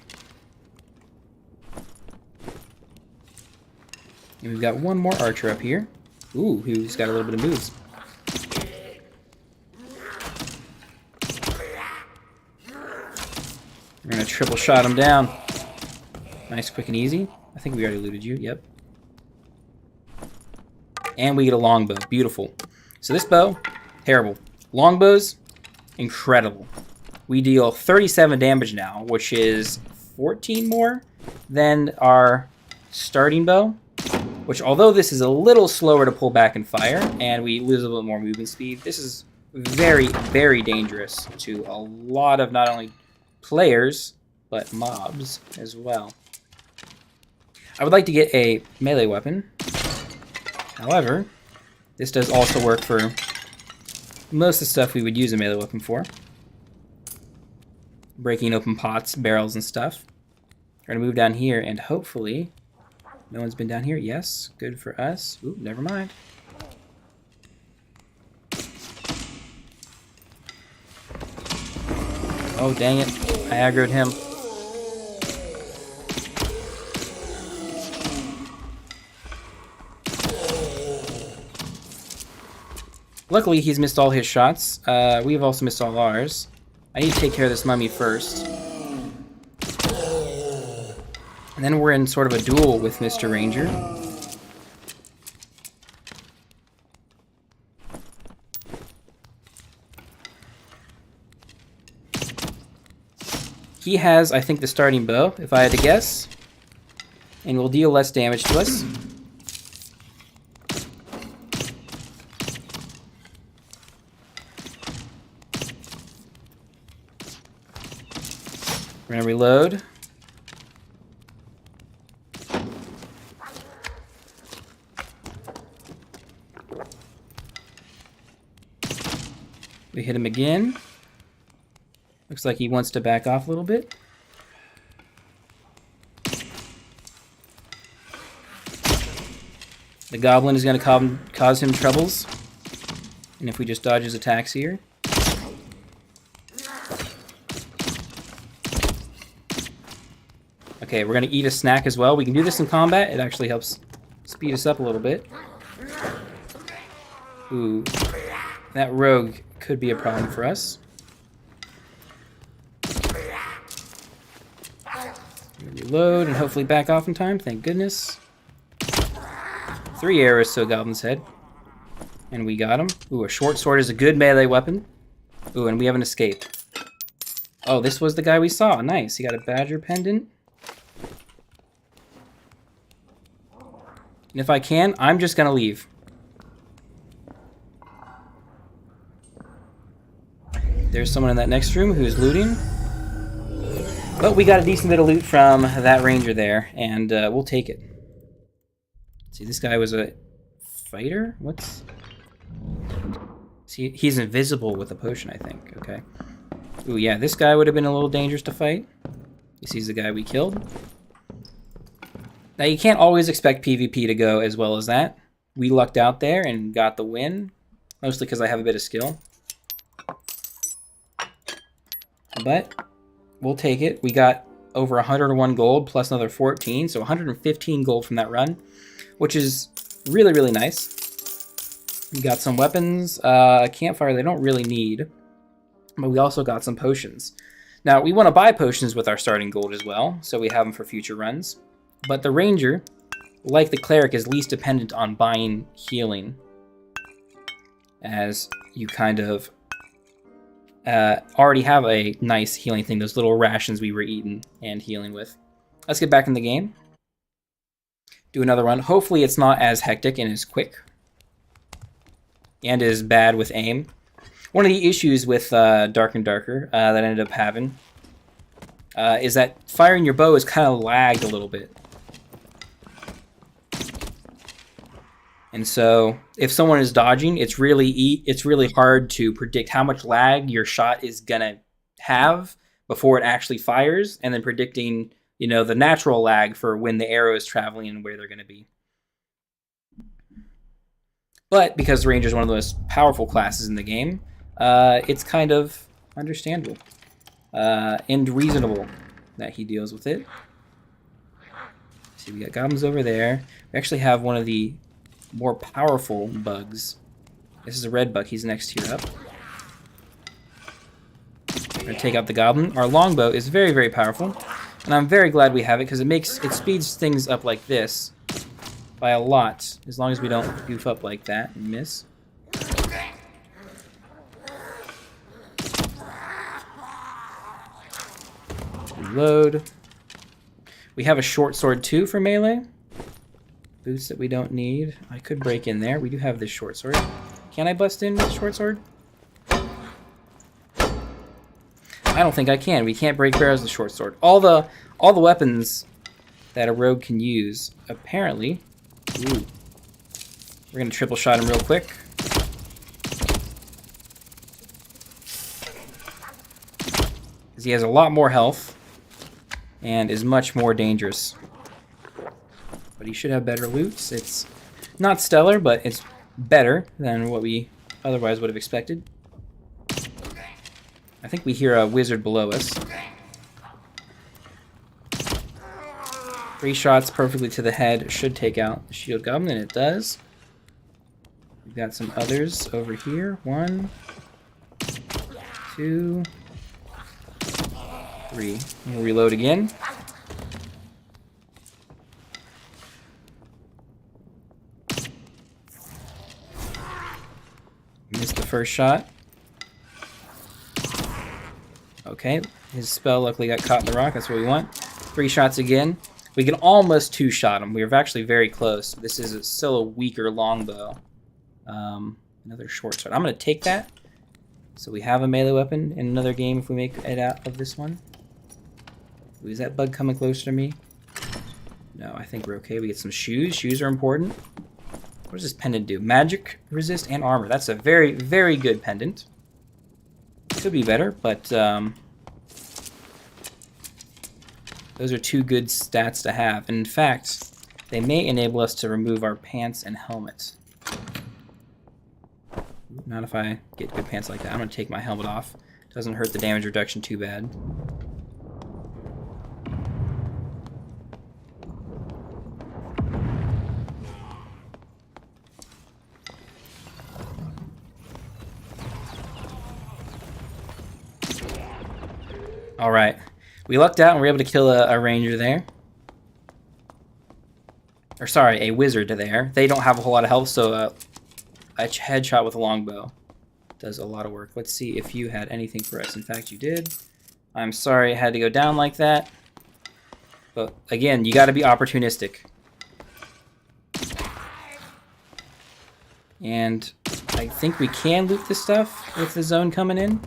And we've got one more archer up here. Ooh, who's got a little bit of moves. We're gonna triple shot him down. Nice, quick, and easy. I think we already looted you, yep. And we get a longbow, beautiful. So this bow, terrible. Longbows, incredible. We deal 37 damage now, which is 14 more than our starting bow. Which, although this is a little slower to pull back and fire, and we lose a little bit more movement speed, this is very, very dangerous to a lot of not only players, but mobs as well. I would like to get a melee weapon. However, this does also work for most of the stuff we would use a melee weapon for. Breaking open pots, barrels, and stuff. We're going to move down here, and hopefully... No one's been down here? Yes. Good for us. Ooh, never mind. Oh, dang it. I aggroed him. Luckily, he's missed all his shots. We've also missed all ours. I need to take care of this mummy first. And then we're in sort of a duel with Mr. Ranger. He has, I think, the starting bow, if I had to guess. And will deal less damage to us. We're gonna reload. We hit him again. Looks like he wants to back off a little bit. The goblin is going to cause him troubles. And if we just dodge his attacks here. Okay, we're going to eat a snack as well. We can do this in combat. It actually helps speed us up a little bit. Ooh, that rogue could be a problem for us. Reload and hopefully back off in time. Thank goodness. 3 arrows to a goblin's head. And we got him. Ooh, a short sword is a good melee weapon. Ooh, and we have an escape. Oh, this was the guy we saw. Nice. He got a badger pendant. And if I can, I'm just going to leave. There's someone in that next room who's looting. But we got a decent bit of loot from that ranger there, and we'll take it. See, this guy was a fighter? What's... See, he's invisible with a potion, I think. Okay. Ooh, yeah, this guy would have been a little dangerous to fight. He sees the guy we killed. Now, you can't always expect PvP to go as well as that. We lucked out there and got the win, mostly because I have a bit of skill. But we'll take it. We got over 101 gold plus another 14, so 115 gold from that run, which is really, really nice. We got some weapons, a campfire they don't really need, but we also got some potions. Now, we want to buy potions with our starting gold as well, so we have them for future runs. But the ranger, like the cleric, is least dependent on buying healing, as you kind of already have a nice healing thing, those little rations we were eating and healing with. Let's get back in the game. do another run. Hopefully it's not as hectic and as quick and as bad with aim. One of the issues with Dark and Darker that I ended up having is that firing your bow is kind of lagged a little bit. And so if someone is dodging, it's really hard to predict how much lag your shot is gonna have before it actually fires, and then predicting, you know, the natural lag for when the arrow is traveling and where they're gonna be. But because Ranger is one of the most powerful classes in the game, it's kind of understandable and reasonable that he deals with it. See, we got goblins over there. We actually have one of the more powerful bugs. This is a red bug. He's the next tier up. We're gonna take out the goblin. Our longbow is very, very powerful, and I'm very glad we have it because it speeds things up like this by a lot, as long as we don't goof up like that and miss. Reload. We have a short sword too for melee. Boots that we don't need. I could break in there. We do have this short sword. Can I bust in with the short sword? I don't think I can. We can't break barrels with the short sword. All the weapons that a rogue can use, apparently. Ooh. We're gonna triple shot him real quick. Because he has a lot more health and is much more dangerous. But he should have better loot. It's not stellar, but it's better than what we otherwise would have expected. I think we hear a wizard below us. 3 shots perfectly to the head should take out the shield goblin, and it does. We've got some others over here. 1, 2, 3. We'll reload again. Missed the first shot. Okay, his spell luckily got caught in the rock. That's what we want. 3 shots again. We can almost 2-shot him. We were actually very close. This is still a weaker longbow. Another short sword. I'm going to take that. So we have a melee weapon in another game if we make it out of this one. Ooh, is that bug coming closer to me? No, I think we're okay. We get some shoes. Shoes are important. What does this pendant do? Magic, resist, and armor. That's a very, very good pendant. Could be better, but those are 2 good stats to have. And in fact, they may enable us to remove our pants and helmet. Not if I get good pants like that. I'm going to take my helmet off. Doesn't hurt the damage reduction too bad. Alright, we lucked out and we were able to kill a ranger there. Or sorry, a wizard there. They don't have a whole lot of health, so a headshot with a longbow does a lot of work. Let's see if you had anything for us. In fact, you did. I'm sorry it had to go down like that. But again, you got to be opportunistic. And I think we can loot this stuff with the zone coming in.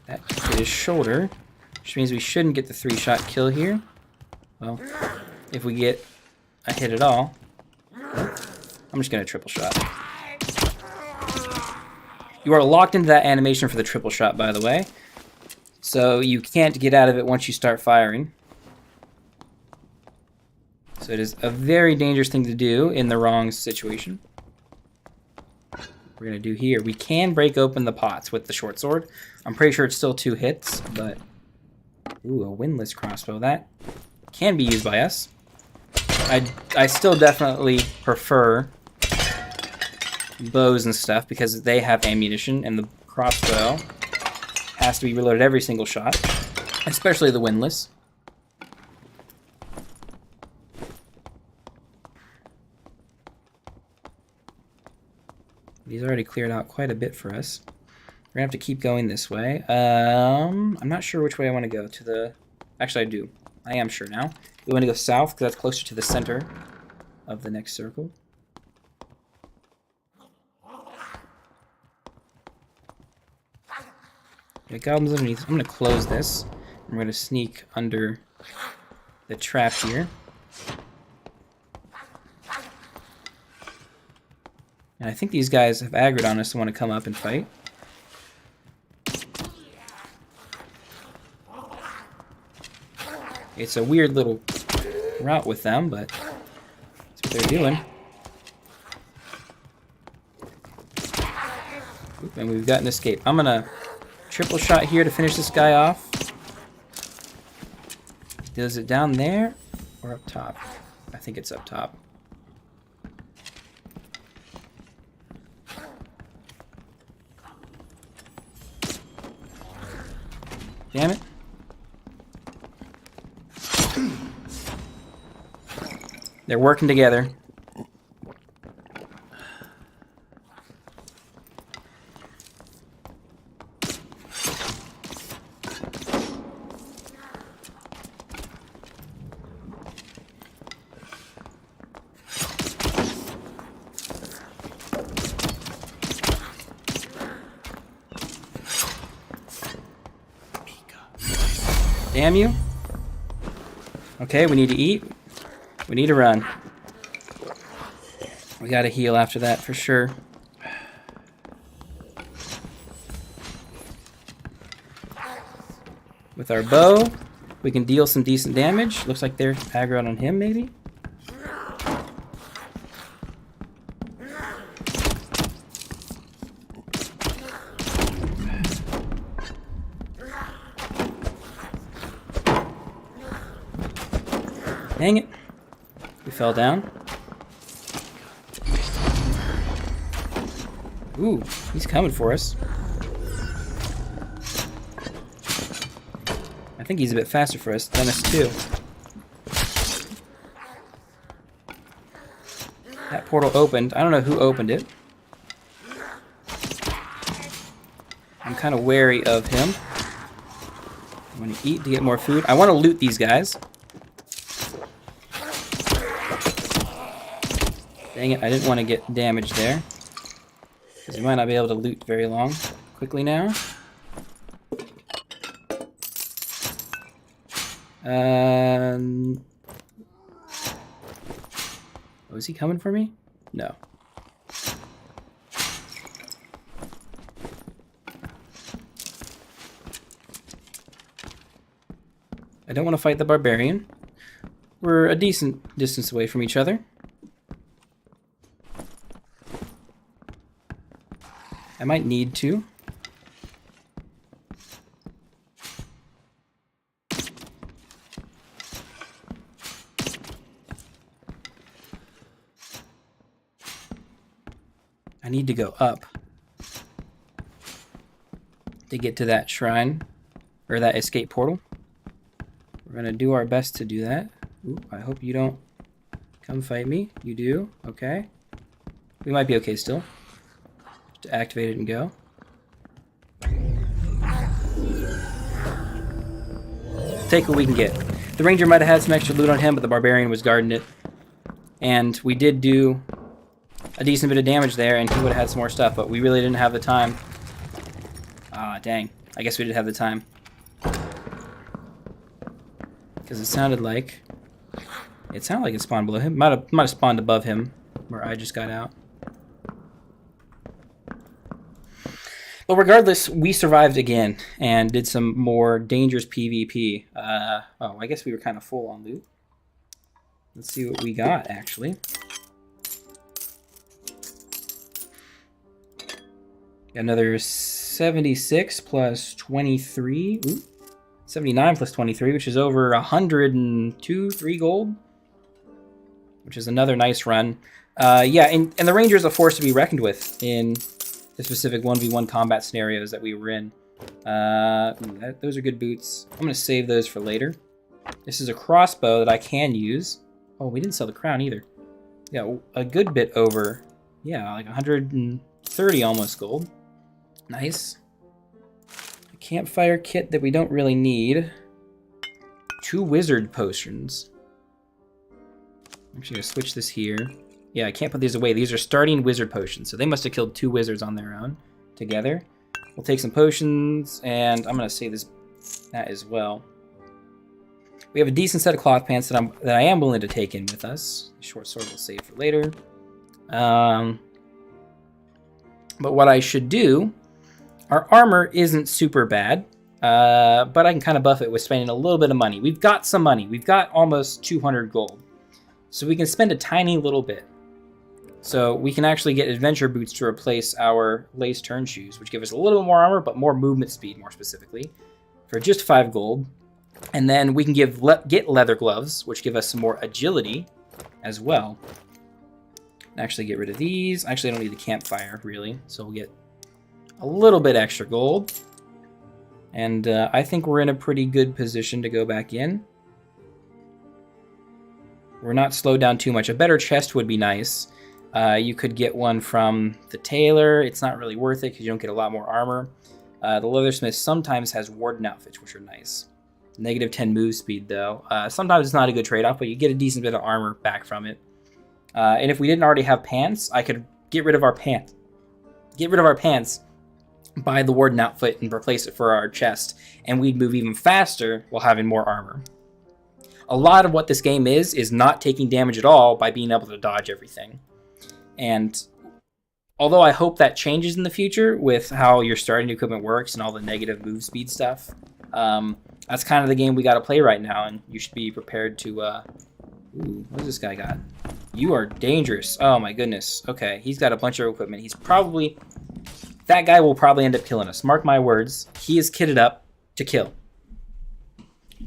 That hit his shoulder, which means we shouldn't get the 3-shot kill here. Well, if we get a hit at all, I'm just going to triple shot. You are locked into that animation for the triple shot, by the way. So you can't get out of it once you start firing. So it is a very dangerous thing to do in the wrong situation. We're going to do here. We can break open the pots with the short sword. I'm pretty sure it's still 2 hits, but... Ooh, a windlass crossbow. That can be used by us. I still definitely prefer bows and stuff because they have ammunition, and the crossbow has to be reloaded every single shot, especially the windlass. He's already cleared out quite a bit for us. We're gonna have to keep going this way. I'm not sure which way I want to go. To the... Actually, I do. I am sure now. We want to go south because that's closer to the center of the next circle. Okay, goblins underneath. I'm gonna close this. I'm gonna sneak under the trap here. And I think these guys have aggroed on us and want to come up and fight. It's a weird little route with them, but that's what they're doing. Oop, and we've got an escape. I'm gonna triple shot here to finish this guy off. Is it down there or up top? I think it's up top. Damn it. They're working together. Damn you. Okay, we need to eat. We need to run. We gotta heal after that for sure. With our bow, we can deal some decent damage. Looks like they're aggroed on him, maybe? Dang it. We fell down. Ooh, he's coming for us. I think he's a bit faster for us than us too. That portal opened. I don't know who opened it. I'm kind of wary of him. I want to eat to get more food. I want to loot these guys. Dang it, I didn't want to get damaged there. Because we might not be able to loot very long. Quickly now. Oh, is he coming for me? No. I don't want to fight the barbarian. We're a decent distance away from each other. I might need to. I need to go up to get to that shrine, or that escape portal. We're gonna do our best to do that. Ooh, I hope you don't come fight me. You do? Okay. We might be okay still. To activate it and go. Take what we can get. The ranger might have had some extra loot on him, but the barbarian was guarding it. And we did do a decent bit of damage there, and he would have had some more stuff, but we really didn't have the time. Ah, dang. I guess we did have the time. Because it sounded like it spawned below him. Might have spawned above him, where I just got out. But regardless, we survived again and did some more dangerous PvP. Oh, I guess we were kind of full on loot. Let's see what we got, actually. Got another 76 plus 23. Ooh, 79 plus 23, which is over 102, 3 gold. Which is another nice run. Yeah, and the ranger is a force to be reckoned with in the specific 1v1 combat scenarios that we were in. Those are good boots. I'm going to save those for later. This is a crossbow that I can use. Oh, we didn't sell the crown either. Yeah, a good bit over. Yeah, like 130 almost gold. Nice. campfire kit that we don't really need. 2 wizard potions. I'm actually going to switch this here. Yeah, I can't put these away. These are starting wizard potions, so they must have killed 2 wizards on their own together. We'll take some potions, and I'm going to save that as well. We have a decent set of cloth pants that I am willing to take in with us. Short sword we'll save for later. But what I should do, our armor isn't super bad, but I can kind of buff it with spending a little bit of money. We've got some money. We've got almost 200 gold. So we can spend a tiny little bit. So we can actually get adventure boots to replace our lace turn shoes, which give us a little bit more armor, but more movement speed, more specifically, for just 5 gold. And then we can get leather gloves, which give us some more agility as well. Actually get rid of these. Actually, I don't need the campfire, really. So we'll get a little bit extra gold. And I think we're in a pretty good position to go back in. We're not slowed down too much. A better chest would be nice. You could get one from the tailor. It's not really worth it because you don't get a lot more armor. The leathersmith sometimes has warden outfits, which are nice. Negative 10 move speed, though. Sometimes it's not a good trade-off, but you get a decent bit of armor back from it. And if we didn't already have pants, I could get rid of our pants. Get rid of our pants, buy the warden outfit, and replace it for our chest. And we'd move even faster while having more armor. A lot of what this game is not taking damage at all by being able to dodge everything. And although I hope that changes in the future with how your starting equipment works and all the negative move speed stuff, that's kind of the game we got to play right now, and you should be prepared to... Ooh, what does this guy got? You are dangerous. Oh my goodness. Okay, he's got a bunch of equipment. He's probably... That guy will probably end up killing us. Mark my words. He is kitted up to kill.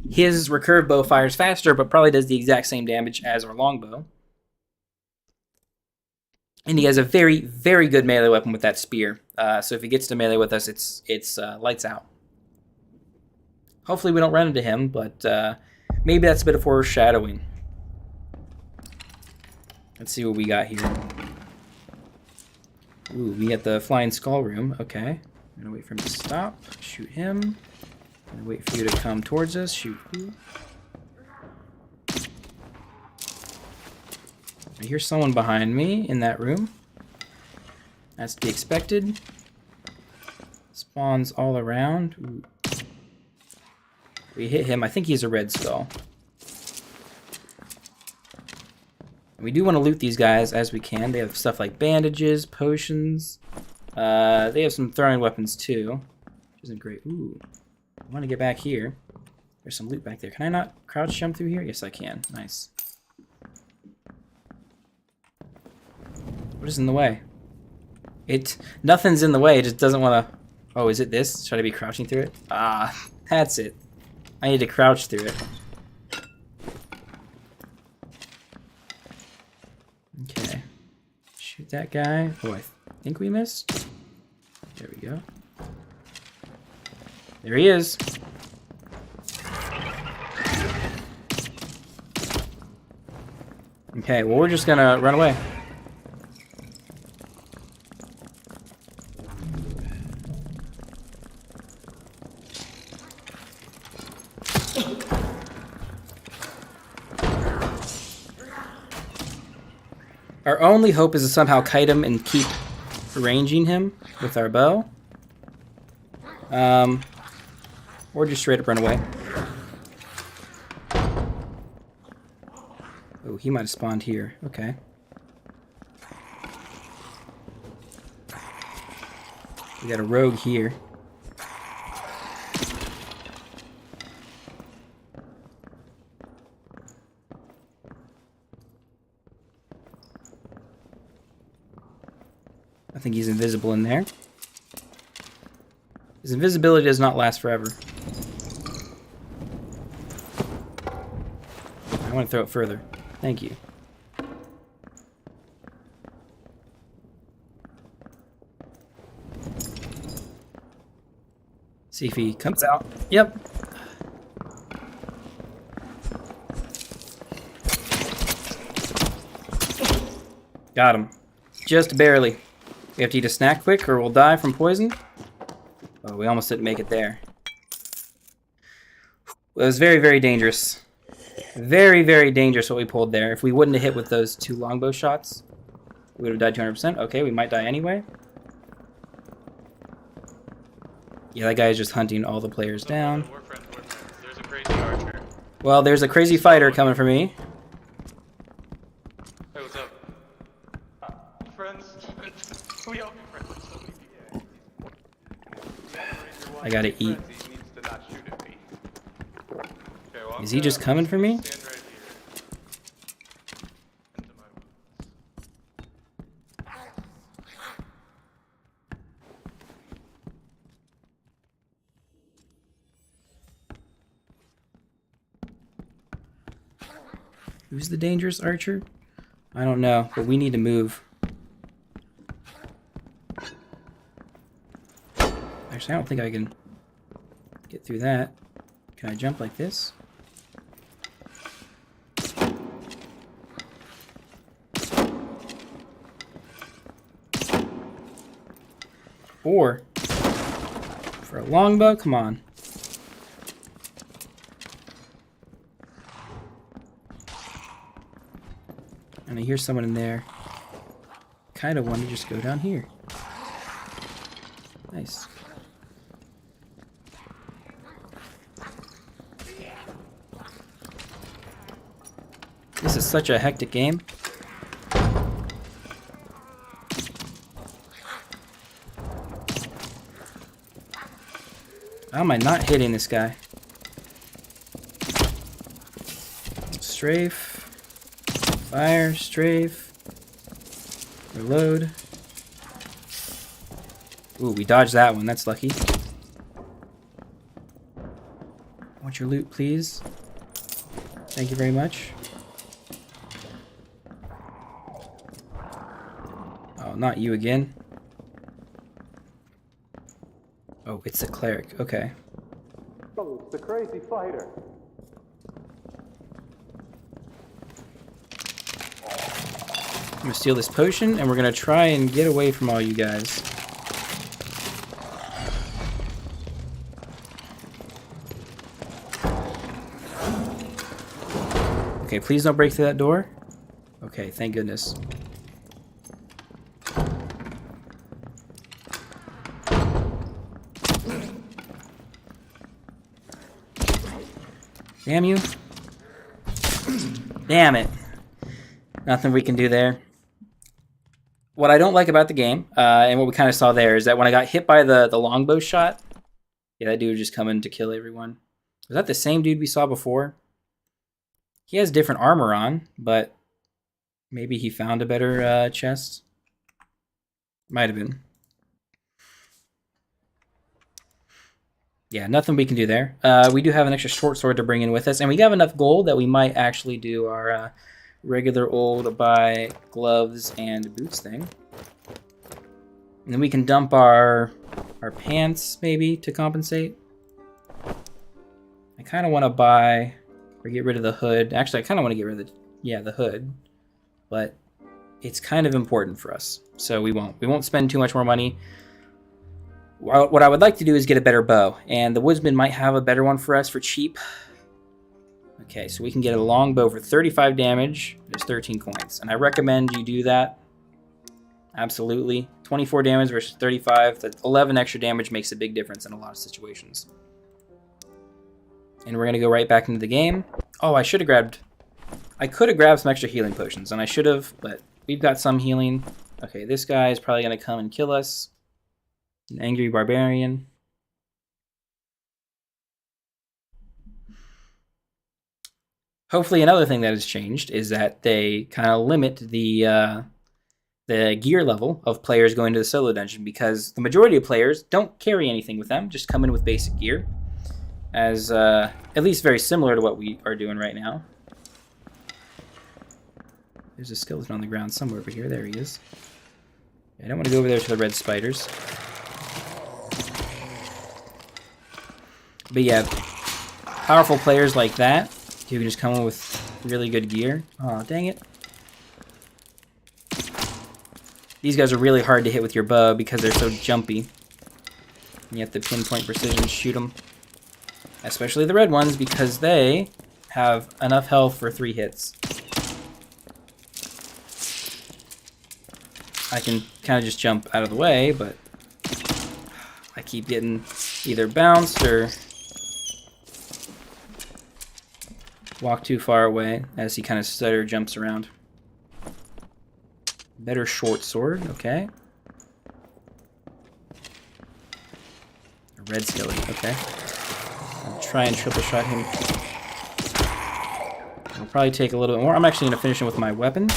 His recurve bow fires faster, but probably does the exact same damage as our longbow. And he has a very, very good melee weapon with that spear. So if he gets to melee with us, it's lights out. Hopefully we don't run into him, but maybe that's a bit of foreshadowing. Let's see what we got here. Ooh, we got the flying skull room. Okay. I'm gonna wait for him to stop. Shoot him. I'm gonna wait for you to come towards us. Shoot you. I hear someone behind me in that room. That's to be expected. Spawns all around. Ooh. We hit him. I think he's a red skull. We do want to loot these guys as we can. They have stuff like bandages, potions. They have some throwing weapons too, which isn't great. Ooh, I want to get back here. There's some loot back there. Can I not crouch jump through here? Yes, I can. Nice. What is in the way? Nothing's in the way. It just doesn't want to... Oh, is it this? Try to be crouching through it? Ah, that's it. I need to crouch through it. Okay. Shoot that guy. Oh, I think we missed. There we go. There he is. Okay, well, we're just gonna run away. Our only hope is to somehow kite him and keep ranging him with our bow. Or just straight up run away. Oh, he might have spawned here. Okay. We got a rogue here. I think he's invisible in there. His invisibility does not last forever. I want to throw it further. Thank you. See if he comes out. Yep. Got him. Just barely. We have to eat a snack quick or we'll die from poison. Oh, we almost didn't make it there. It was very, very dangerous. Very, very dangerous what we pulled there. If we wouldn't have hit with those 2 longbow shots, we would have died 200%. Okay, we might die anyway. Yeah, that guy is just hunting all the players down. We're friends. There's a crazy archer. Well, there's a crazy fighter coming for me. Hey, what's up? Friends? We all be friends. I gotta eat. He needs to not shoot at me. Okay, well, Is he just coming for me? stand right here. Into my woods. Who's the dangerous archer? I don't know, but we need to move. Actually, I don't think I can get through that. Can I jump like this? Or for a longbow? Come on. And I hear someone in there. Kind of want to just go down here. Nice. This is such a hectic game. How am I not hitting this guy? Strafe. Fire, strafe. Reload. Ooh, we dodged that one. That's lucky. Want your loot, please? Thank you very much. Oh, not you again. Oh, it's the cleric. Okay. Oh, it's the crazy fighter. I'm gonna steal this potion, and we're gonna try and get away from all you guys. Okay, please don't break through that door. Okay, thank goodness. Damn you. Damn it. Nothing we can do there. What I don't like about the game, and what we kind of saw there, is that when I got hit by the longbow shot, yeah, that dude was just coming to kill everyone. Was that the same dude we saw before? He has different armor on, but maybe he found a better chest. Might have been. Yeah, nothing we can do there. We do have an extra short sword to bring in with us, and we have enough gold that we might actually do our regular old buy gloves and boots thing. And then we can dump our pants, maybe, to compensate. I kind of want to buy or get rid of the hood. Actually, I kind of want to get rid of the hood. But it's kind of important for us, so we won't spend too much more money. What I would like to do is get a better bow, and the woodsman might have a better one for us for cheap. Okay, so we can get a longbow for 35 damage. There's 13 coins, and I recommend you do that. Absolutely. 24 damage versus 35. That 11 extra damage makes a big difference in a lot of situations. And we're going to go right back into the game. Oh, I could have grabbed some extra healing potions, and I should have, but we've got some healing. Okay, this guy is probably going to come and kill us. An angry barbarian. Hopefully another thing that has changed is that they kind of limit the gear level of players going to the solo dungeon, because the majority of players don't carry anything with them, just come in with basic gear, as at least very similar to what we are doing right now. There's a skeleton on the ground somewhere over here. There he is. I don't want to go over there to the red spiders. But yeah, powerful players like that, you can just come in with really good gear. Oh, dang it. These guys are really hard to hit with your bow because they're so jumpy. You have to pinpoint precision shoot them. Especially the red ones, because they have enough health for 3 hits. I can kind of just jump out of the way, but I keep getting either bounced or walk too far away as he kind of stutter jumps around. Better short sword, okay. A red skeleton, okay. I'll try and triple shot him. It'll probably take a little bit more. I'm actually going to finish him with my weapon.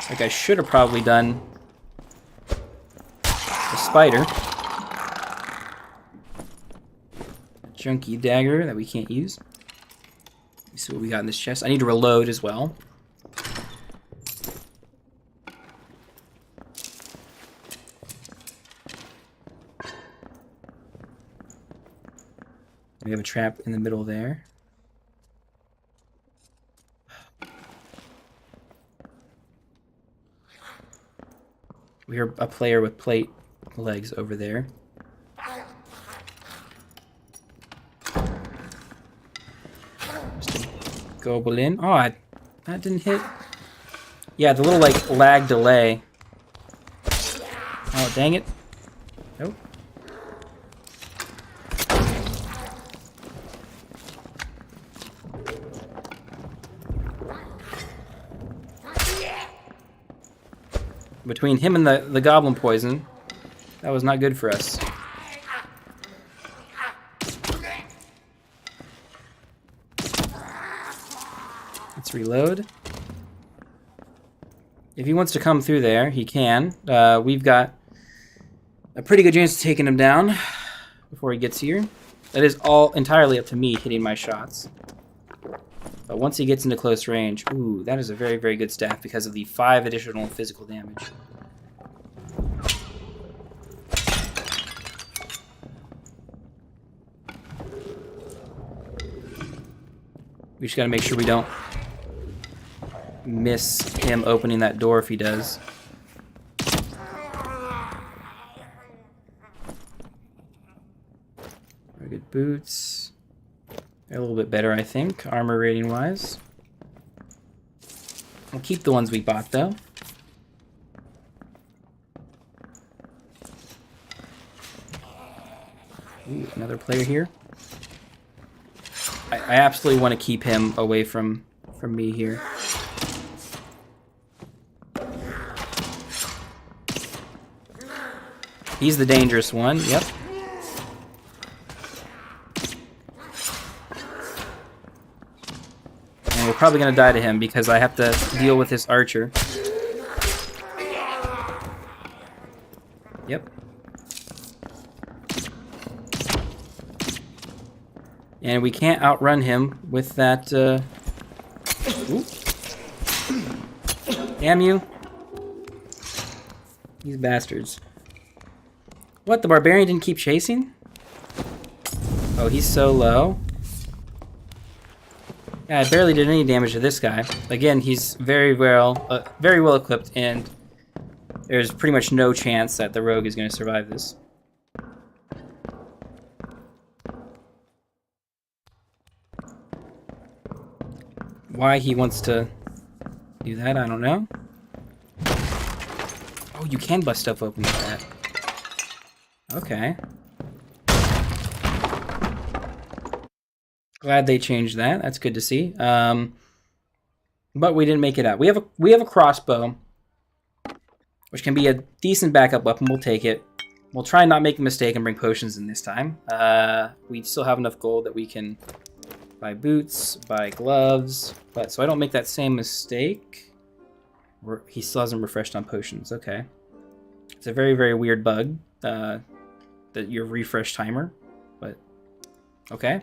Like I should have probably done the spider. Junky dagger that we can't use. Let's see what we got in this chest. I need to reload as well. We have a trap in the middle there. We hear a player with plate legs over there. Just a goblin. Oh, that didn't hit. Yeah, the little like lag delay. Oh, dang it. Nope. Between him and the goblin poison, that was not good for us. Let's reload. If he wants to come through there, he can. We've got a pretty good chance of taking him down before he gets here. That is all entirely up to me hitting my shots. But once he gets into close range, ooh, that is a very, very good staff because of the 5 additional physical damage. We just gotta make sure we don't miss him opening that door if he does. Very good boots. They're a little bit better, I think, armor rating wise. We'll keep the ones we bought though. Ooh, another player here. I absolutely want to keep him away from me here. He's the dangerous one, yep. And we're probably going to die to him because I have to deal with this archer. Yep. And we can't outrun him with that, Ooh. Damn you. These bastards. What, the barbarian didn't keep chasing? Oh, he's so low. Yeah, I barely did any damage to this guy. Again, he's very well equipped, and there's pretty much no chance that the rogue is going to survive this. Why he wants to do that, I don't know. Oh, you can bust stuff open with that. Okay. Glad they changed that. That's good to see. But we didn't make it out. We have a crossbow, which can be a decent backup weapon. We'll take it. We'll try and not make a mistake and bring potions in this time. We still have enough gold that we can buy boots, buy gloves, but so I don't make that same mistake. He still hasn't refreshed on potions. Okay. It's a very, very weird bug, that your refresh timer, but okay.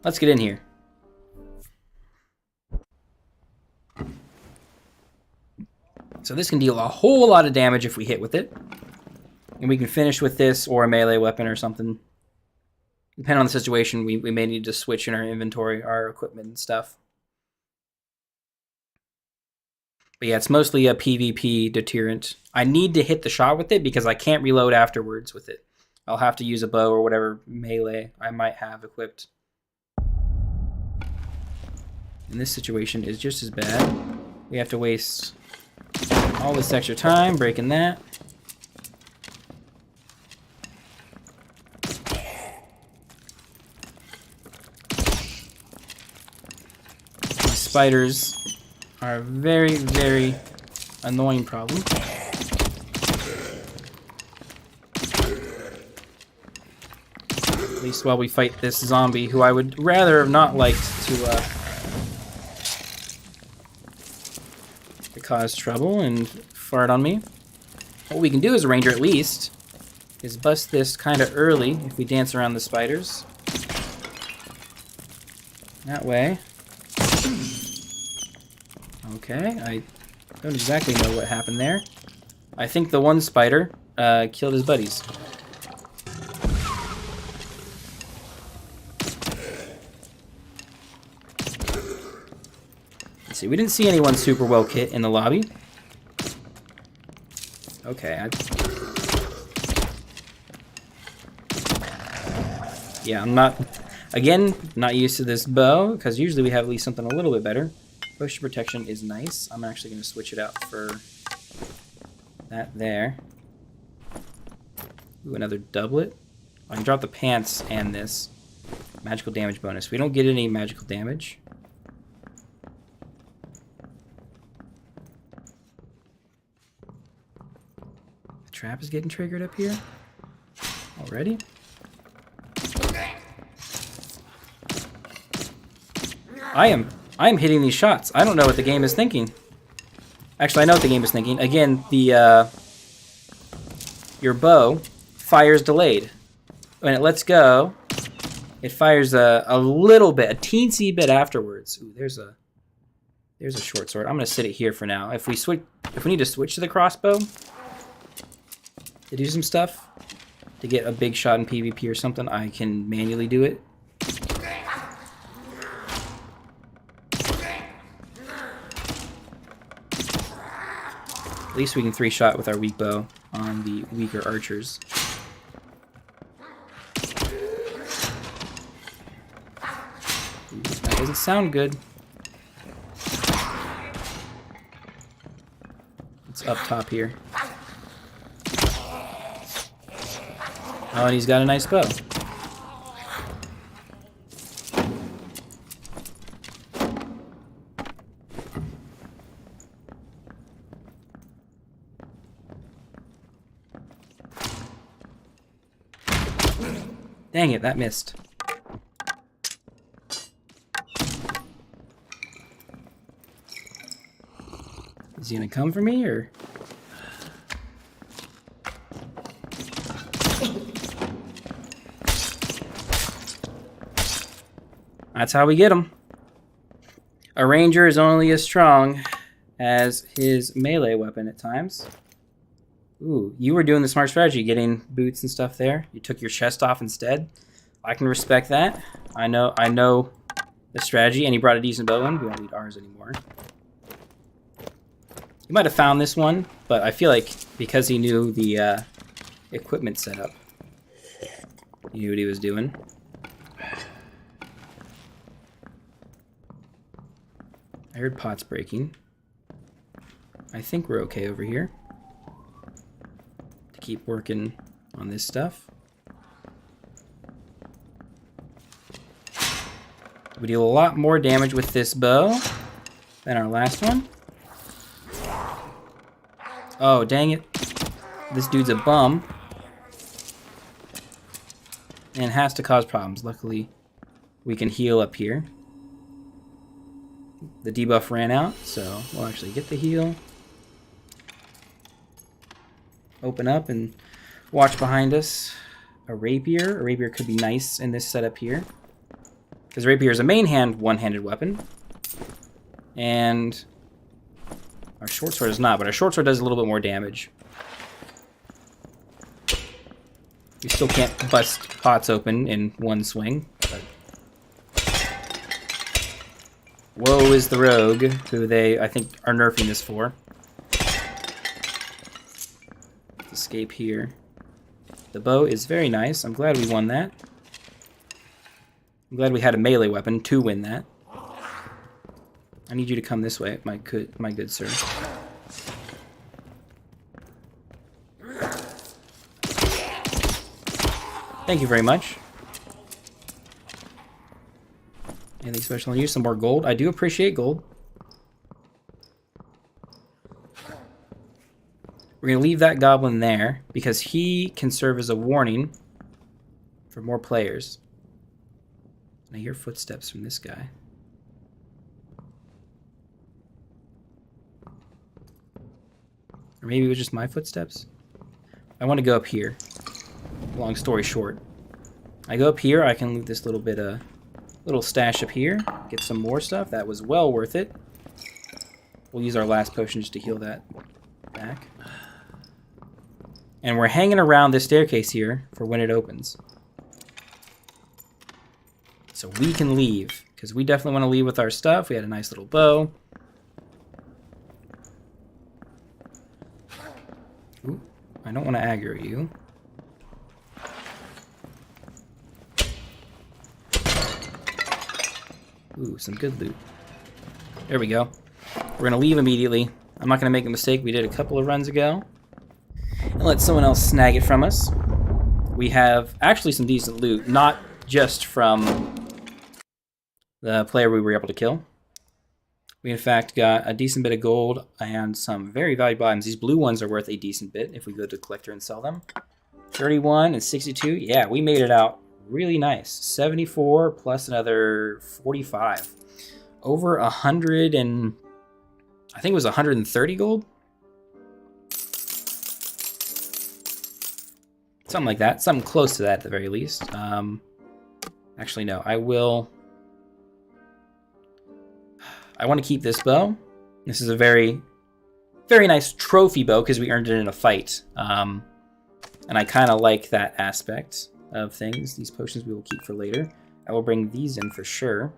Let's get in here. So this can deal a whole lot of damage if we hit with it. And we can finish with this or a melee weapon or something. Depending on the situation, we may need to switch in our inventory, our equipment and stuff. But yeah, it's mostly a PvP deterrent. I need to hit the shot with it because I can't reload afterwards with it. I'll have to use a bow or whatever melee I might have equipped. And this situation is just as bad. We have to waste all this extra time breaking that. These spiders are a very, very annoying problem. At least while we fight this zombie, who I would rather have not liked to cause trouble and fart on me. What we can do as a ranger, at least, is bust this kind of early if we dance around the spiders. That way. Okay, I don't exactly know what happened there. I think the one spider killed his buddies. Let's see, we didn't see anyone super well kit in the lobby. Okay, yeah, I'm not, again, not used to this bow, because usually we have at least something a little bit better. Potion protection is nice. I'm actually going to switch it out for that there. Ooh, another doublet. I can drop the pants and this. Magical damage bonus. We don't get any magical damage. The trap is getting triggered up here already. I am hitting these shots. I don't know what the game is thinking. Actually, I know what the game is thinking. Again, the your bow fires delayed. When it lets go, it fires a little bit, a teensy bit afterwards. Ooh, there's a short sword. I'm gonna sit it here for now. If we need to switch to the crossbow to do some stuff, to get a big shot in PvP or something, I can manually do it. At least we can 3-shot with our weak bow on the weaker archers. Ooh, that doesn't sound good. It's up top here. Oh, and he's got a nice bow. Dang it, that missed. Is he gonna come for me, or? That's how we get him. A ranger is only as strong as his melee weapon at times. Ooh, you were doing the smart strategy, getting boots and stuff there. You took your chest off instead. I can respect that. I know the strategy, and he brought a decent bow in. We don't need ours anymore. He might have found this one, but I feel like because he knew the equipment setup, he knew what he was doing. I heard pots breaking. I think we're okay over here. To keep working on this stuff. We deal a lot more damage with this bow than our last one. Oh, dang it. This dude's a bum. And has to cause problems. Luckily, we can heal up here. The debuff ran out, so we'll actually get the heal. Open up and watch behind us. A rapier. A rapier could be nice in this setup here. Because rapier is a main hand, one-handed weapon. And our short sword is not, but our short sword does a little bit more damage. You still can't bust pots open in one swing. But woe is the rogue, who they, I think, are nerfing this for. Let's escape here. The bow is very nice. I'm glad we won that. I'm glad we had a melee weapon to win that. I need you to come this way, my good sir. Thank you very much. Anything special on you? Some more gold. I do appreciate gold. We're going to leave that goblin there because he can serve as a warning for more players. I hear footsteps from this guy. Or maybe it was just my footsteps. I want to go up here. Long story short. I go up here, I can loot this little stash up here. Get some more stuff. That was well worth it. We'll use our last potion just to heal that back. And we're hanging around this staircase here for when it opens. So we can leave, because we definitely want to leave with our stuff. We had a nice little bow. Ooh, I don't want to aggro you. Ooh, some good loot. There we go. We're going to leave immediately. I'm not going to make a mistake we did a couple of runs ago. And let someone else snag it from us. We have actually some decent loot, not just from the player we were able to kill. We in fact got a decent bit of gold and some very valuable items. These blue ones are worth a decent bit if we go to the collector and sell them. 31 and 62. Yeah, we made it out really nice. 74 plus another 45. Over 100 and I think it was 130 gold. Something like that. Something close to that at the very least. Actually, no. I want to keep this bow. This is a very, very nice trophy bow because we earned it in a fight. And I kind of like that aspect of things. These potions we will keep for later. I will bring these in for sure.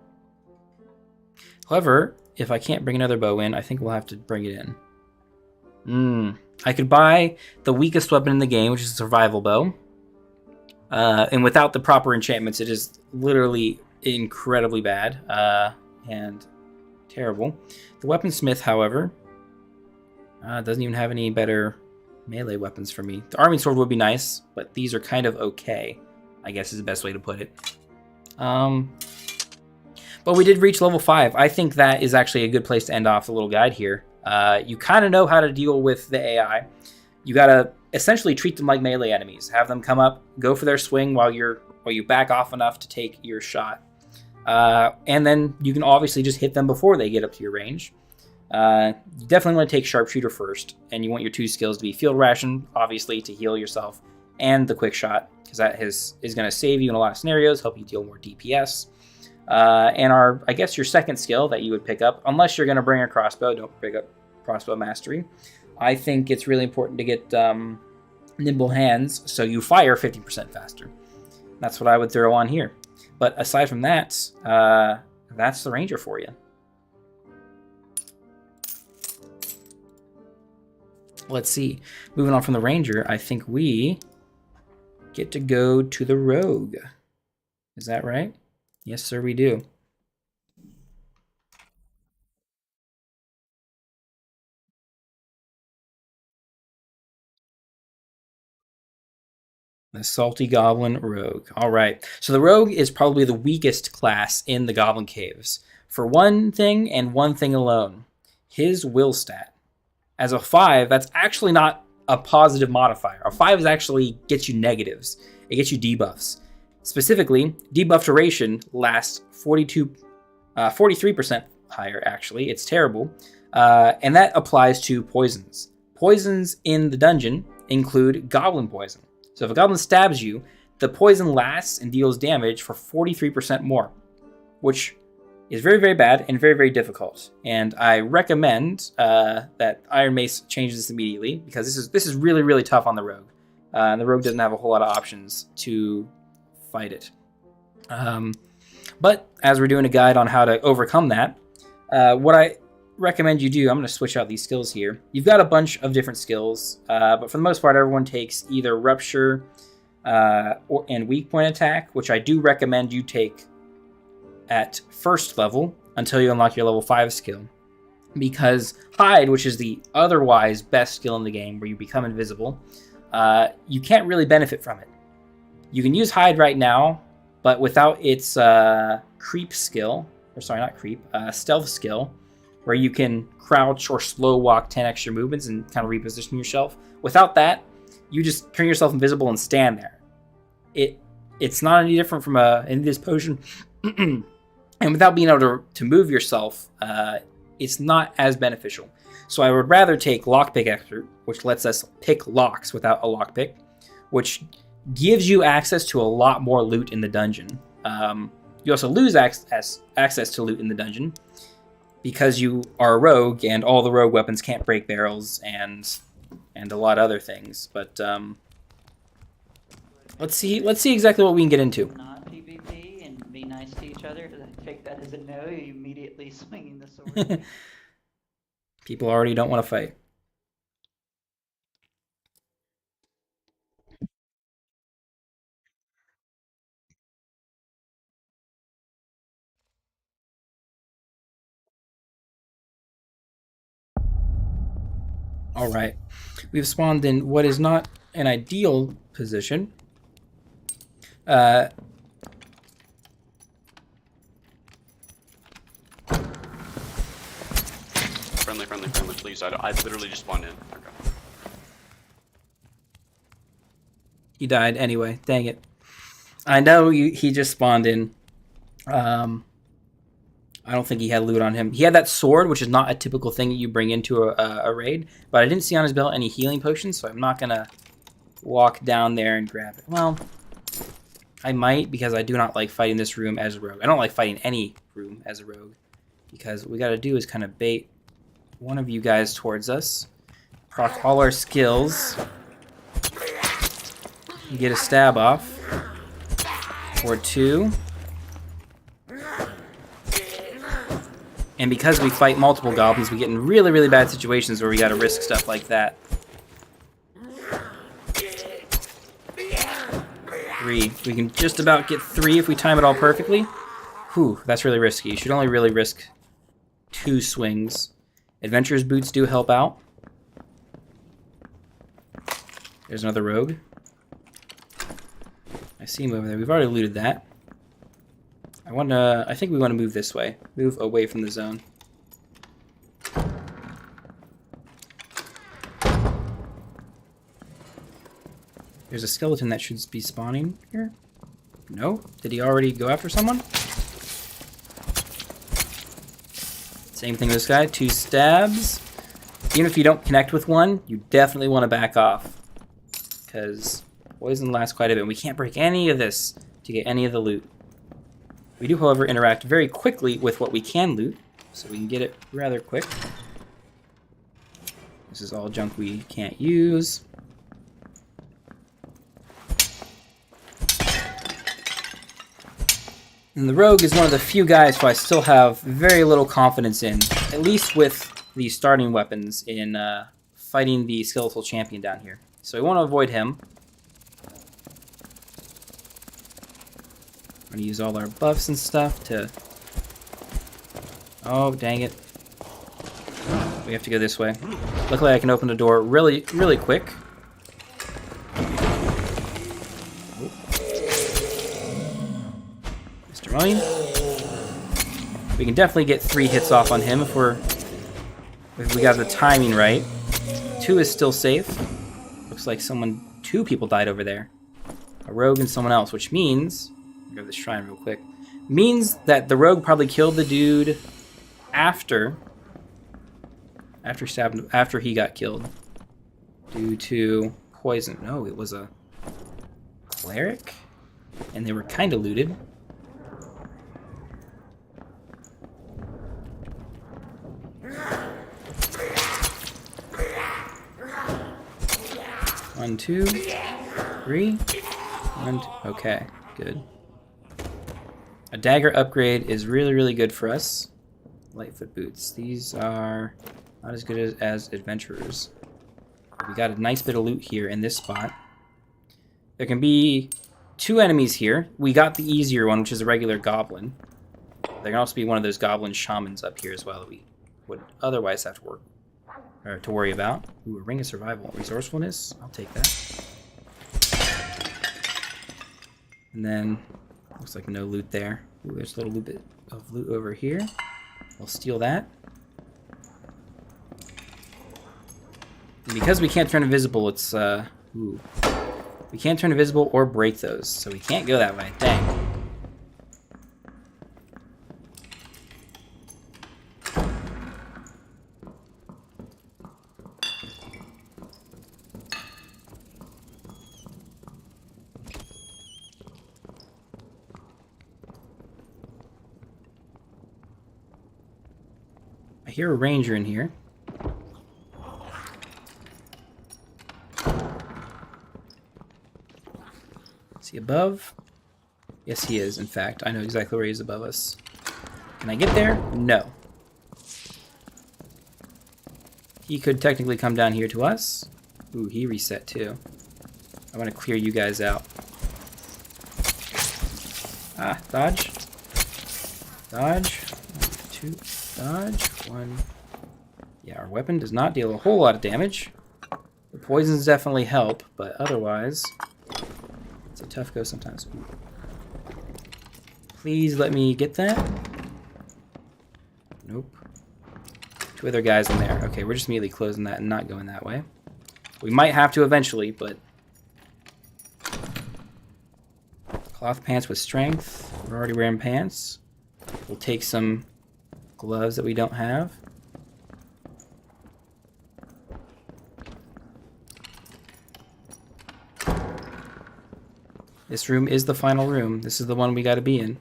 However, if I can't bring another bow in, I think we'll have to bring it in. I could buy the weakest weapon in the game, which is a survival bow. And without the proper enchantments, it is literally incredibly bad and terrible. The weaponsmith, however, doesn't even have any better melee weapons for me. The arming sword would be nice, but these are kind of okay, I guess is the best way to put it. But we did reach level 5. I think that is actually a good place to end off the little guide here. You kind of know how to deal with the AI. You gotta essentially treat them like melee enemies. Have them come up, go for their swing while you back off enough to take your shot. And then you can obviously just hit them before they get up to your range. You definitely want to take sharpshooter first, and you want your 2 skills to be field ration, obviously, to heal yourself, and the quick shot, because that is going to save you in a lot of scenarios, help you deal more DPS. And I guess your second skill that you would pick up, unless you're going to bring a crossbow, don't pick up crossbow mastery. I think it's really important to get nimble hands, so you fire 50% faster. That's what I would throw on here. But aside from that, that's the ranger for you. Let's see. Moving on from the ranger, I think we get to go to the rogue. Is that right? Yes, sir, we do. The Salty Goblin Rogue. All right. So the Rogue is probably the weakest class in the Goblin Caves. For one thing and one thing alone. His will stat. As a 5, that's actually not a positive modifier. A 5 actually gets you negatives. It gets you debuffs. Specifically, debuff duration lasts 43% higher, actually. It's terrible. And that applies to poisons. Poisons in the dungeon include goblin poison. So if a goblin stabs you, the poison lasts and deals damage for 43% more, which is very, very bad and very, very difficult. And I recommend that Iron Mace changes this immediately, because this is really, really tough on the rogue. And the rogue doesn't have a whole lot of options to fight it. But as we're doing a guide on how to overcome that, what I recommend you do, I'm going to switch out these skills here. You've got a bunch of different skills, but for the most part, everyone takes either Rupture, and weak point attack, which I do recommend you take at first level until you unlock your level 5 skill. Because hide, which is the otherwise best skill in the game where you become invisible, you can't really benefit from it. You can use hide right now, but without its creep skill, or sorry, not creep, stealth skill, where you can crouch or slow walk 10 extra movements and kind of reposition yourself. Without that, you just turn yourself invisible and stand there. It's not any different from in this potion. And without being able to move yourself, it's not as beneficial. So I would rather take Lockpick Expert, which lets us pick locks without a lockpick, which gives you access to a lot more loot in the dungeon. You also lose access to loot in the dungeon because you are a rogue, and all the rogue weapons can't break barrels and a lot of other things. But let's see exactly what we can get into. Not PvP and be nice to each other. I take that as a no. You immediately swinging the sword. People already don't want to fight. All right, we've spawned in what is not an ideal position. Friendly, please. I literally just spawned in. Okay. He died anyway. Dang it. I know he just spawned in. I don't think he had loot on him. He had that sword, which is not a typical thing that you bring into a raid, but I didn't see on his belt any healing potions, so I'm not going to walk down there and grab it. Well, I might, because I do not like fighting this room as a rogue. I don't like fighting any room as a rogue, because what we got to do is kind of bait one of you guys towards us, proc all our skills, get a stab off, or two. And because we fight multiple goblins, we get in really, really bad situations where we gotta risk stuff like that. 3. We can just about get 3 if we time it all perfectly. Whew, that's really risky. You should only really risk 2 swings. Adventurer's boots do help out. There's another rogue. I see him over there. We've already looted that. I think we want to move this way. Move away from the zone. There's a skeleton that should be spawning here. No? Did he already go after someone? Same thing with this guy. 2 stabs. Even if you don't connect with one, you definitely want to back off, because poison lasts quite a bit. We can't break any of this to get any of the loot. We do, however, interact very quickly with what we can loot, so we can get it rather quick. This is all junk we can't use. And the rogue is one of the few guys who I still have very little confidence in, at least with the starting weapons in fighting the skeletal champion down here. So we want to avoid him. I'm going to use all our buffs and stuff to... Oh, dang it. We have to go this way. Luckily, I can open the door really, really quick. Mr. Ryan. We can definitely get 3 hits off on him if we got the timing right. 2 is still safe. Looks like 2 people died over there. A rogue and someone else, which means... Grab this shrine real quick. Means that the rogue probably killed the dude after he got killed due to poison. No, it was a cleric, and they were kind of looted. One, 2, 3. 1, 2. Okay, good. A dagger upgrade is really, really good for us. Lightfoot boots. These are not as good as adventurers. We got a nice bit of loot here in this spot. There can be 2 enemies here. We got the easier one, which is a regular goblin. There can also be one of those goblin shamans up here as well that we would otherwise have to work or to worry about. Ooh, a ring of survival. Resourcefulness. I'll take that. And then, looks like no loot there. Ooh, there's a little bit of loot over here. We'll steal that. And because we can't turn invisible, it's, ooh. We can't turn invisible or break those, so we can't go that way. Dang. I hear a ranger in here. Is he above? Yes, he is, in fact. I know exactly where he is above us. Can I get there? No. He could technically come down here to us. Ooh, he reset too. I want to clear you guys out. Ah, dodge. Dodge. 2, dodge. 1. Yeah, our weapon does not deal a whole lot of damage. The poisons definitely help, but otherwise... It's a tough go sometimes. Ooh. Please let me get that. Nope. 2 other guys in there. Okay, we're just immediately closing that and not going that way. We might have to eventually, but... Cloth pants with strength. We're already wearing pants. We'll take some gloves that we don't have. This room is the final room. This is the one we gotta be in.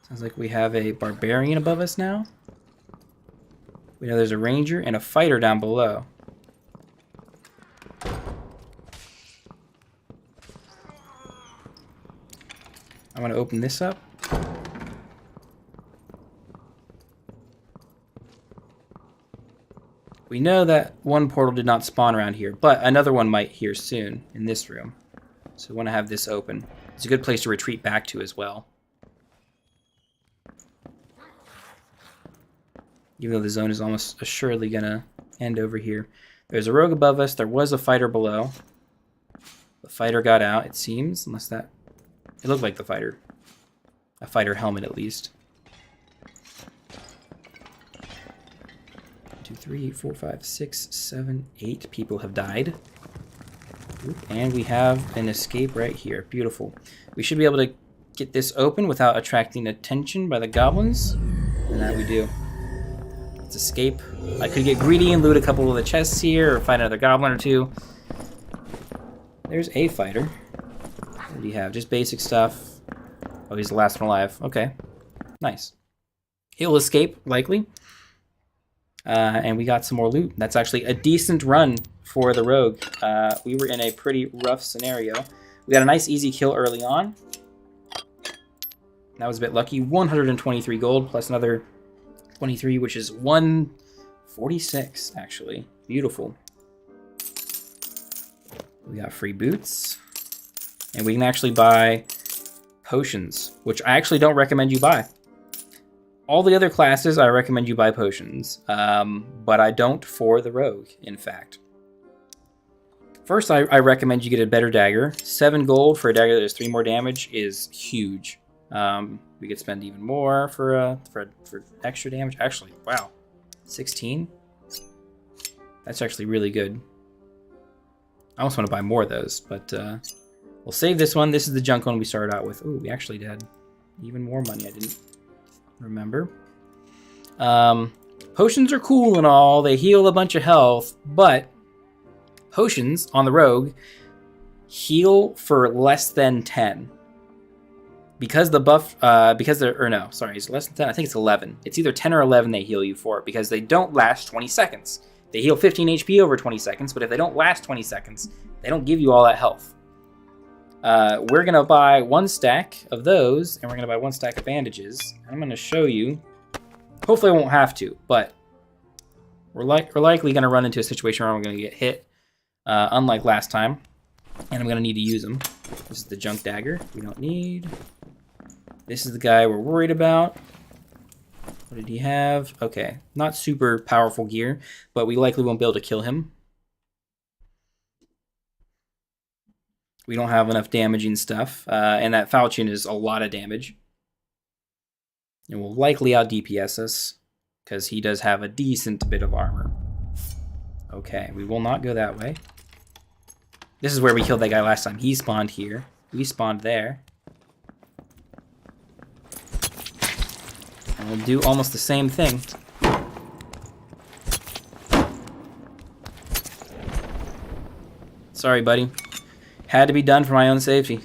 Sounds like we have a barbarian above us now. We know there's a ranger and a fighter down below. I'm gonna open this up. We know that one portal did not spawn around here, but another one might here soon in this room. So we want to have this open. It's a good place to retreat back to as well. Even though the zone is almost assuredly going to end over here. There's a rogue above us. There was a fighter below. The fighter got out, it seems, unless that... It looked like the fighter. A fighter helmet, at least. 2, 3, 4, 5, 6, 7, 8 people have died. Oop, and we have an escape right here. Beautiful. We should be able to get this open without attracting attention by the goblins. And that we do. Let's escape. I could get greedy and loot a couple of the chests here or find another goblin or 2. There's a fighter. What do you have? Just basic stuff. Oh, he's the last one alive. Okay. Nice. He'll escape, likely. And we got some more loot. That's actually a decent run for the rogue. We were in a pretty rough scenario. We got a nice easy kill early on. That was a bit lucky. 123 gold plus another 23, which is 146, actually. Beautiful. We got free boots. And we can actually buy potions, which I actually don't recommend you buy. All the other classes, I recommend you buy potions, but I don't for the rogue, in fact. First, I recommend you get a better dagger. 7 gold for a dagger that does 3 more damage is huge. We could spend even more for extra damage. Actually, wow, 16? That's actually really good. I almost want to buy more of those, but we'll save this one. This is the junk one we started out with. Ooh, we actually had even more money. I didn't remember. Potions are cool and all. They heal a bunch of health, but potions on the rogue heal for less than 10. Because the buff, it's less than 10. I think it's 11. It's either 10 or 11 they heal you for, because they don't last 20 seconds. They heal 15 HP over 20 seconds, but if they don't last 20 seconds, they don't give you all that health. We're going to buy 1 stack of those, and we're going to buy 1 stack of bandages. I'm going to show you. Hopefully I won't have to, but we're likely going to run into a situation where we're going to get hit unlike last time. And I'm going to need to use them. This is the junk dagger we don't need. This is the guy we're worried about. What did he have? Okay, not super powerful gear, but we likely won't be able to kill him. We don't have enough damaging stuff, and that falchion is a lot of damage. And will likely out DPS us, because he does have a decent bit of armor. Okay, we will not go that way. This is where we killed that guy last time. He spawned here. We spawned there. And we'll do almost the same thing. Sorry, buddy. Had to be done for my own safety.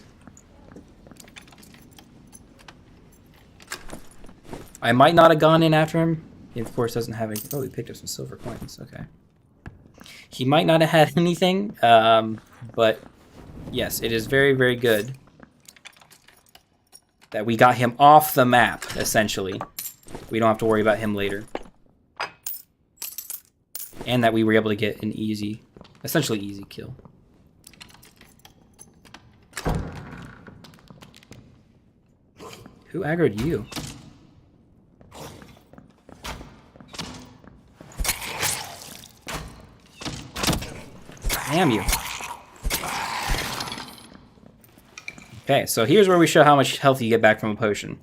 I might not have gone in after him. He, of course, doesn't have any... Oh, he picked up some silver coins. Okay. He might not have had anything, but yes, it is very, very good that we got him off the map, essentially. We don't have to worry about him later. And that we were able to get an easy, essentially easy kill. Who aggroed you? Damn you. Okay, so here's where we show how much health you get back from a potion.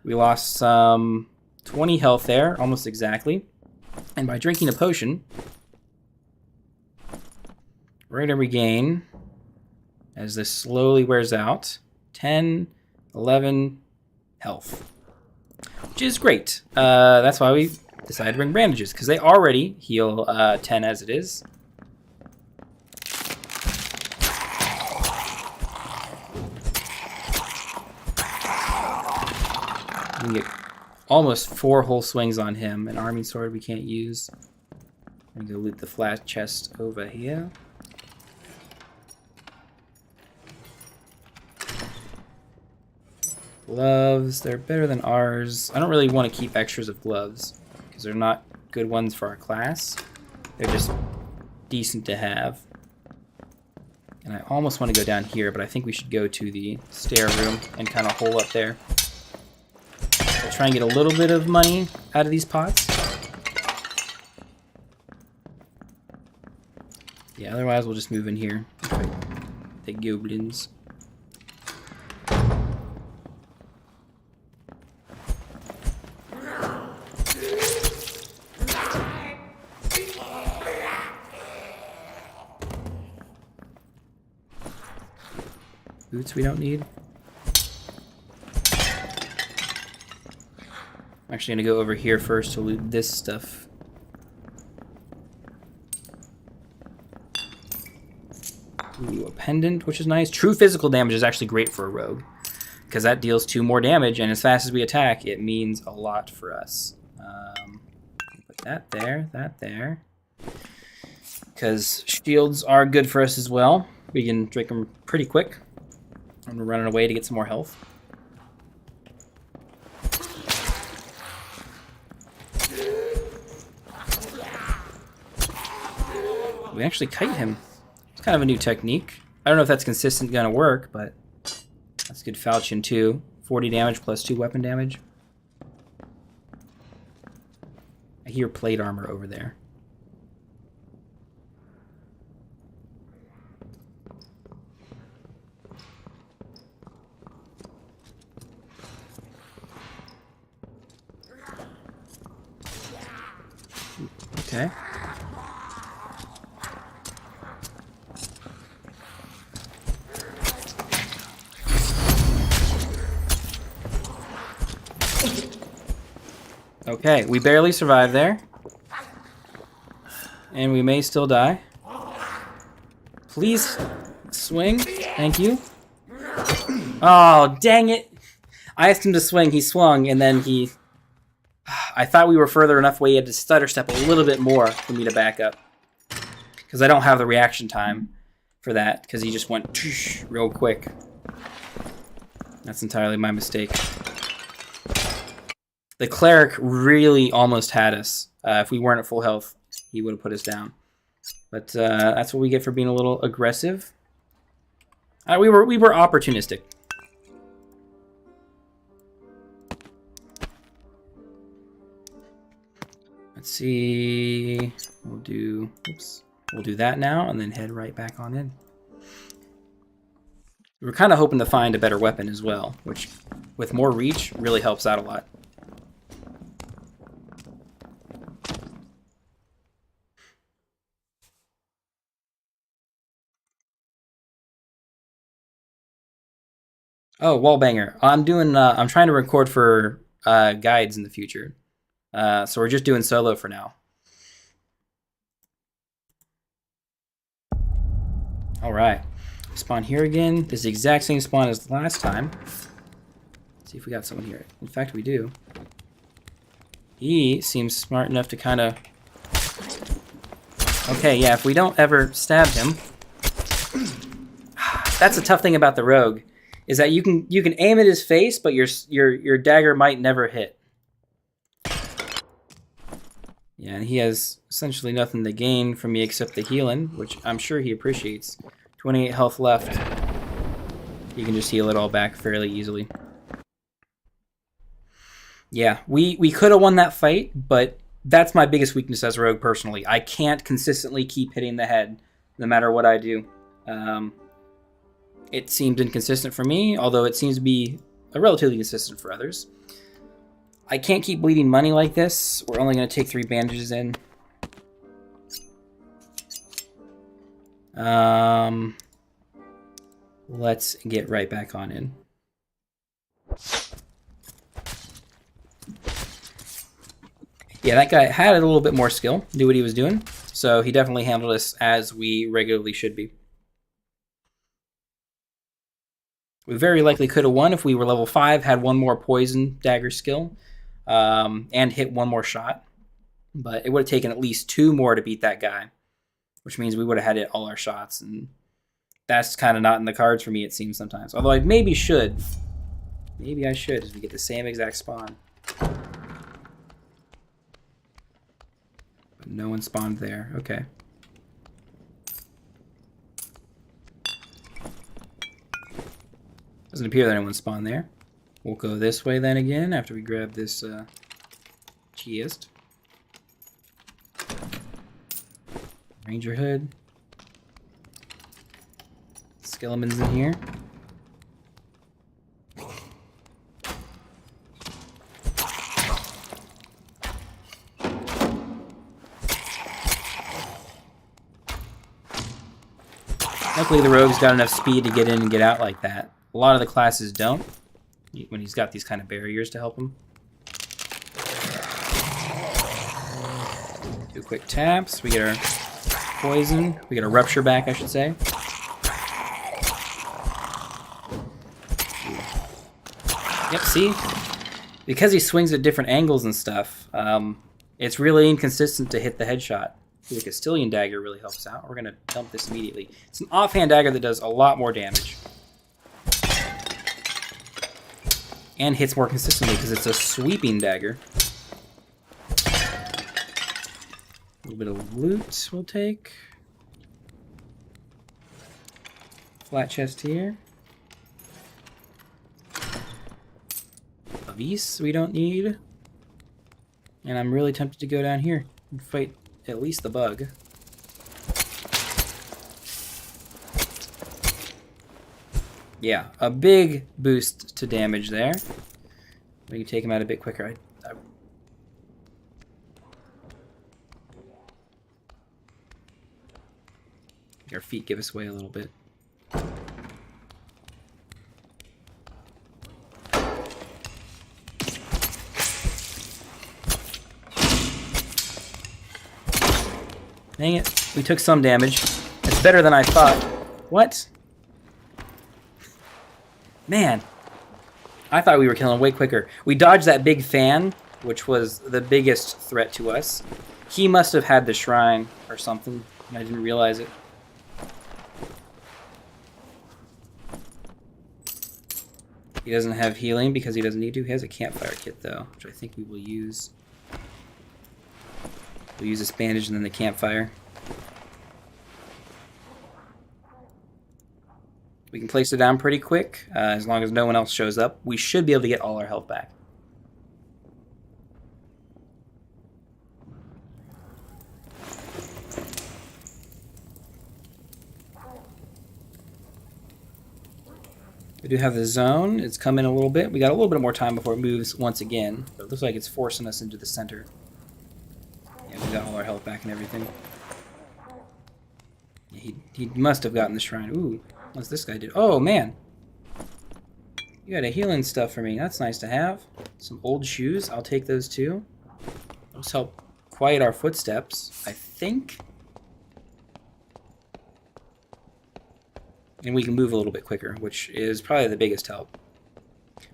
We lost some 20 health there, almost exactly. And by drinking a potion, we're going to regain, as this slowly wears out, 10, 11 health. Which is great. That's why we decided to bring bandages, because they already heal 10 as it is. We can get almost 4 whole swings on him. An arming sword we can't use. I'm gonna loot the flat chest over here. Gloves, they're better than ours. I don't really want to keep extras of gloves because they're not good ones for our class. They're just decent to have. And I almost want to go down here, but I think we should go to the stair room and kind of hole up there. I'll try and get a little bit of money out of these pots. Yeah, otherwise we'll just move in here. The goblins. Boots we don't need. I'm actually going to go over here first to loot this stuff. Ooh, a pendant, which is nice. True physical damage is actually great for a rogue, because that deals 2 more damage, and as fast as we attack, it means a lot for us. Put that there. Because shields are good for us as well. We can drink them pretty quick. I'm running away to get some more health. We actually kite him. It's kind of a new technique. I don't know if that's consistent gonna work, but that's good falchion too. 40 damage plus 2 weapon damage. I hear plate armor over there. Okay. Okay, we barely survived there. And we may still die. Please swing. Thank you. Oh, dang it. I asked him to swing, he swung, and then he... I thought we were further enough away, he had to stutter step a little bit more for me to back up. Because I don't have the reaction time for that, because he just went real quick. That's entirely my mistake. The cleric really almost had us. If we weren't at full health, he would have put us down. But that's what we get for being a little aggressive. We were opportunistic. Let's see. We'll do that now and then head right back on in. We're kind of hoping to find a better weapon as well, which with more reach really helps out a lot. Oh, wallbanger. I'm trying to record for guides in the future. So we're just doing solo for now. All right. Spawn here again. This is the exact same spawn as the last time. Let's see if we got someone here. In fact, we do. He seems smart enough to kind of... Okay, yeah, if we don't ever stab him... That's a tough thing about the rogue, is that you can aim at his face, but your dagger might never hit. Yeah, and he has essentially nothing to gain from me except the healing, which I'm sure he appreciates. 28 health left. You can just heal it all back fairly easily. Yeah, we could have won that fight, but that's my biggest weakness as rogue personally. I can't consistently keep hitting the head no matter what I do. It seemed inconsistent for me, although it seems to be relatively consistent for others. I can't keep bleeding money like this. We're only going to take 3 bandages in. Let's get right back on in. Yeah, that guy had a little bit more skill, knew what he was doing, so he definitely handled us as we regularly should be. We very likely could have won if we were level 5, had 1 more poison dagger skill, and hit 1 more shot. But it would have taken at least 2 more to beat that guy, which means we would have had it all our shots, and that's kind of not in the cards for me, it seems sometimes. Although I maybe should. Maybe I should, as we get the same exact spawn. But no one spawned there. Okay. Doesn't appear that anyone spawned there. We'll go this way then again after we grab this cheist. Ranger hood. Skeletons in here. Luckily the rogue's got enough speed to get in and get out like that. A lot of the classes don't, when he's got these kind of barriers to help him. Do quick taps. We get our poison. We get our rupture back, I should say. Yep, see? Because he swings at different angles and stuff, it's really inconsistent to hit the headshot. The Castilian dagger really helps out. We're going to dump this immediately. It's an offhand dagger that does a lot more damage. And hits more consistently because it's a sweeping dagger. A little bit of loot we'll take. Flat chest here. A vis we don't need. And I'm really tempted to go down here and fight at least the bug. Yeah, a big boost to damage there. We can take him out a bit quicker. Our feet give us away a little bit. Dang it, we took some damage. It's better than I thought. What? Man, I thought we were killing way quicker. We dodged that big fan, which was the biggest threat to us. He must have had the shrine or something, and I didn't realize it. He doesn't have healing because he doesn't need to. He has a campfire kit, though, which I think we will use. We'll use this bandage and then the campfire. We can place it down pretty quick, as long as no one else shows up. We should be able to get all our health back. We do have the zone. It's come in a little bit. We got a little bit more time before it moves once again. But it looks like it's forcing us into the center. Yeah, we got all our health back and everything. Yeah, he must have gotten the shrine. Ooh, what's this guy do? Oh, man. You got a healing stuff for me. That's nice to have. Some old shoes. I'll take those too. Those help quiet our footsteps, I think. And we can move a little bit quicker, which is probably the biggest help.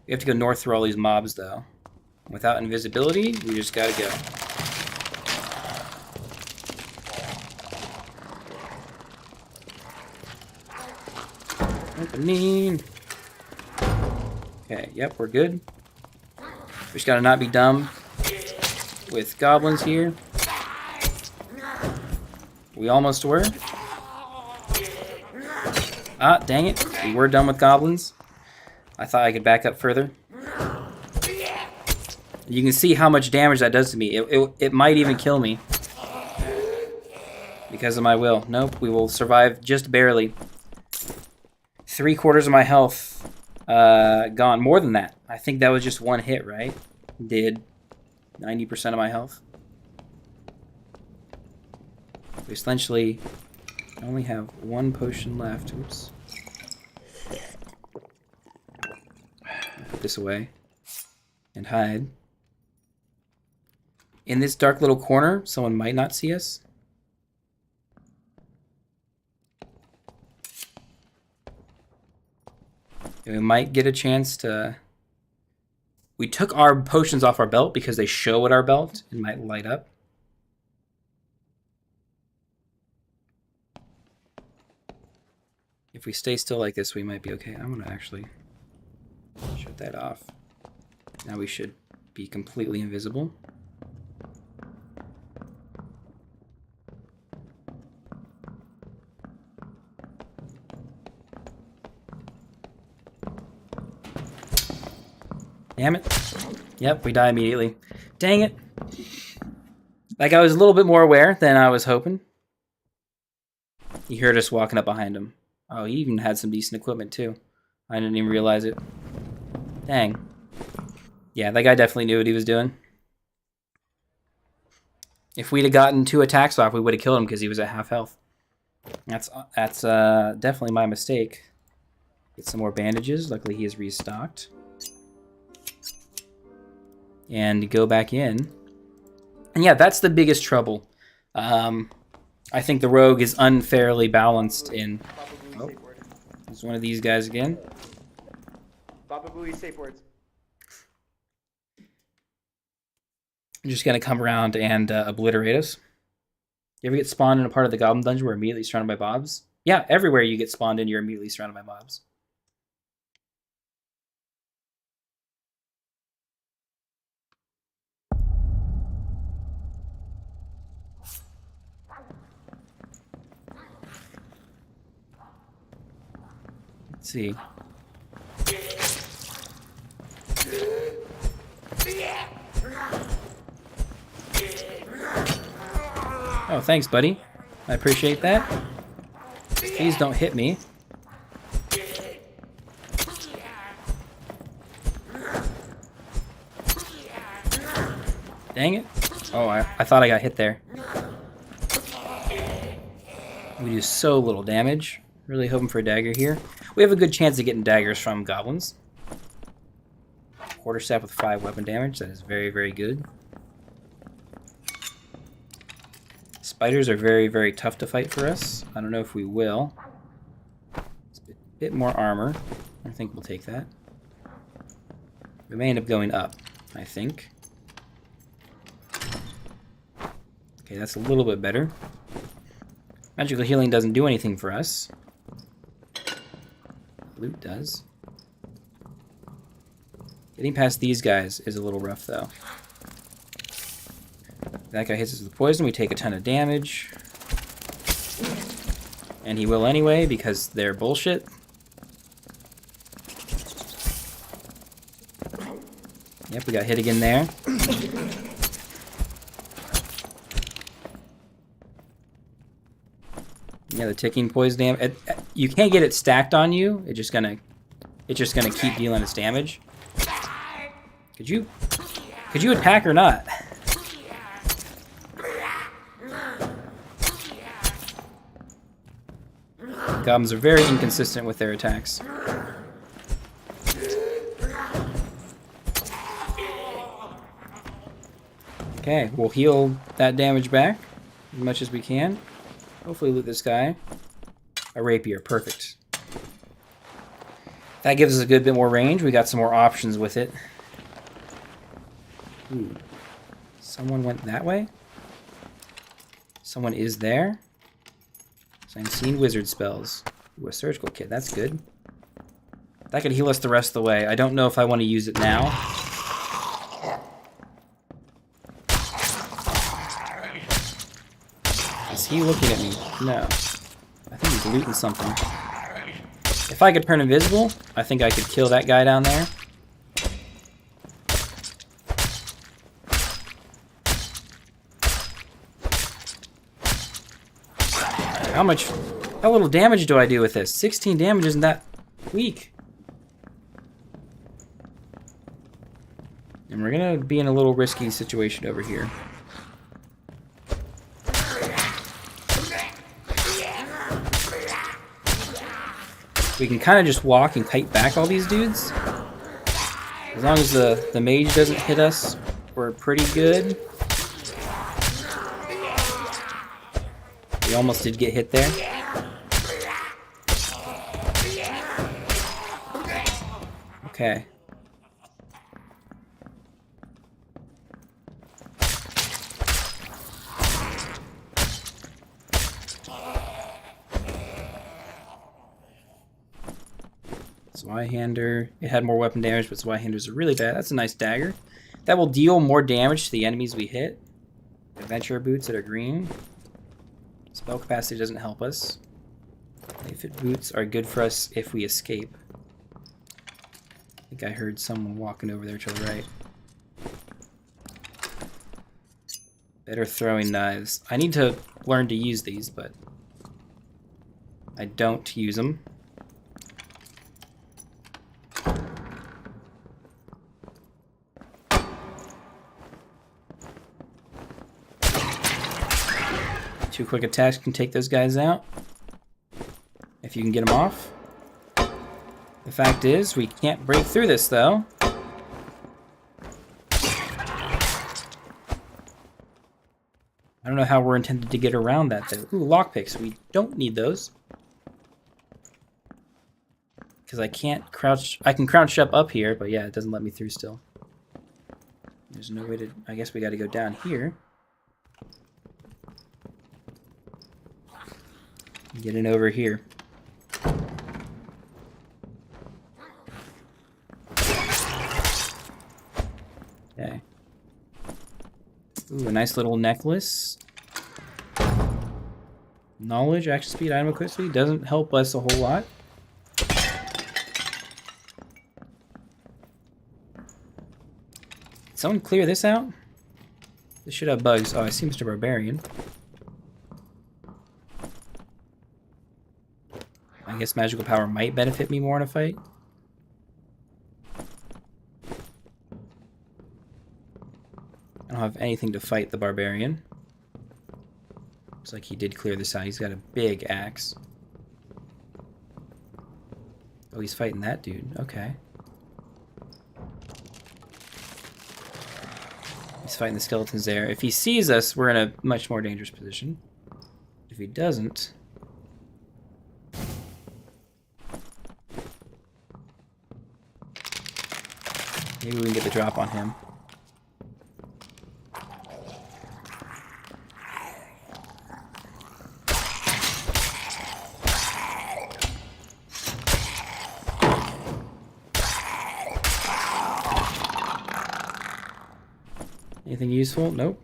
We have to go north through all these mobs, though. Without invisibility, we just gotta go. Opening. Okay, yep, we're good. We just gotta not be dumb with goblins here. We almost were. Ah, dang it. We were done with goblins. I thought I could back up further. You can see how much damage that does to me. It might even kill me. Because of my will. Nope, we will survive just barely. 3/4 of my health gone. More than that. I think that was just one hit, right? Did 90% of my health. We essentially only have one potion left. Oops. Put this away and hide. In this dark little corner, someone might not see us. We might get a chance to... We took our potions off our belt because they show at our belt and might light up. If we stay still like this, we might be okay. I'm going to actually shut that off. Now we should be completely invisible. Damn it. Yep, we die immediately. Dang it. Like, I was a little bit more aware than I was hoping. He heard us walking up behind him. Oh, he even had some decent equipment, too. I didn't even realize it. Dang. Yeah, that guy definitely knew what he was doing. If we'd have gotten 2 attacks off, we would have killed him because he was at half health. That's definitely my mistake. Get some more bandages. Luckily, he is restocked. And go back in. And yeah, that's the biggest trouble. I think the rogue is unfairly balanced in... Oh, there's one of these guys again. Baba Booey safe words. I'm just going to come around and obliterate us. You ever get spawned in a part of the goblin dungeon where you're immediately surrounded by mobs? Yeah, everywhere you get spawned in, you're immediately surrounded by mobs. Let's see. Oh, thanks, buddy. I appreciate that. Please don't hit me. Dang it. Oh, I thought I got hit there. We do so little damage. Really hoping for a dagger here. We have a good chance of getting daggers from goblins. Quarterstaff with 5 weapon damage. That is very, very good. Spiders are very, very tough to fight for us. I don't know if we will. It's a bit more armor. I think we'll take that. We may end up going up, I think. Okay, that's a little bit better. Magical healing doesn't do anything for us. Loot does. Getting past these guys is a little rough, though. That guy hits us with poison, we take a ton of damage. And he will anyway, because they're bullshit. Yep, we got hit again there. Yeah, the ticking poison damage. You can't get it stacked on you. It's just gonna keep dealing its damage. Could you attack or not? Goblins are very inconsistent with their attacks. Okay, we'll heal that damage back as much as we can. Hopefully loot this guy. A rapier, perfect. That gives us a good bit more range. We got some more options with it. Ooh. Someone went that way? Someone is there? Unseen wizard spells. Ooh, a surgical kit. That's good. That could heal us the rest of the way. I don't know if I want to use it now. Is he looking at me? No. I think he's looting something. If I could turn invisible, I think I could kill that guy down there. How little damage do I do with this? 16 damage isn't that weak. And we're gonna be in a little risky situation over here. We can kind of just walk and kite back all these dudes. As long as the mage doesn't hit us, we're pretty good. We almost did get hit there. Okay. Zweihander. It had more weapon damage, but Zweihanders are really bad. That's a nice dagger. That will deal more damage to the enemies we hit. Adventurer boots that are green. Spell capacity doesn't help us. Fit boots are good for us if we escape. I think I heard someone walking over there to the right. Better throwing knives. I need to learn to use these, but I don't use them. Two quick attacks can take those guys out. If you can get them off. The fact is, we can't break through this, though. I don't know how we're intended to get around that, though. Ooh, lockpicks. We don't need those. Because I can't crouch. I can crouch up here, but yeah, it doesn't let me through still. There's no way to... I guess we got to go down here. Get in over here. Okay. Ooh, a nice little necklace. Knowledge, action speed, item equip speed doesn't help us a whole lot. Did someone clear this out? This should have bugs. Oh, I see Mr. Barbarian. I guess magical power might benefit me more in a fight. I don't have anything to fight the barbarian. Looks like he did clear this out. He's got a big axe. Oh, he's fighting that dude. Okay. He's fighting the skeletons there. If he sees us, we're in a much more dangerous position. If he doesn't... maybe we can get the drop on him. Anything useful? Nope.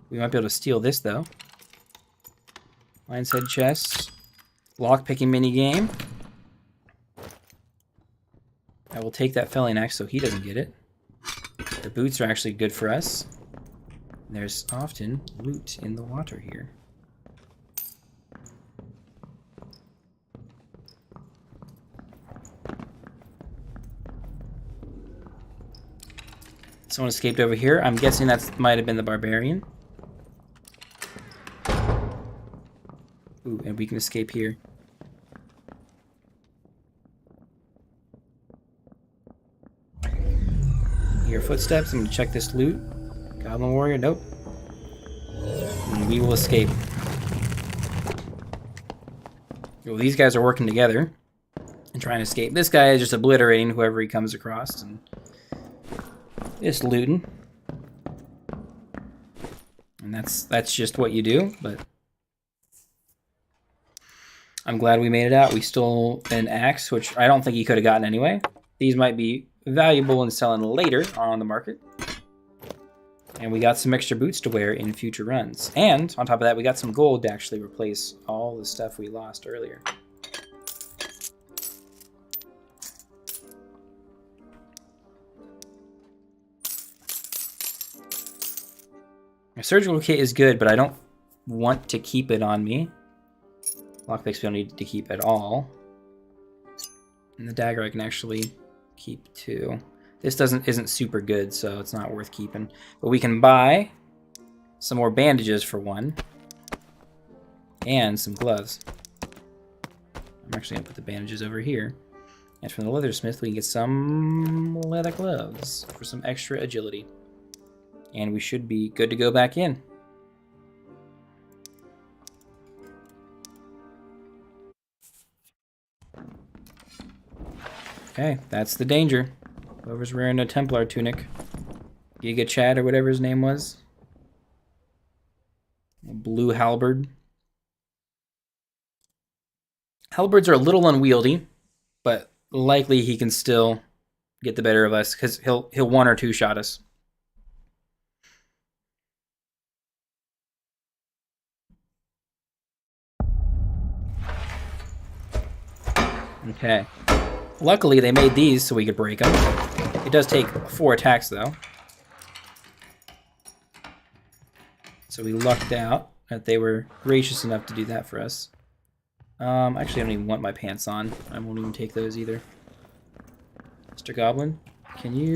We might be able to steal this, though. Lion's head chest. Lockpicking minigame. I will take that felling axe so he doesn't get it. The boots are actually good for us. There's often loot in the water here. Someone escaped over here. I'm guessing that might have been the barbarian. Ooh, and we can escape here. Hear footsteps. I'm gonna check this loot. Goblin warrior, nope. And we will escape. Well, these guys are working together and trying to escape. This guy is just obliterating whoever he comes across and just looting. And that's just what you do, but I'm glad we made it out. We stole an axe, which I don't think he could have gotten anyway. These might be valuable in selling later on the market. And we got some extra boots to wear in future runs. And on top of that, we got some gold to actually replace all the stuff we lost earlier. My surgical kit is good, but I don't want to keep it on me. Lockpicks we don't need to keep at all. And the dagger I can actually keep too. This isn't super good, so it's not worth keeping. But we can buy some more bandages for one. And some gloves. I'm actually going to put the bandages over here. And from the leathersmith, we can get some leather gloves for some extra agility. And we should be good to go back in. Okay, that's the danger. Whoever's wearing a Templar tunic. Giga Chad or whatever his name was. A blue halberd. Halberds are a little unwieldy, but likely he can still get the better of us because he'll one or two shot us. Okay. Luckily, they made these so we could break them. It does take 4 attacks, though. So we lucked out that they were gracious enough to do that for us. Actually, I don't even want my pants on. I won't even take those either. Mr. Goblin, can you...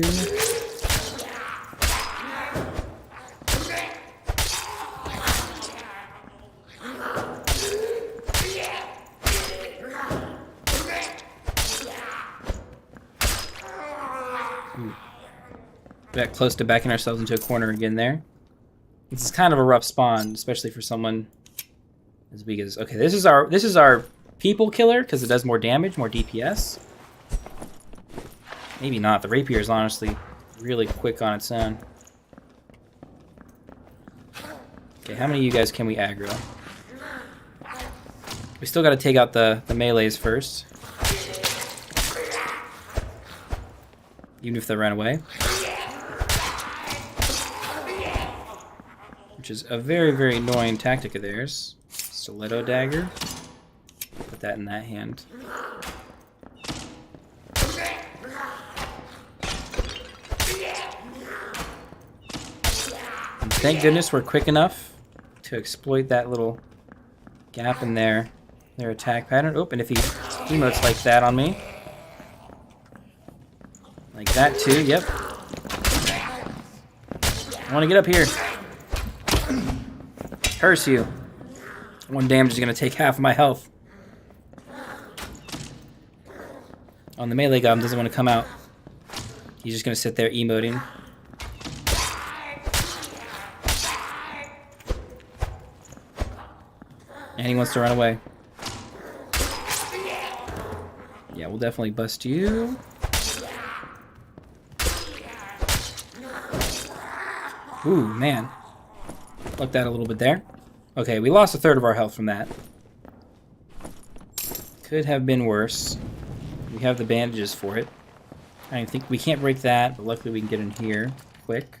Got close to backing ourselves into a corner again there. This is kind of a rough spawn, especially for someone as weak as... Okay, this is our people killer because it does more damage, more DPS. Maybe not. The rapier is honestly really quick on its own. Okay, how many of you guys can we aggro? We still got to take out the melees first. Even if they run away. Which is a very, very annoying tactic of theirs. Stiletto dagger. Put that in that hand. And thank goodness we're quick enough to exploit that little gap in their attack pattern. Oh, and if he emotes like that on me. Like that too, yep. I want to get up here. Curse you. 1 damage is going to take half of my health. On the melee goblin doesn't want to come out. He's just going to sit there emoting. And he wants to run away. Yeah, we'll definitely bust you. Ooh, man. Lucked out a little bit there. Okay, we lost 1/3 of our health from that. Could have been worse. We have the bandages for it. I think we can't break that, but luckily we can get in here quick.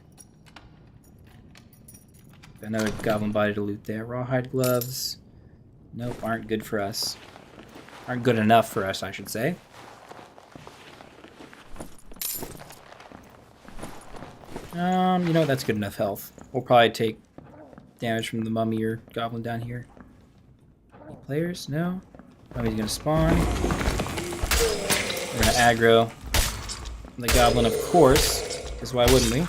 Another goblin body to loot there. Rawhide gloves. Nope, aren't good for us. Aren't good enough for us, I should say. You know what? That's good enough health. We'll probably take damage from the mummy or goblin down here. Any players? No? Mummy's gonna spawn. We're gonna aggro the goblin, of course, because why wouldn't we?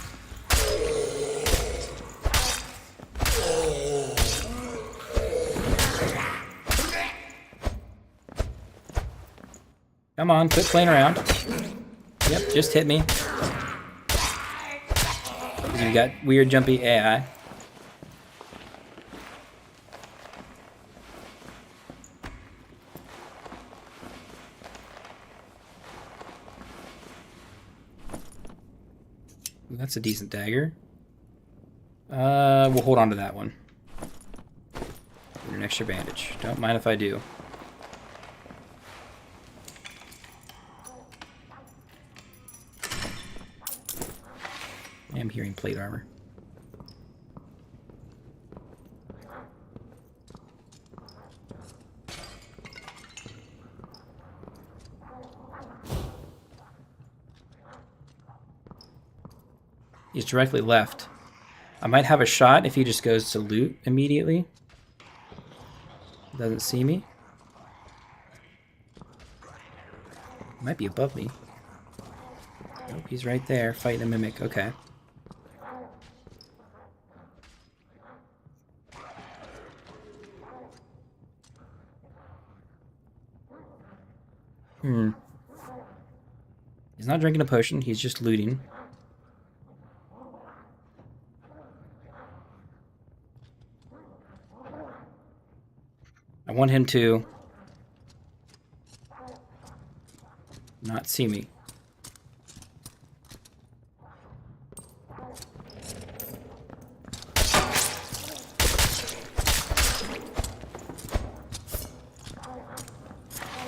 Come on, quit playing around. Yep, just hit me. You got weird jumpy AI. Ooh, that's a decent dagger. We'll hold on to that one. Get an extra bandage. Don't mind if I do. I'm hearing plate armor. He's directly left. I might have a shot if he just goes to loot immediately. Doesn't see me. Might be above me. Nope, he's right there fighting a mimic. Okay. He's not drinking a potion, he's just looting. I want him to not see me.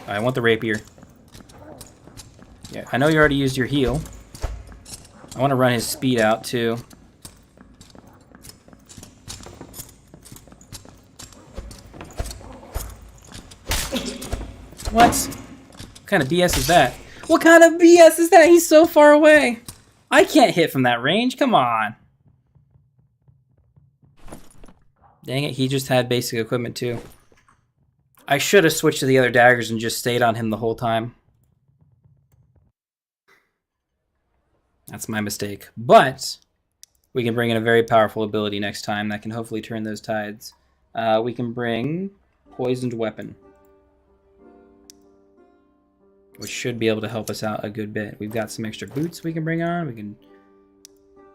I want the rapier. Yeah, I know you already used your heal. I want to run his speed out too. What? What kind of BS is that? What kind of BS is that? He's so far away. I can't hit from that range. Come on. Dang it, he just had basic equipment too. I should have switched to the other daggers and just stayed on him the whole time. That's my mistake. But we can bring in a very powerful ability next time that can hopefully turn those tides. We can bring Poisoned Weapon, which should be able to help us out a good bit. We've got some extra boots we can bring on. We can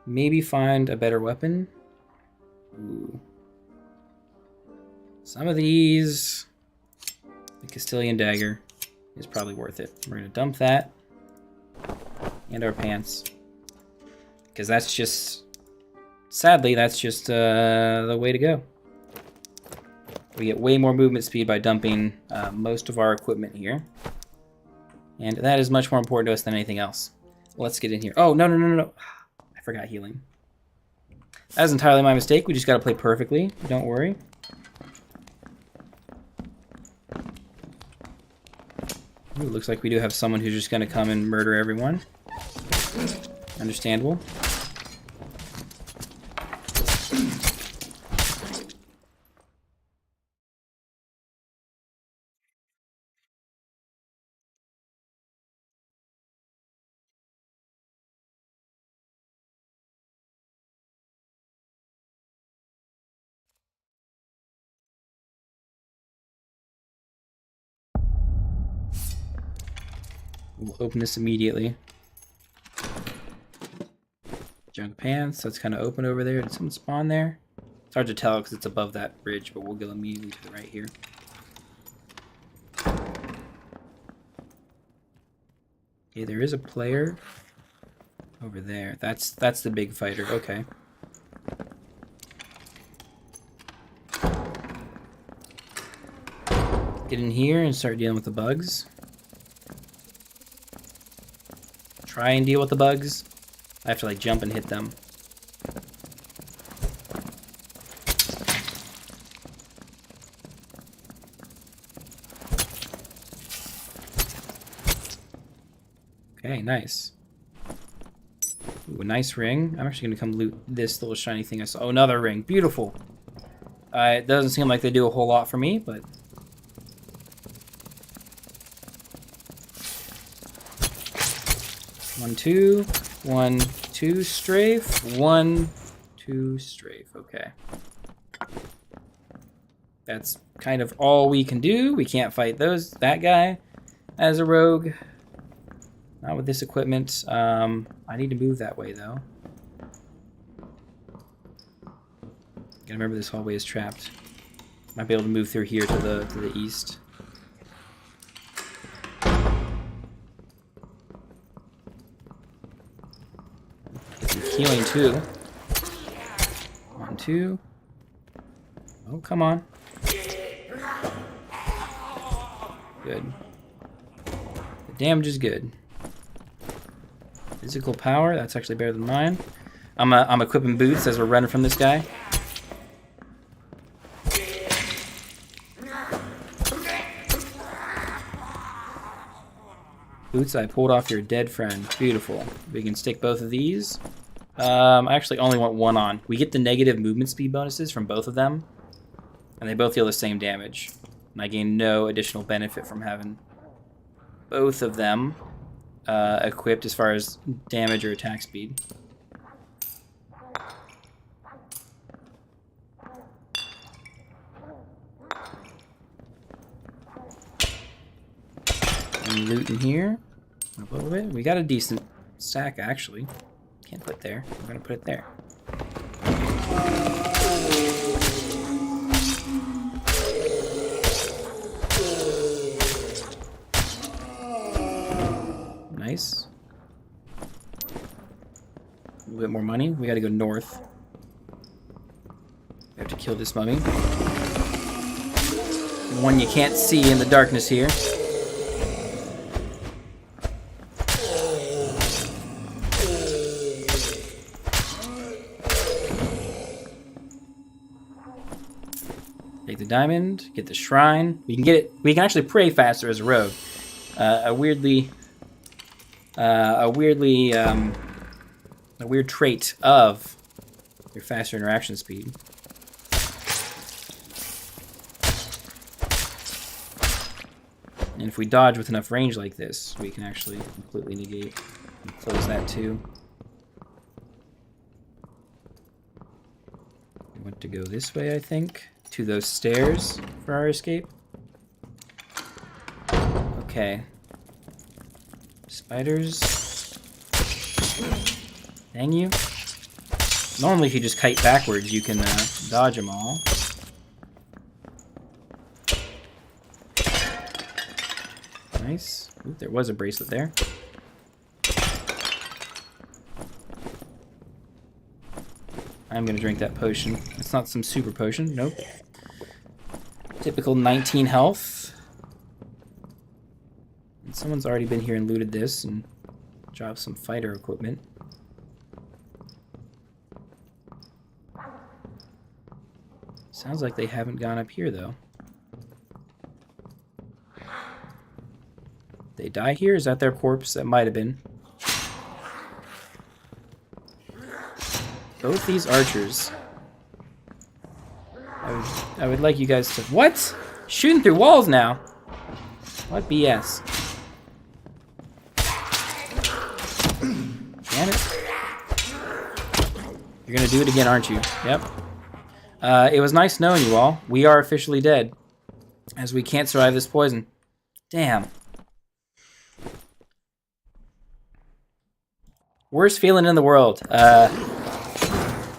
maybe find a better weapon. Ooh. Some of these... The Castilian Dagger is probably worth it. We're going to dump that. And our pants. Because that's just... Sadly, that's just the way to go. We get way more movement speed by dumping most of our equipment here. And that is much more important to us than anything else. Let's get in here. Oh, no. I forgot healing. That was entirely my mistake. We just got to play perfectly. Don't worry. Ooh, looks like we do have someone who's just going to come and murder everyone. Understandable. We'll open this immediately. Junk pants, that's kind of open over there. Did someone spawn there? It's hard to tell because it's above that bridge, but we'll go immediately to the right here. Okay, there is a player over there. That's the big fighter. Okay. Get in here and start dealing with the bugs. Try and deal with the bugs. I have to like jump and hit them. Okay, nice. Ooh, a nice ring. I'm actually going to come loot this little shiny thing I saw. Oh, another ring. Beautiful. It doesn't seem like they do a whole lot for me, but... One, two. 1, 2 strafe. 1, 2 strafe. Okay. That's kind of all we can do. We can't fight that guy as a rogue. Not with this equipment. I need to move that way, though. Gotta remember this hallway is trapped. Might be able to move through here to the east. Healing too. 1, 2. Oh, come on. Good. The damage is good. Physical power, that's actually better than mine. I'm equipping boots as we're running from this guy. Boots, I pulled off your dead friend. Beautiful. We can stick both of these. I actually only want one on. We get the negative movement speed bonuses from both of them, and they both deal the same damage. And I gain no additional benefit from having both of them equipped as far as damage or attack speed. And loot in here a little bit. We got a decent stack actually. Can't put there. I'm gonna put it there. Nice. A little bit more money. We gotta go north. We have to kill this mummy. The one you can't see in the darkness here. Take the diamond, get the shrine. We can get it. We can actually pray faster as a rogue. A weird trait of your faster interaction speed. And if we dodge with enough range like this, we can actually completely negate and close that too. We want to go this way, I think. To those stairs for our escape. Okay. Spiders. Dang you. Normally if you just kite backwards, you can dodge them all. Nice. Ooh, there was a bracelet there. I'm gonna drink that potion. It's not some super potion, nope. Typical 19 health. And someone's already been here and looted this and dropped some fighter equipment. Sounds like they haven't gone up here though. They die here? Is that their corpse? That might have been. Both these archers. I would like you guys to... What? Shooting through walls now? What BS? Damn it. You're gonna do it again, aren't you? Yep. It was nice knowing you all. We are officially dead, as we can't survive this poison. Damn. Worst feeling in the world.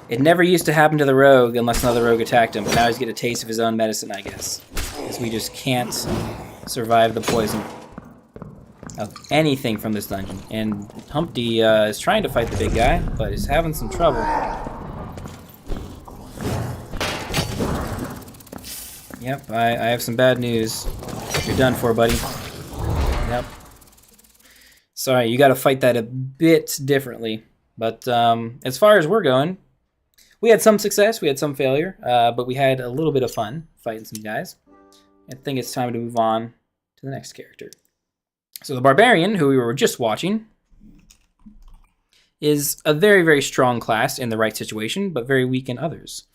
It never used to happen to the rogue unless another rogue attacked him, but now he's getting a taste of his own medicine, I guess. Because we just can't survive the poison of anything from this dungeon. And Humpty is trying to fight the big guy, but is having some trouble. Yep, I have some bad news. You're done for, buddy. Yep. Sorry, you gotta fight that a bit differently. But as far as we're going, we had some success, we had some failure, but we had a little bit of fun fighting some guys. I think it's time to move on to the next character. So the barbarian, who we were just watching, is a very, very strong class in the right situation, but very weak in others.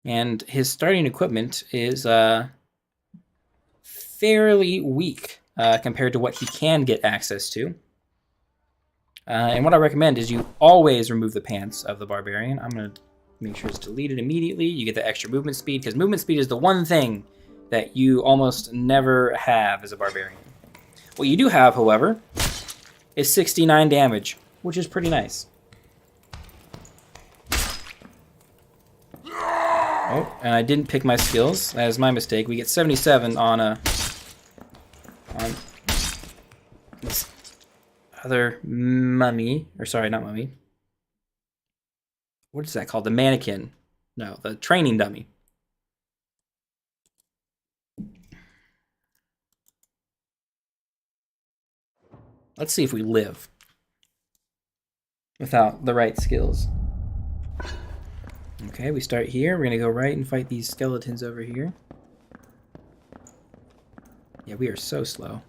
And his starting equipment is fairly weak compared to what he can get access to. And what I recommend is you always remove the pants of the Barbarian. I'm going to make sure it's deleted immediately. You get the extra movement speed, because movement speed is the one thing that you almost never have as a Barbarian. What you do have, however, is 69 damage, which is pretty nice. Oh, and I didn't pick my skills. That is my mistake. We get 77 on this other mummy. Or sorry, not mummy. What is that called? The mannequin. No, the training dummy. Let's see if we live without the right skills. Okay, we start here. We're gonna go right and fight these skeletons over here. Yeah, we are so slow.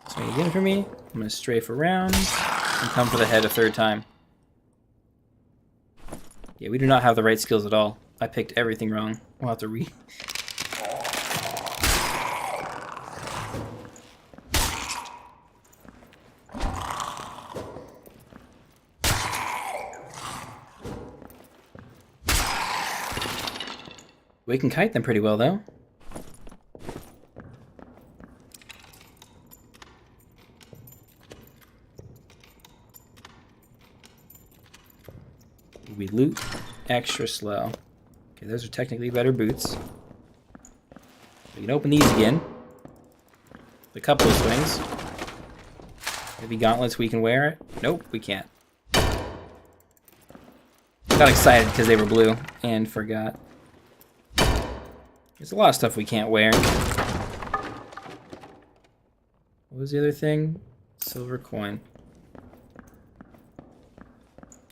Swing again for me. I'm gonna strafe around and come for the head a third time. Yeah, we do not have the right skills at all. I picked everything wrong. We'll have to We can kite them pretty well, though. We loot extra slow. Okay, those are technically better boots. We can open these again. A couple of swings. Maybe gauntlets we can wear it. Nope, we can't. Got excited because they were blue and forgot. There's a lot of stuff we can't wear. What was the other thing? Silver coin.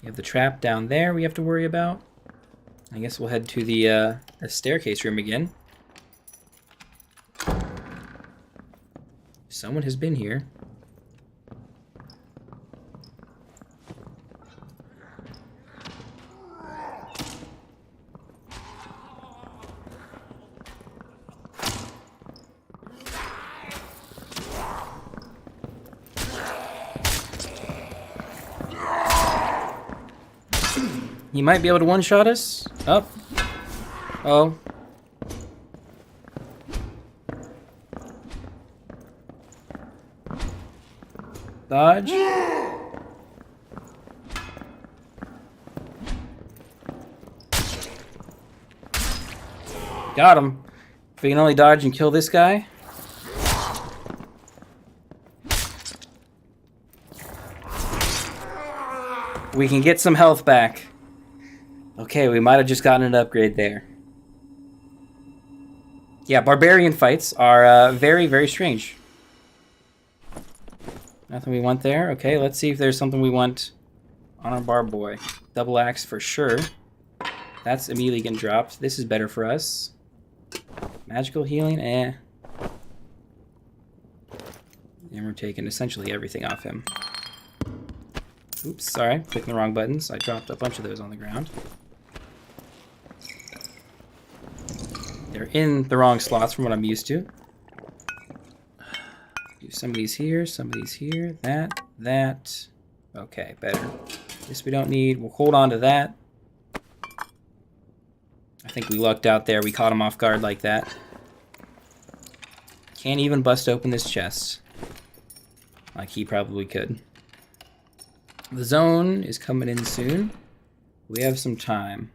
You have the trap down there we have to worry about. I guess we'll head to the staircase room again. Someone has been here. He might be able to one-shot us. Up. Oh. Dodge. Got him. If we can only dodge and kill this guy. We can get some health back. Okay, we might have just gotten an upgrade there. Yeah, barbarian fights are very, very strange. Nothing we want there. Okay, let's see if there's something we want on our bar boy. Double axe for sure. That's immediately getting dropped. This is better for us. Magical healing, eh. And we're taking essentially everything off him. Oops, sorry, clicking the wrong buttons. I dropped a bunch of those on the ground. They're in the wrong slots from what I'm used to. Do some of these here, some of these here. That. Okay, better. This we don't need. We'll hold on to that. I think we lucked out there. We caught him off guard like that. Can't even bust open this chest. Like he probably could. The zone is coming in soon. We have some time.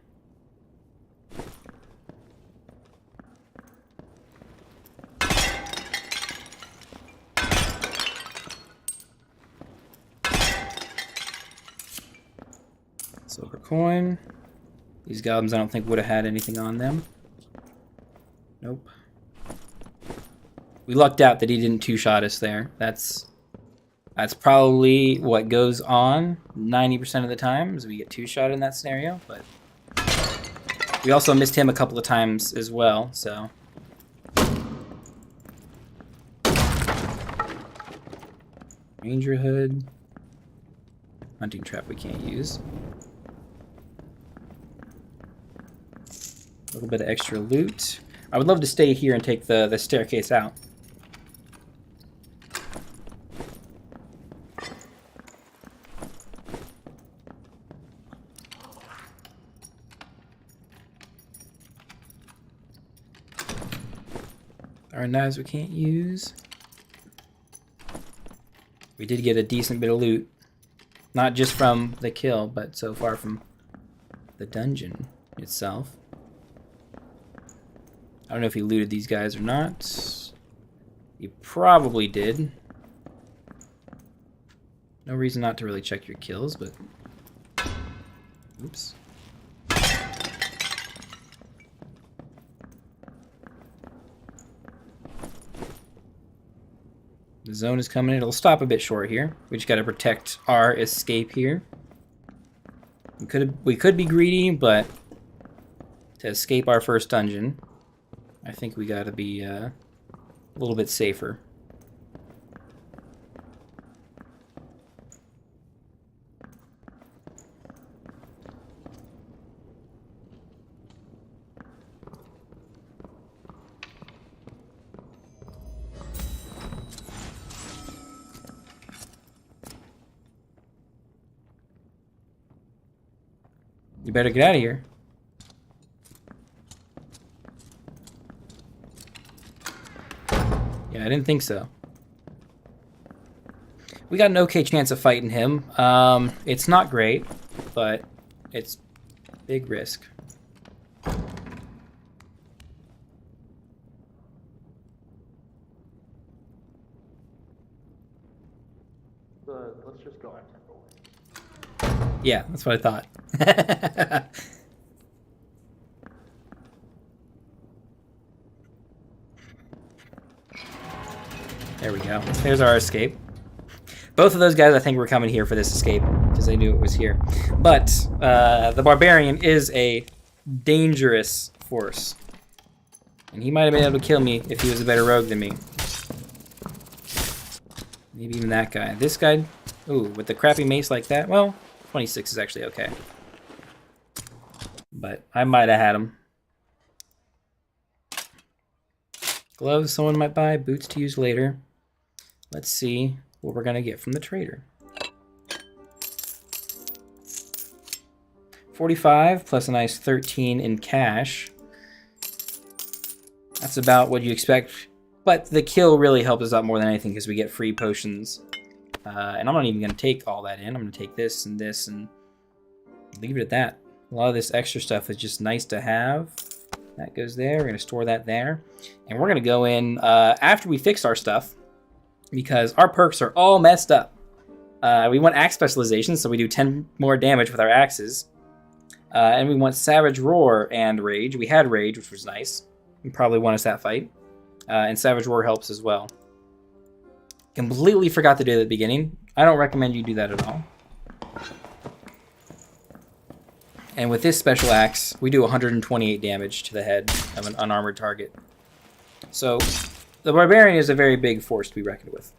Silver coin. These goblins I don't think would have had anything on them. Nope. We lucked out that he didn't two-shot us there. That's That's probably what goes on 90% of the time, is we get two-shot in that scenario, but we also missed him a couple of times as well, so. Ranger hood. Hunting trap we can't use. A little bit of extra loot. I would love to stay here and take the staircase out. Our knives we can't use. We did get a decent bit of loot. Not just from the kill, but so far from the dungeon itself. I don't know if he looted these guys or not. He probably did. No reason not to really check your kills, but... Oops. The zone is coming. It'll stop a bit short here. We just got to protect our escape here. We could be greedy, but to escape our first dungeon, I think we got to be a little bit safer. You better get out of here. Yeah, I didn't think so. We got an okay chance of fighting him. It's not great, but it's big risk. Let's just go after him. Yeah, that's what I thought. There we go. There's our escape. Both of those guys, I think, were coming here for this escape because they knew it was here. But the Barbarian is a dangerous force. And he might have been able to kill me if he was a better rogue than me. Maybe even that guy. This guy, ooh, with the crappy mace like that, well, 26 is actually okay. But I might have had him. Gloves someone might buy, boots to use later. Let's see what we're going to get from the trader. 45 plus a nice 13 in cash. That's about what you expect. But the kill really helps us out more than anything because we get free potions. And I'm not even going to take all that in. I'm going to take this and leave it at that. A lot of this extra stuff is just nice to have. That goes there. We're going to store that there. And we're going to go in after we fix our stuff because our perks are all messed up. We want axe specialization, so we do 10 more damage with our axes. And we want Savage Roar and Rage. We had Rage, which was nice. You probably won us that fight. And Savage Roar helps as well. Completely forgot to do that at the beginning. I don't recommend you do that at all. And with this special axe, we do 128 damage to the head of an unarmored target. So, the Barbarian is a very big force to be reckoned with.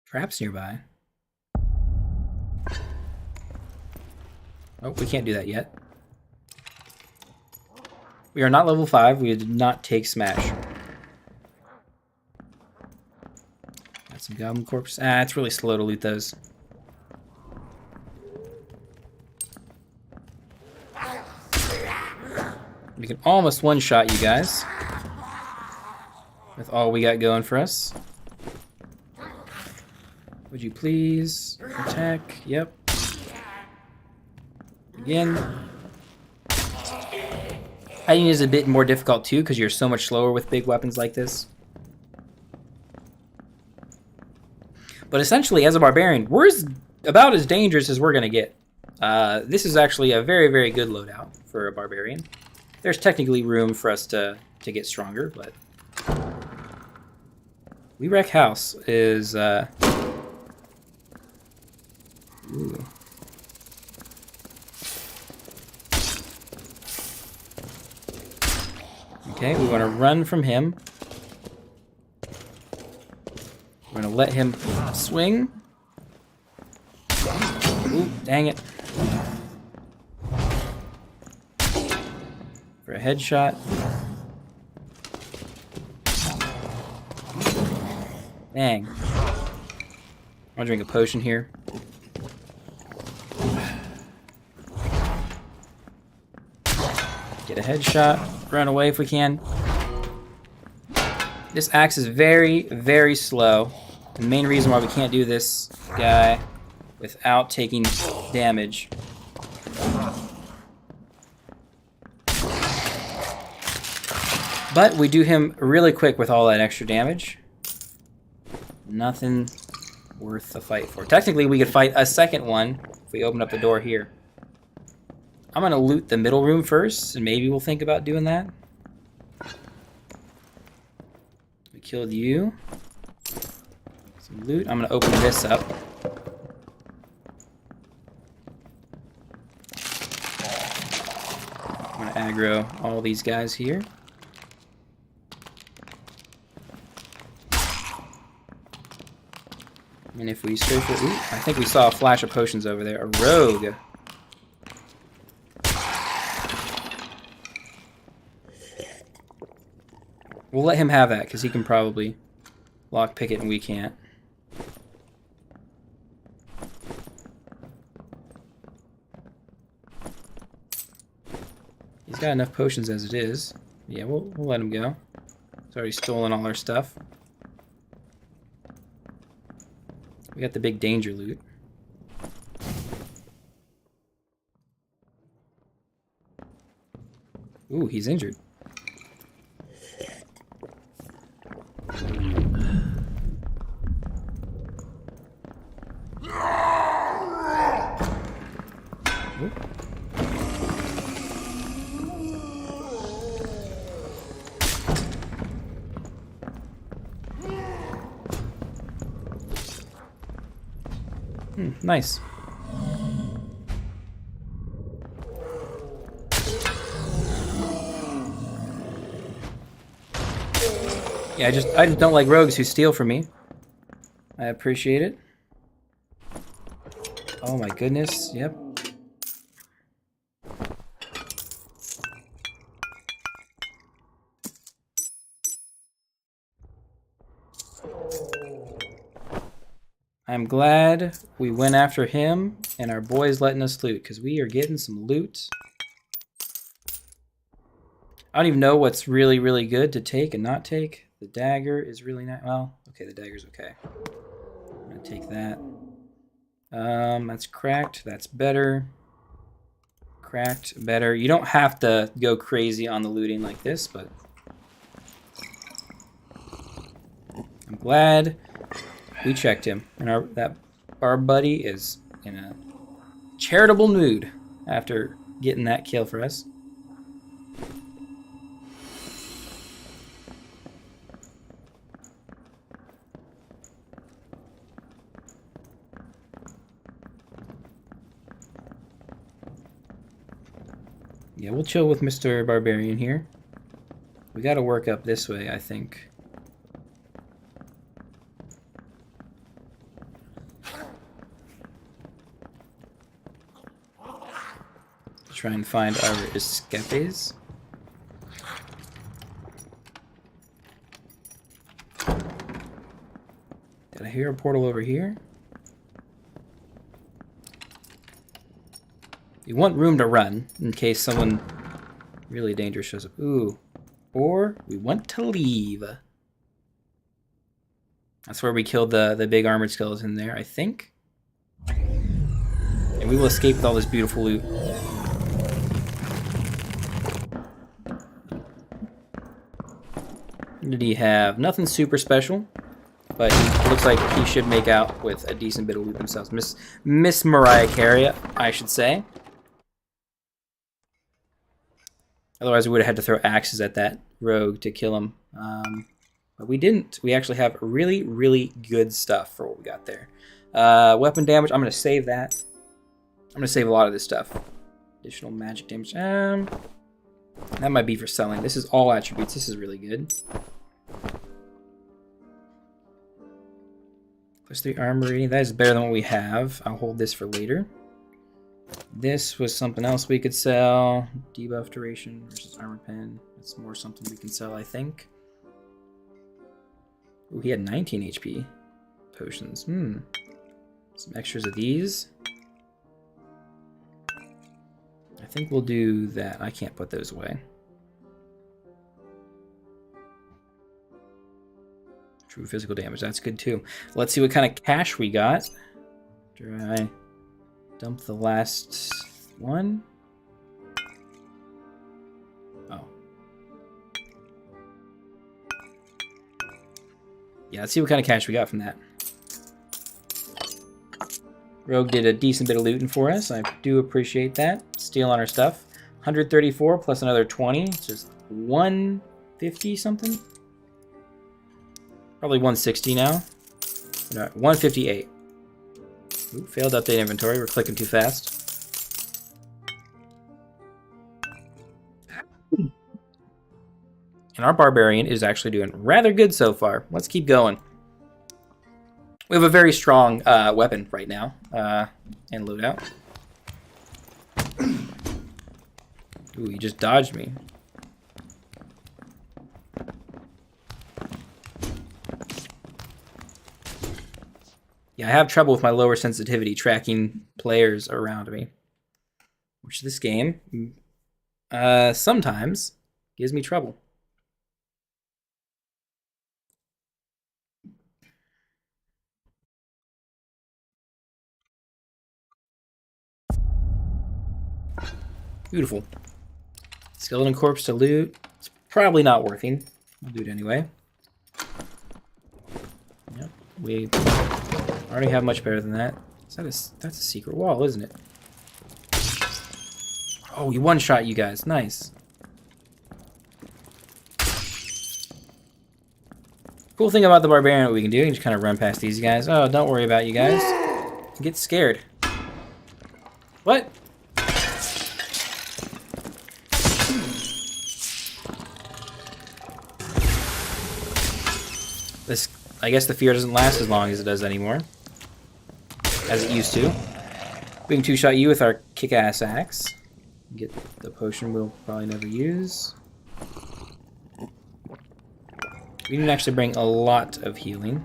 Traps nearby. Oh, we can't do that yet. We are not level 5. We did not take Smash. Got some Goblin Corpse. Ah, it's really slow to loot those. We can almost one-shot you guys. With all we got going for us. Would you please attack? Yep. Again. Hiding is a bit more difficult too because you're so much slower with big weapons like this. But essentially, as a barbarian, we're about as dangerous as we're going to get. This is actually a very, very good loadout for a barbarian. There's technically room for us to get stronger, but... We Wreck House is... Ooh. Okay, we want to run from him. We're going to let him swing. Ooh, dang it. For a headshot. Dang. I'll drink a potion here. Get a headshot. Run away if we can. This axe is very, very slow. The main reason why we can't do this guy without taking damage. But we do him really quick with all that extra damage. Nothing worth the fight for. Technically, we could fight a second one if we open up the door here. I'm going to loot the middle room first, and maybe we'll think about doing that. We killed you. Some loot. I'm going to open this up. I'm going to aggro all these guys here. And if we search for... Ooh, I think we saw a flash of potions over there. A rogue. We'll let him have that, because he can probably lockpick it and we can't. He's got enough potions as it is. Yeah, we'll let him go. He's already stolen all our stuff. We got the big danger loot. Ooh, he's injured. Nice. Yeah, I just don't like rogues who steal from me. I appreciate it. Oh my goodness, yep. I'm glad we went after him and our boys letting us loot, because we are getting some loot. I don't even know what's really, really good to take and not take. The dagger is really not... Well, okay, the dagger's okay. I'm going to take that. That's cracked. That's better. Cracked. Better. You don't have to go crazy on the looting like this, but... I'm glad we checked him. And our buddy is in a charitable mood after getting that kill for us. Yeah, we'll chill with Mr. Barbarian here. We gotta work up this way, I think. Try and find our escapes. Did I hear a portal over here? You want room to run in case someone really dangerous shows up. Ooh. Or we want to leave. That's where we killed the big armored skeleton there, I think. And we will escape with all this beautiful loot. did he have? Nothing super special, but he looks like he should make out with a decent bit of loot themselves. Miss Mariah Carey, I should say. Otherwise, we would have had to throw axes at that rogue to kill him. But we didn't. We actually have really, really good stuff for what we got there. Weapon damage, I'm going to save that. I'm going to save a lot of this stuff. Additional magic damage. That might be for selling. This is all attributes. This is really good. +3 armor rating. That is better than what we have. I'll hold this for later. This was something else we could sell. Debuff duration versus armor pen. That's more something we can sell, I think. Ooh, he had 19 HP. Potions. Some extras of these. I think we'll do that. I can't put those away. True physical damage. That's good too. Let's see what kind of cash we got. After I dump the last one. Oh. Yeah, let's see what kind of cash we got from that. Rogue did a decent bit of looting for us. I do appreciate that. Stealing our stuff. 134 plus another 20. It's just 150 something. Probably 160 now. No, 158. Ooh, failed update inventory. We're clicking too fast. And our barbarian is actually doing rather good so far. Let's keep going. We have a very strong weapon right now and loadout. Ooh, he just dodged me. Yeah, I have trouble with my lower sensitivity tracking players around me. Which this game sometimes gives me trouble. Beautiful. Skeleton corpse to loot. It's probably not working. We'll do it anyway. Yep, we already have much better than that. That's a secret wall, isn't it? Oh, you one-shot you guys. Nice. Cool thing about the barbarian, what we can do, you can just kind of run past these guys. Oh, don't worry about you guys. Get scared. What? This, I guess the fear doesn't last as long as it does anymore. As it used to. We can two-shot you with our kick-ass axe. Get the potion we'll probably never use. We didn't actually bring a lot of healing.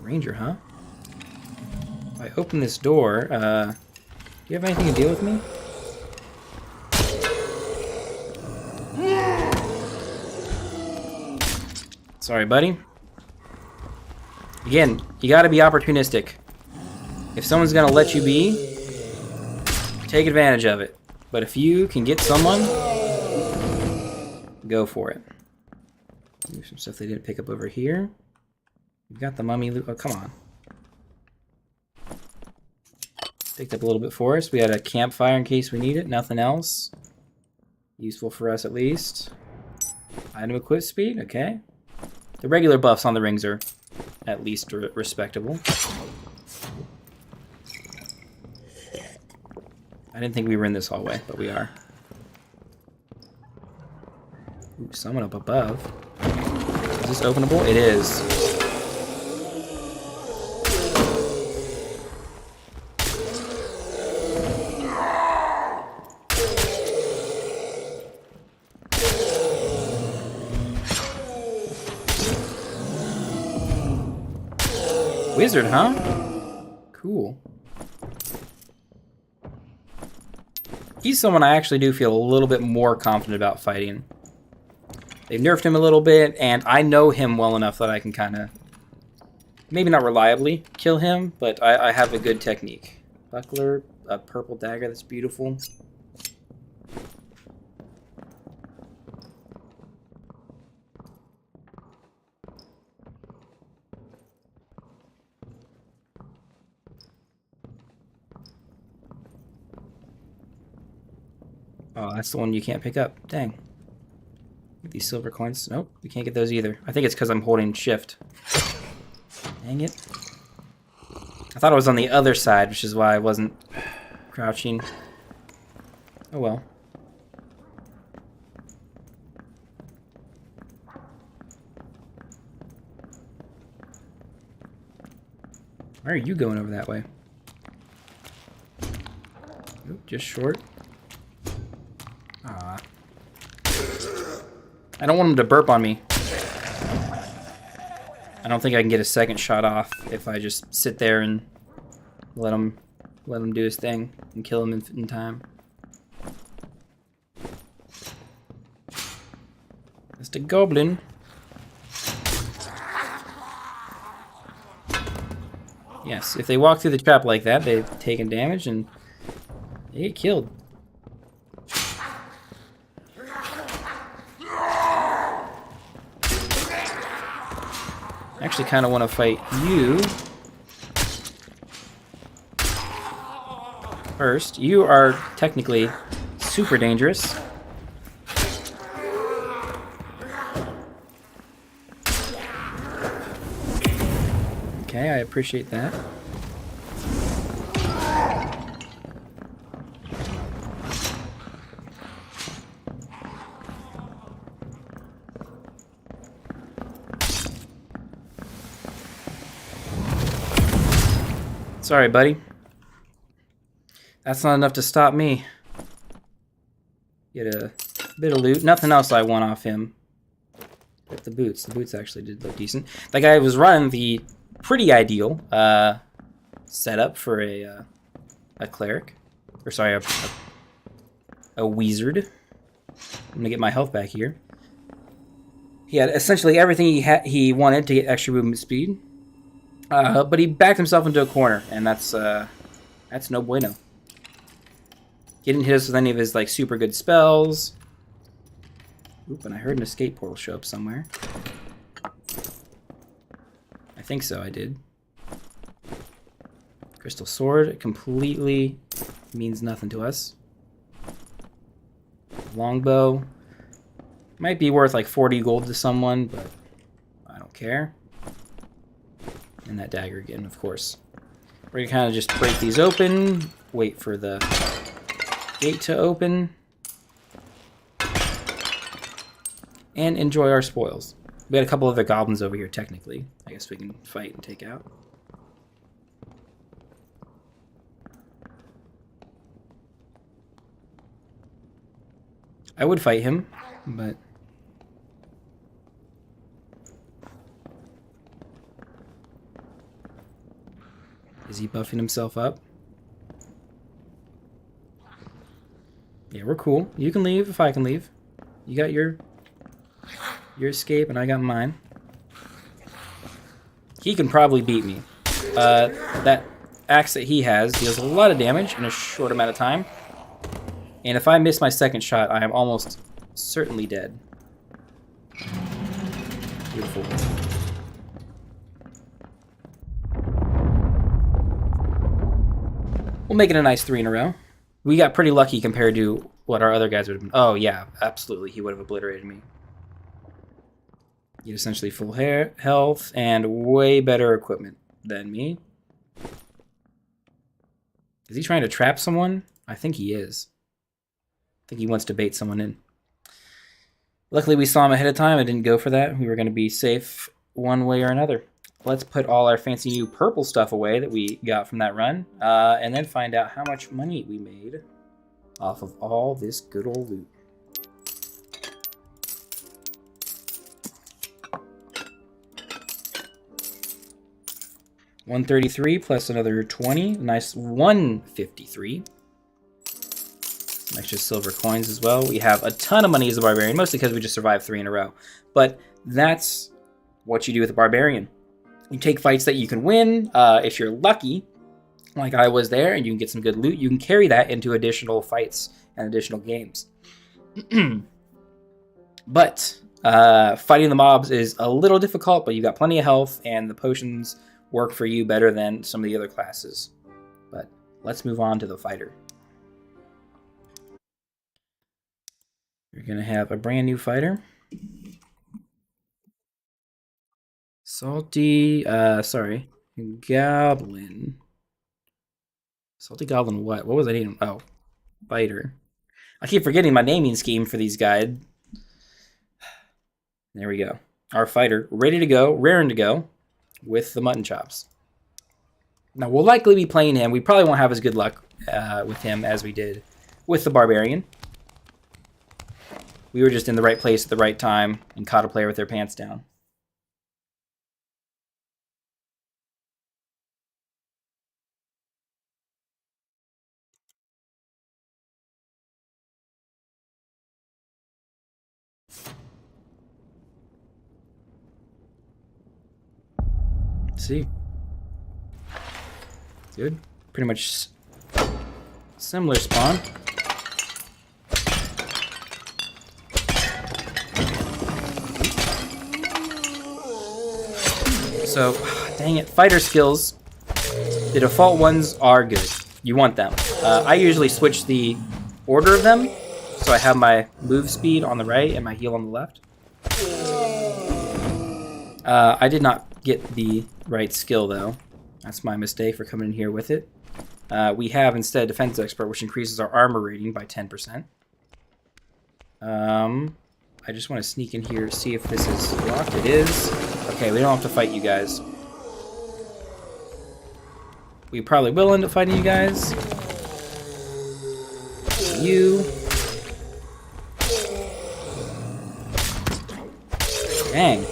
Ranger, huh? If I open this door, do you have anything to deal with me? Sorry, buddy. Again, you gotta be opportunistic. If someone's gonna let you be, take advantage of it. But if you can get someone, go for it. There's some stuff they didn't pick up over here. We've got the mummy loot. Oh, come on. Picked up a little bit for us. We had a campfire in case we need it. Nothing else. Useful for us at least. Item equip speed. Okay. The regular buffs on the rings are at least respectable. I didn't think we were in this hallway, but we are. Ooh, someone up above. Is this openable? It is. Wizard, huh? Cool. He's someone I actually do feel a little bit more confident about fighting. They've nerfed him a little bit, and I know him well enough that I can kind of, maybe not reliably, kill him, but I have a good technique. Buckler, a purple dagger that's beautiful. Oh, that's the one you can't pick up. Dang. Get these silver coins. Nope, we can't get those either. I think it's because I'm holding shift. Dang it. I thought it was on the other side, which is why I wasn't crouching. Oh well. Why are you going over that way? Oop, just short. Ah. I don't want him to burp on me. I don't think I can get a second shot off if I just sit there and let him do his thing and kill him in time. Just a goblin. Yes, if they walk through the trap like that, they've taken damage and they get killed. I actually kind of want to fight you first. You are technically super dangerous. Okay, I appreciate that. Sorry, buddy. That's not enough to stop me. Get a bit of loot. Nothing else I want off him. But the boots. The boots actually did look decent. That guy was running the pretty ideal setup for a cleric. Or sorry, a wizard. I'm gonna get my health back here. He had essentially everything he wanted to get extra movement speed. But he backed himself into a corner, and that's no bueno. He didn't hit us with any of his like super good spells. Oop, and I heard an escape portal show up somewhere. I think so, I did. Crystal sword completely means nothing to us. Longbow might be worth like 40 gold to someone, but I don't care. And that dagger again, of course. We're gonna kind of just break these open, wait for the gate to open, and enjoy our spoils. We got a couple other goblins over here, technically. I guess we can fight and take out. I would fight him, but... Is he buffing himself up? Yeah, we're cool. You can leave if I can leave. You got your escape, and I got mine. He can probably beat me. That axe that he has deals a lot of damage in a short amount of time. And if I miss my second shot, I am almost certainly dead. Beautiful. We'll make it a nice 3 in a row. We got pretty lucky compared to what our other guys would have been. Oh, yeah, absolutely. He would have obliterated me. Get essentially full health and way better equipment than me. Is he trying to trap someone? I think he is. I think he wants to bait someone in. Luckily, we saw him ahead of time. I didn't go for that. We were going to be safe one way or another. Let's put all our fancy new purple stuff away that we got from that run, and then find out how much money we made off of all this good old loot. $133 plus another 20, nice 153. Some extra silver coins as well. We have a ton of money as a barbarian, mostly because we just survived 3 in a row. But that's what you do with a barbarian. You take fights that you can win. If you're lucky, like I was there, and you can get some good loot, you can carry that into additional fights and additional games. But fighting the mobs is a little difficult, but you've got plenty of health, and the potions work for you better than some of the other classes. But let's move on to the fighter. You're gonna have a brand new fighter. Salty, sorry. Goblin. Salty Goblin what? What was I needing? Oh, fighter. I keep forgetting my naming scheme for these guys. There we go. Our fighter, ready to go, raring to go, with the mutton chops. Now, we'll likely be playing him. We probably won't have as good luck with him as we did with the Barbarian. We were just in the right place at the right time and caught a player with their pants down. Let's see. Good. Pretty much similar spawn. So, dang it, fighter skills. The default ones are good. You want them. I usually switch the order of them, so I have my move speed on the right and my heal on the left. I did not get the right skill, though. That's my mistake for coming in here with it. We have instead Defense Expert, which increases our armor rating by 10%. I just want to sneak in here to see if this is locked. It is. Okay, we don't have to fight you guys. We probably will end up fighting you guys. You. Dang.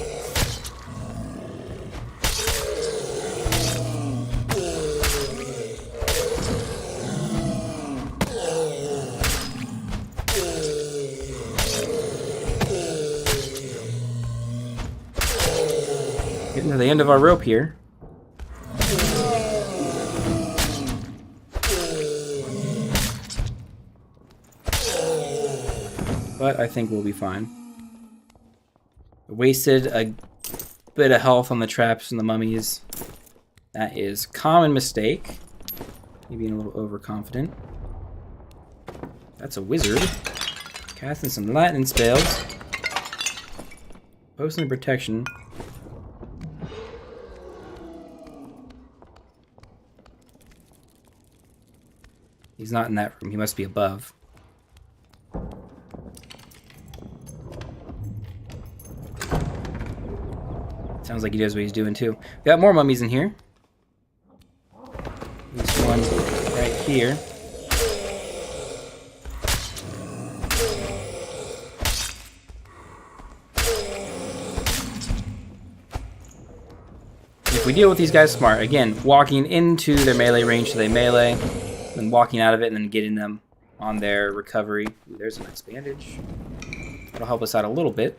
Getting to the end of our rope here. But I think we'll be fine. Wasted a bit of health on the traps and the mummies. That is a common mistake. Maybe being a little overconfident. That's a wizard. Casting some lightning spells. Posting protection. He's not in that room. He must be above. Sounds like he knows what he's doing too. We got more mummies in here. This one right here. If we deal with these guys smart, again, walking into their melee range so they melee, then walking out of it and then getting them on their recovery. Ooh, there's a nice bandage. That'll help us out a little bit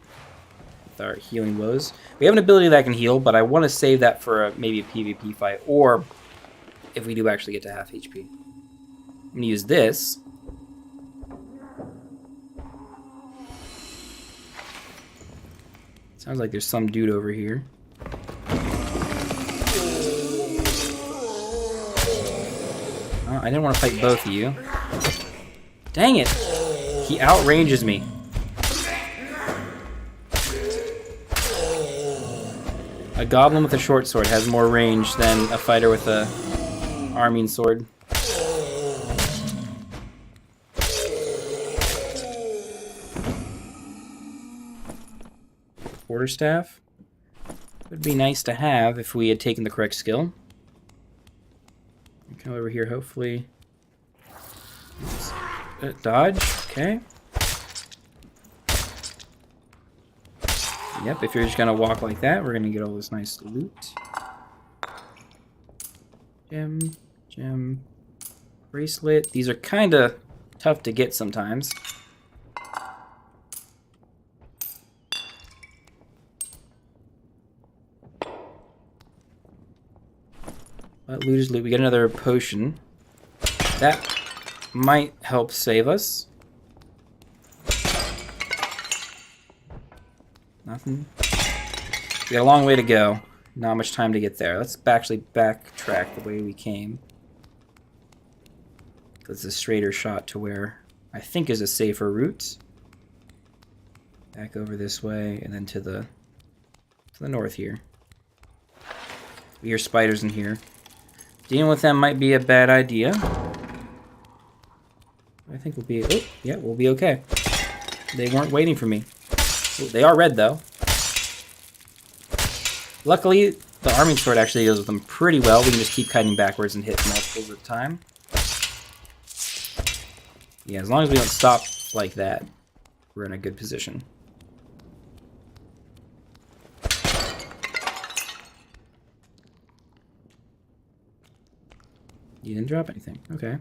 with our healing woes. We have an ability that can heal, but I want to save that for maybe a PvP fight, or if we do actually get to half HP. I'm going to use this. Sounds like there's some dude over here. I didn't want to fight both of you. Dang it! He outranges me. A goblin with a short sword has more range than a fighter with a arming sword. Quarterstaff would be nice to have if we had taken the correct skill. Come over here, hopefully. Dodge, okay. Yep, if you're just gonna walk like that, we're gonna get all this nice loot. Gem, bracelet. These are kind of tough to get sometimes. But loot is loot. We get another potion. That might help save us. Nothing. We got a long way to go. Not much time to get there. Let's actually backtrack the way we came. That's a straighter shot to where I think is a safer route. Back over this way, and then to the north here. We hear spiders in here. Dealing with them might be a bad idea. I think we'll be... Oh, yeah, we'll be okay. They weren't waiting for me. Oh, they are red, though. Luckily, the arming sword actually deals with them pretty well. We can just keep kiting backwards and hit multiples at a time. Yeah, as long as we don't stop like that, we're in a good position. You didn't drop anything. Okay.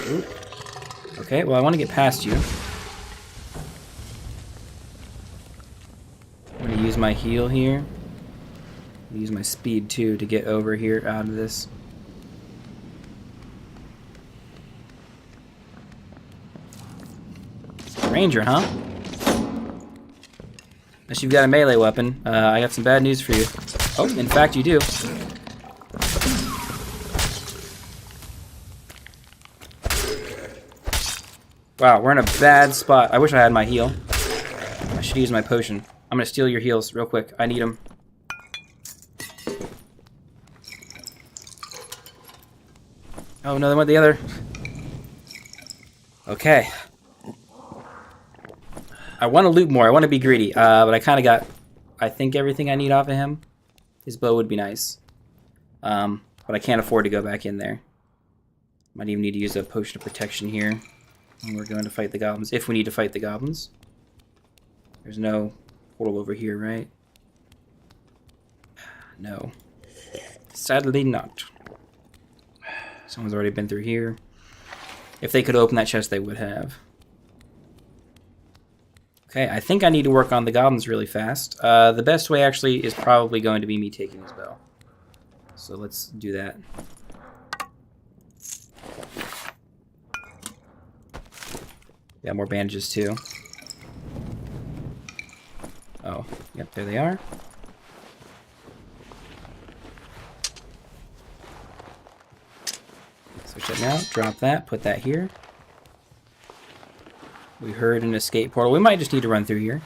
Ooh. Okay, well, I want to get past you. I'm going to use my heal here. Use my speed, too, to get over here out of this. Ranger, huh? Unless you've got a melee weapon, I got some bad news for you. Oh, in fact, you do. Wow, we're in a bad spot. I wish I had my heal. I should use my potion. I'm gonna steal your heals real quick. I need them. Oh no, they went the other. Okay. I want to loot more. I want to be greedy, but I kind of got, I think, everything I need off of him. His bow would be nice, but I can't afford to go back in there. Might even need to use a potion of protection here. And we're going to fight the goblins, if we need to fight the goblins. There's no portal over here, right? No. Sadly not. Someone's already been through here. If they could open that chest, they would have. Okay, I think I need to work on the goblins really fast. The best way, actually, is probably going to be me taking his bow. So let's do that. Got more bandages, too. Oh, yep, there they are. Switch that now, drop that, put that here. We heard an escape portal. We might just need to run through here.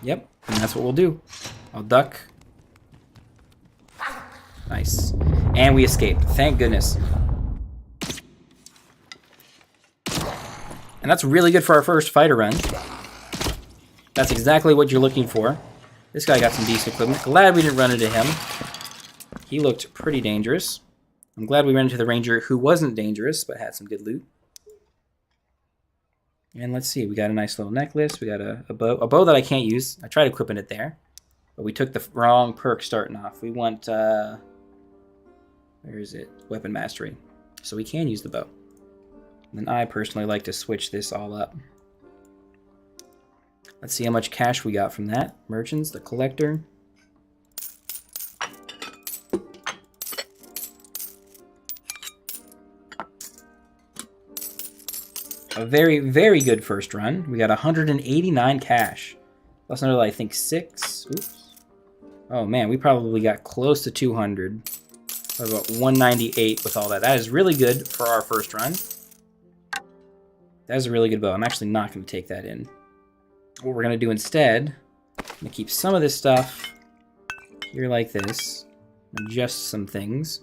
Yep, and that's what we'll do. I'll duck. Nice. And we escaped. Thank goodness. And that's really good for our first fighter run. That's exactly what you're looking for. This guy got some decent equipment. Glad we didn't run into him. He looked pretty dangerous. I'm glad we ran into the ranger who wasn't dangerous, but had some good loot. And let's see, we got a nice little necklace. We got a bow that I can't use. I tried equipping it there, but we took the wrong perk starting off. We want, where is it? Weapon mastery. So we can use the bow. And then I personally like to switch this all up. Let's see how much cash we got from that. Merchants, the collector. A very, very good first run. We got 189 cash. Plus another, I think, 6. Oops. Oh, man, we probably got close to 200. About 198 with all that. That is really good for our first run. That is a really good bow. I'm actually not going to take that in. What we're going to do instead, I'm going to keep some of this stuff here like this. Adjust some things.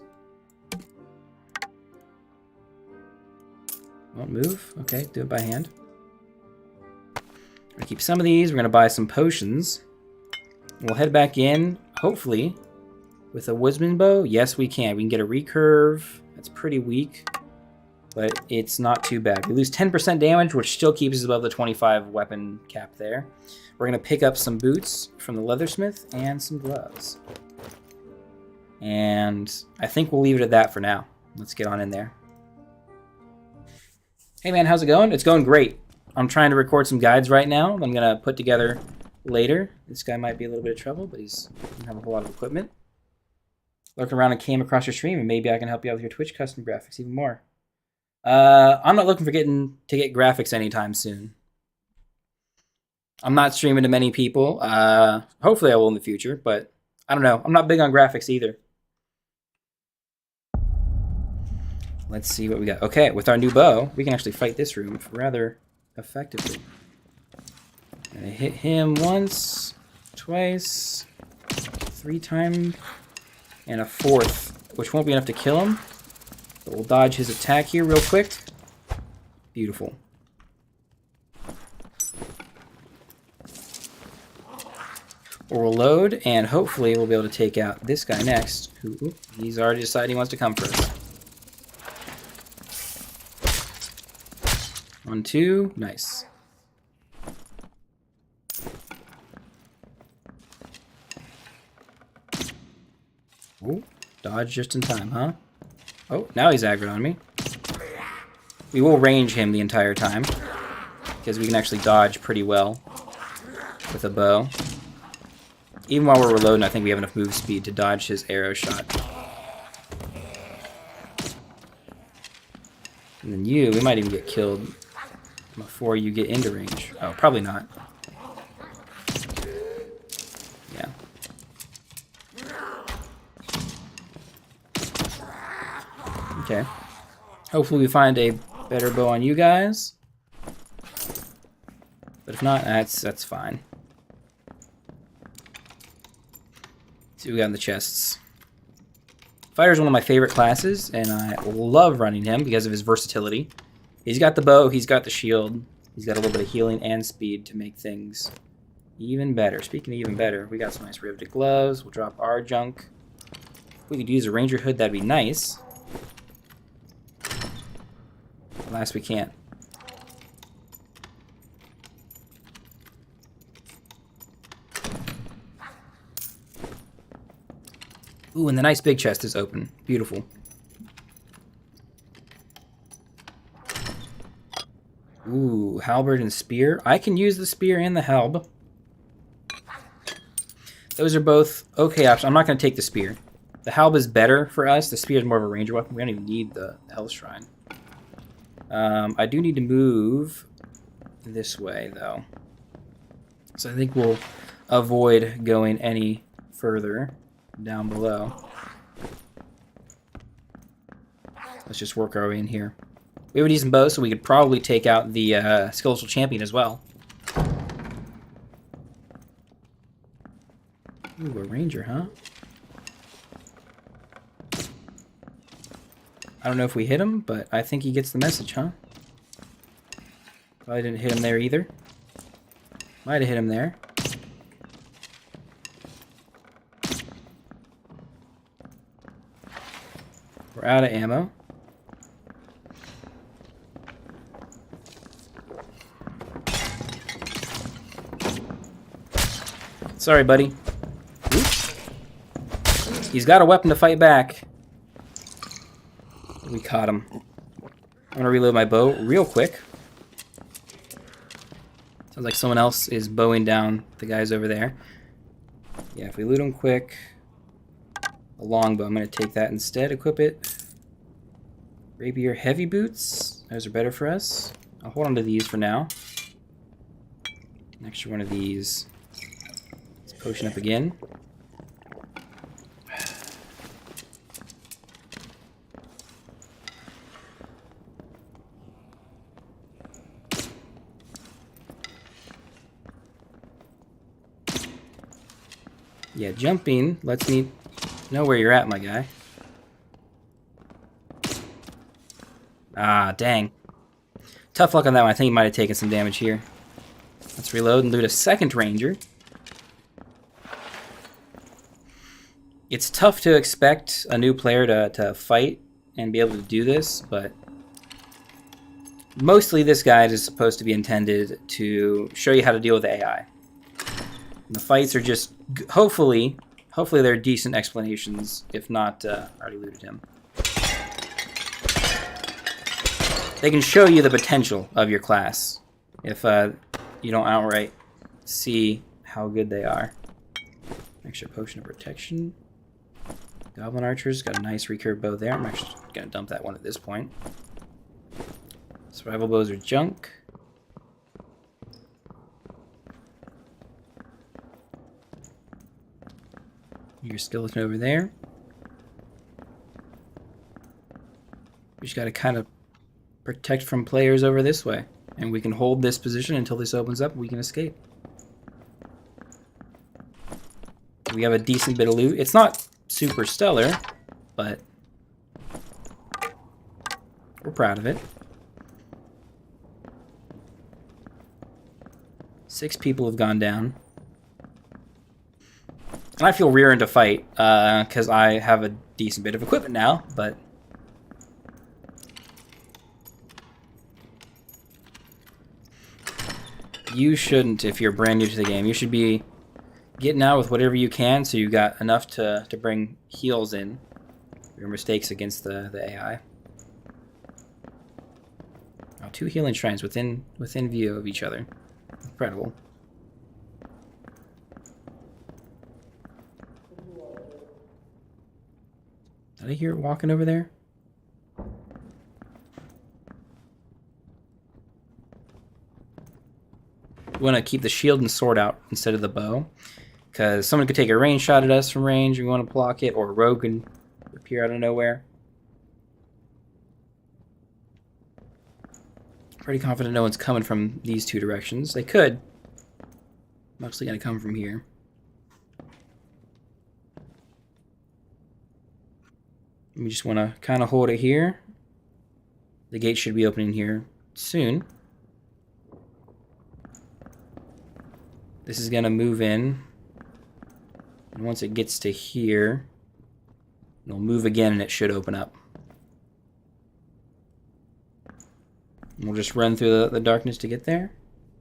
Won't move. Okay, do it by hand. We're gonna keep some of these. We're gonna buy some potions. We'll head back in, hopefully, with a woodsman bow. Yes, we can. We can get a recurve. That's pretty weak, but it's not too bad. We lose 10% damage, which still keeps us above the 25 weapon cap there. We're gonna pick up some boots from the leathersmith and some gloves. And I think we'll leave it at that for now. Let's get on in there. Hey man, how's it going? It's going great. I'm trying to record some guides right now. I'm gonna put together later. This guy might be a little bit of trouble, but he's doesn't have a whole lot of equipment. Lurked around and came across your stream, and maybe I can help you out with your Twitch custom graphics even more. I'm not looking for to get graphics anytime soon. I'm not streaming to many people. Hopefully I will in the future, but I don't know. I'm not big on graphics either. Let's see what we got. Okay, with our new bow, we can actually fight this room rather effectively. Gonna hit him once, twice, 3 times, and a 4th, which won't be enough to kill him. But we'll dodge his attack here real quick. Beautiful. We'll load, and hopefully we'll be able to take out this guy next. Who, he's already decided he wants to come for us. 1, 2, nice. Oh, dodge just in time, huh? Oh, now he's aggroed on me. We will range him the entire time, because we can actually dodge pretty well with a bow. Even while we're reloading, I think we have enough move speed to dodge his arrow shot. And then you, we might even get killed before you get into range. Oh, probably not. Yeah. Okay. Hopefully we find a better bow on you guys. But if not, that's fine. Let's see what we got in the chests. Fighter is one of my favorite classes, and I love running him because of his versatility. He's got the bow, he's got the shield, he's got a little bit of healing and speed to make things even better. Speaking of even better, we got some nice riveted gloves. We'll drop our junk. If we could use a ranger hood, that'd be nice. Alas, we can't. Ooh, and the nice big chest is open. Beautiful. Ooh, halberd and spear. I can use the spear and the halb. Those are both okay options. I'm not going to take the spear. The halb is better for us. The spear is more of a ranger weapon. We don't even need the health shrine. I do need to move this way, though. So I think we'll avoid going any further down below. Let's just work our way in here. We have a decent bow, so we could probably take out the skeletal champion as well. Ooh, a ranger, huh? I don't know if we hit him, but I think he gets the message, huh? Probably didn't hit him there either. Might have hit him there. We're out of ammo. Sorry, buddy. Oops. He's got a weapon to fight back. We caught him. I'm gonna reload my bow real quick. Sounds like someone else is bowing down the guys over there. Yeah, if we loot them quick. A longbow, I'm gonna take that instead, equip it. Rapier heavy boots, those are better for us. I'll hold on to these for now. An extra one of these. Let's potion up again. Yeah, jumping lets me know where you're at, my guy. Ah, dang. Tough luck on that one. I think he might have taken some damage here. Let's reload and loot a second ranger. It's tough to expect a new player to fight and be able to do this, but mostly this guide is supposed to be intended to show you how to deal with the AI. The fights are just, hopefully they're decent explanations. If not, I already looted him. They can show you the potential of your class if you don't outright see how good they are. Extra potion of protection. Goblin archers got a nice recurve bow there. I'm actually gonna dump that one at this point. Survival bows are junk. Your skeleton over there. We just got to kind of protect from players over this way. And we can hold this position until this opens up. We can escape. We have a decent bit of loot. It's not super stellar, but we're proud of it. 6 people have gone down. And I feel rearing to fight because I have a decent bit of equipment now, but you shouldn't if you're brand new to the game. You should be getting out with whatever you can so you got enough to bring heals in. Your mistakes against the AI. Oh, 2 healing shrines within view of each other. Incredible. Did I hear it walking over there? We want to keep the shield and sword out instead of the bow, because someone could take a range shot at us from range and we want to block it, or a rogue can appear out of nowhere. Pretty confident no one's coming from these 2 directions. They could. Mostly going to come from here. We just want to kind of hold it here. The gate should be opening here soon. This is going to move in. And once it gets to here, it'll move again and it should open up. And we'll just run through the darkness to get there,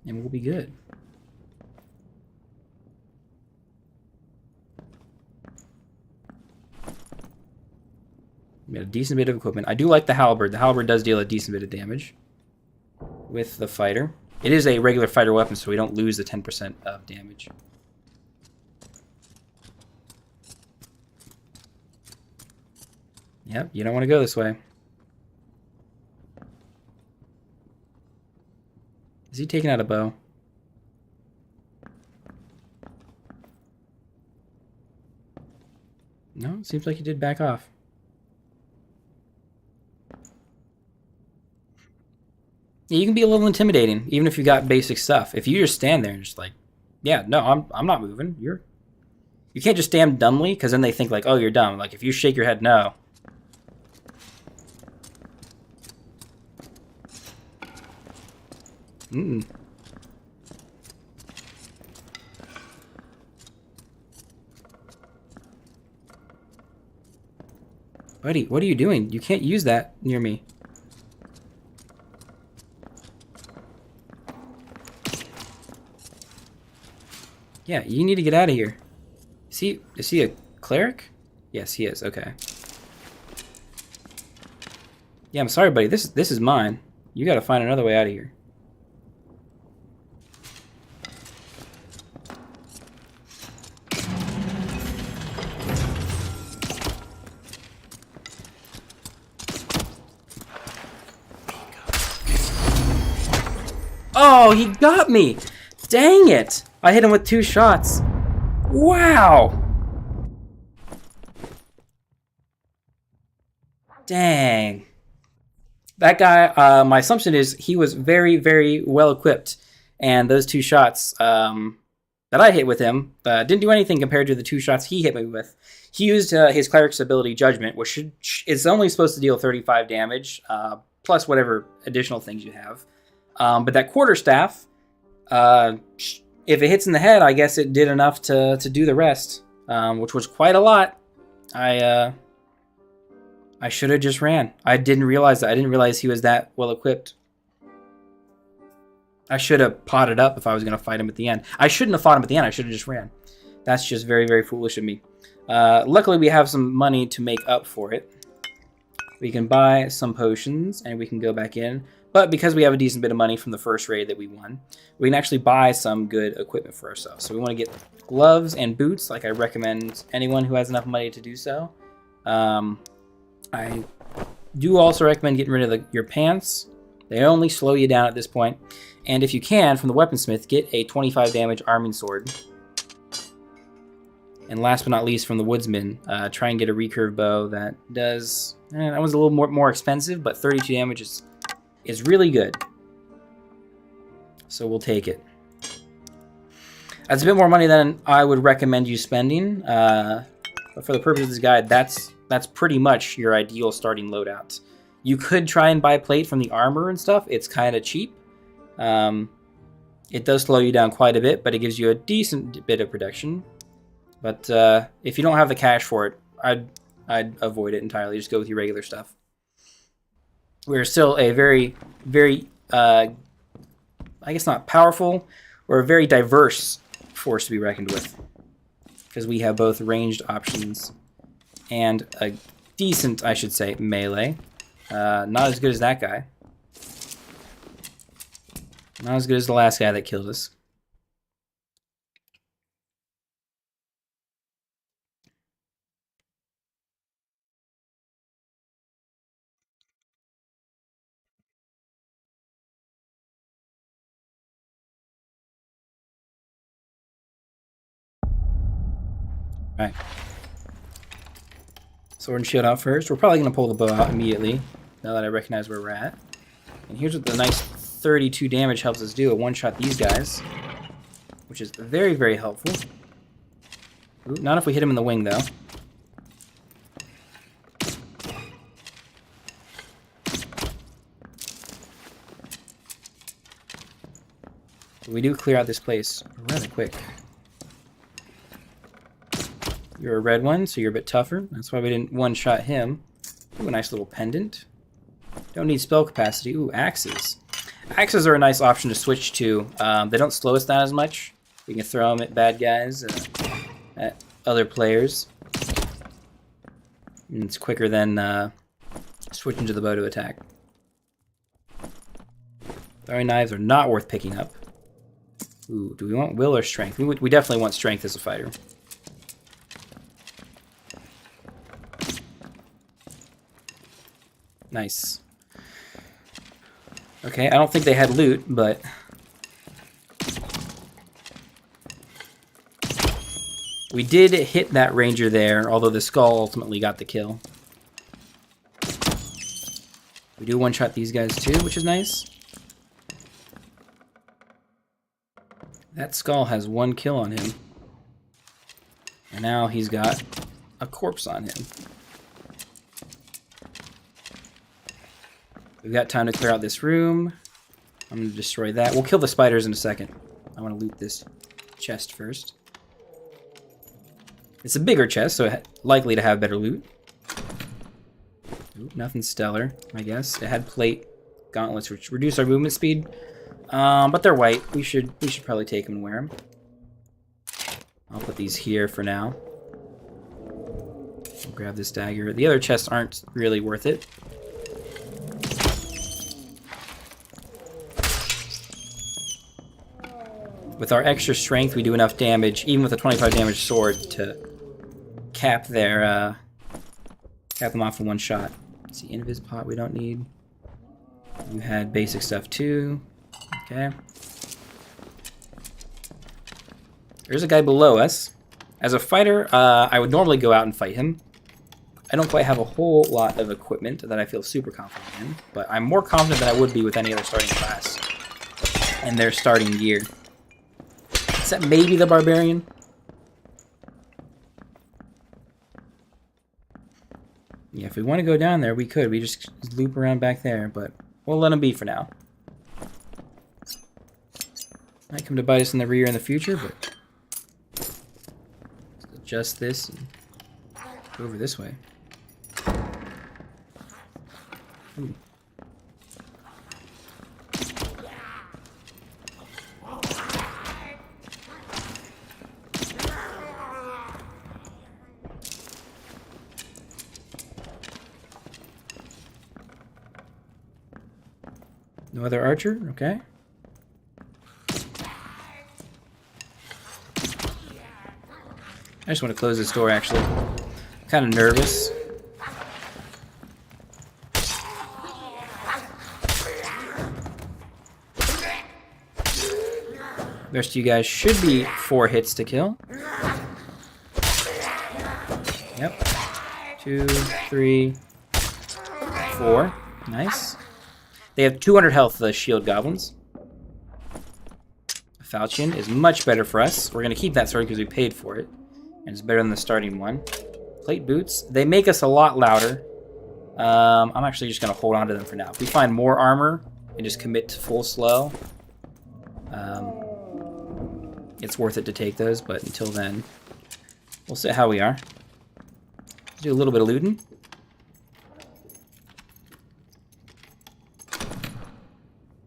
and we'll be good. We got a decent bit of equipment. I do like the halberd. The halberd does deal a decent bit of damage with the fighter. It is a regular fighter weapon, so we don't lose the 10% of damage. Yep, you don't want to go this way. Is he taking out a bow? No, it seems like he did back off. Yeah, you can be a little intimidating, even if you got basic stuff. If you just stand there and just like, yeah, no, I'm not moving. You can't just stand dumbly, because then they think like, oh, you're dumb. Like if you shake your head no. Buddy, what are you doing? You can't use that near me. Yeah, you need to get out of here. Is he a cleric? Yes, he is. Okay. Yeah, I'm sorry, buddy. This is mine. You gotta find another way out of here. Oh, he got me! Dang it! I hit him with 2 shots. Wow! Dang. That guy, my assumption is he was very, very well equipped. And those 2 shots that I hit with him didn't do anything compared to the 2 shots he hit me with. He used his Cleric's ability, Judgment, which is only supposed to deal 35 damage, plus whatever additional things you have. But that quarterstaff, if it hits in the head, I guess it did enough to do the rest, which was quite a lot. I should have just ran. I didn't realize that. I didn't realize he was that well equipped. I should have potted up if I was going to fight him at the end. I shouldn't have fought him at the end. I should have just ran. That's just very, very foolish of me. Luckily, we have some money to make up for it. We can buy some potions, and we can go back in. But because we have a decent bit of money from the first raid that we won, we can actually buy some good equipment for ourselves. So we want to get gloves and boots, like I recommend anyone who has enough money to do so. I do also recommend getting rid of your pants. They only slow you down at this point. And if you can, from the weaponsmith, get a 25 damage arming sword. And last but not least, from the Woodsman, try and get a recurve bow that does... that was a little more expensive, but 32 damage is really good. So we'll take it. That's a bit more money than I would recommend you spending. But for the purpose of this guide, that's pretty much your ideal starting loadout. You could try and buy plate from the armor and stuff. It's kind of cheap. It does slow you down quite a bit, but it gives you a decent bit of protection. But if you don't have the cash for it, I'd avoid it entirely. Just go with your regular stuff. We're still a very, very, I guess not powerful, or a very diverse force to be reckoned with. Because we have both ranged options and a decent, I should say, melee. Not as good as that guy. Not as good as the last guy that killed us. Alright. Sword and shield out first. We're probably going to pull the bow out immediately, now that I recognize where we're at. And here's what the nice 32 damage helps us do. It one-shot these guys, which is very, very helpful. Ooh, not if we hit him in the wing, though. We do clear out this place rather quick. You're a red one, so you're a bit tougher. That's why we didn't one-shot him. Ooh, a nice little pendant. Don't need spell capacity. Ooh, axes. Axes are a nice option to switch to. They don't slow us down as much. We can throw them at bad guys, at other players. And it's quicker than switching to the bow to attack. Throwing knives are not worth picking up. Ooh, do we want will or strength? We definitely want strength as a fighter. Nice. Okay, I don't think they had loot, but... we did hit that ranger there, although the skull ultimately got the kill. We do one-shot these guys too, which is nice. That skull has 1 kill on him. And now he's got a corpse on him. We've got time to clear out this room. I'm going to destroy that. We'll kill the spiders in a second. I want to loot this chest first. It's a bigger chest, so likely to have better loot. Ooh, nothing stellar, I guess. It had plate gauntlets, which reduce our movement speed. But they're white. We should probably take them and wear them. I'll put these here for now. I'll grab this dagger. The other chests aren't really worth it. With our extra strength, we do enough damage, even with a 25 damage sword, to cap them off in one shot. Let's see, invis pot we don't need. You had basic stuff too. Okay. There's a guy below us. As a fighter, I would normally go out and fight him. I don't quite have a whole lot of equipment that I feel super confident in, but I'm more confident than I would be with any other starting class and their starting gear. Is that maybe the barbarian? Yeah, if we want to go down there, we could. We just loop around back there, but we'll let him be for now. Might come to bite us in the rear in the future, but let's adjust this and go over this way. Ooh. No other archer? Okay. I just want to close this door, actually. Kind of nervous. The rest of you guys should be 4 hits to kill. Yep. 2, 3, 4. Nice. They have 200 health, the shield goblins. A falchion is much better for us. We're going to keep that sword because we paid for it. And it's better than the starting one. Plate boots. They make us a lot louder. I'm actually just going to hold on to them for now. If we find more armor and just commit to full slow, it's worth it to take those. But until then, we'll see how we are. Let's do a little bit of looting.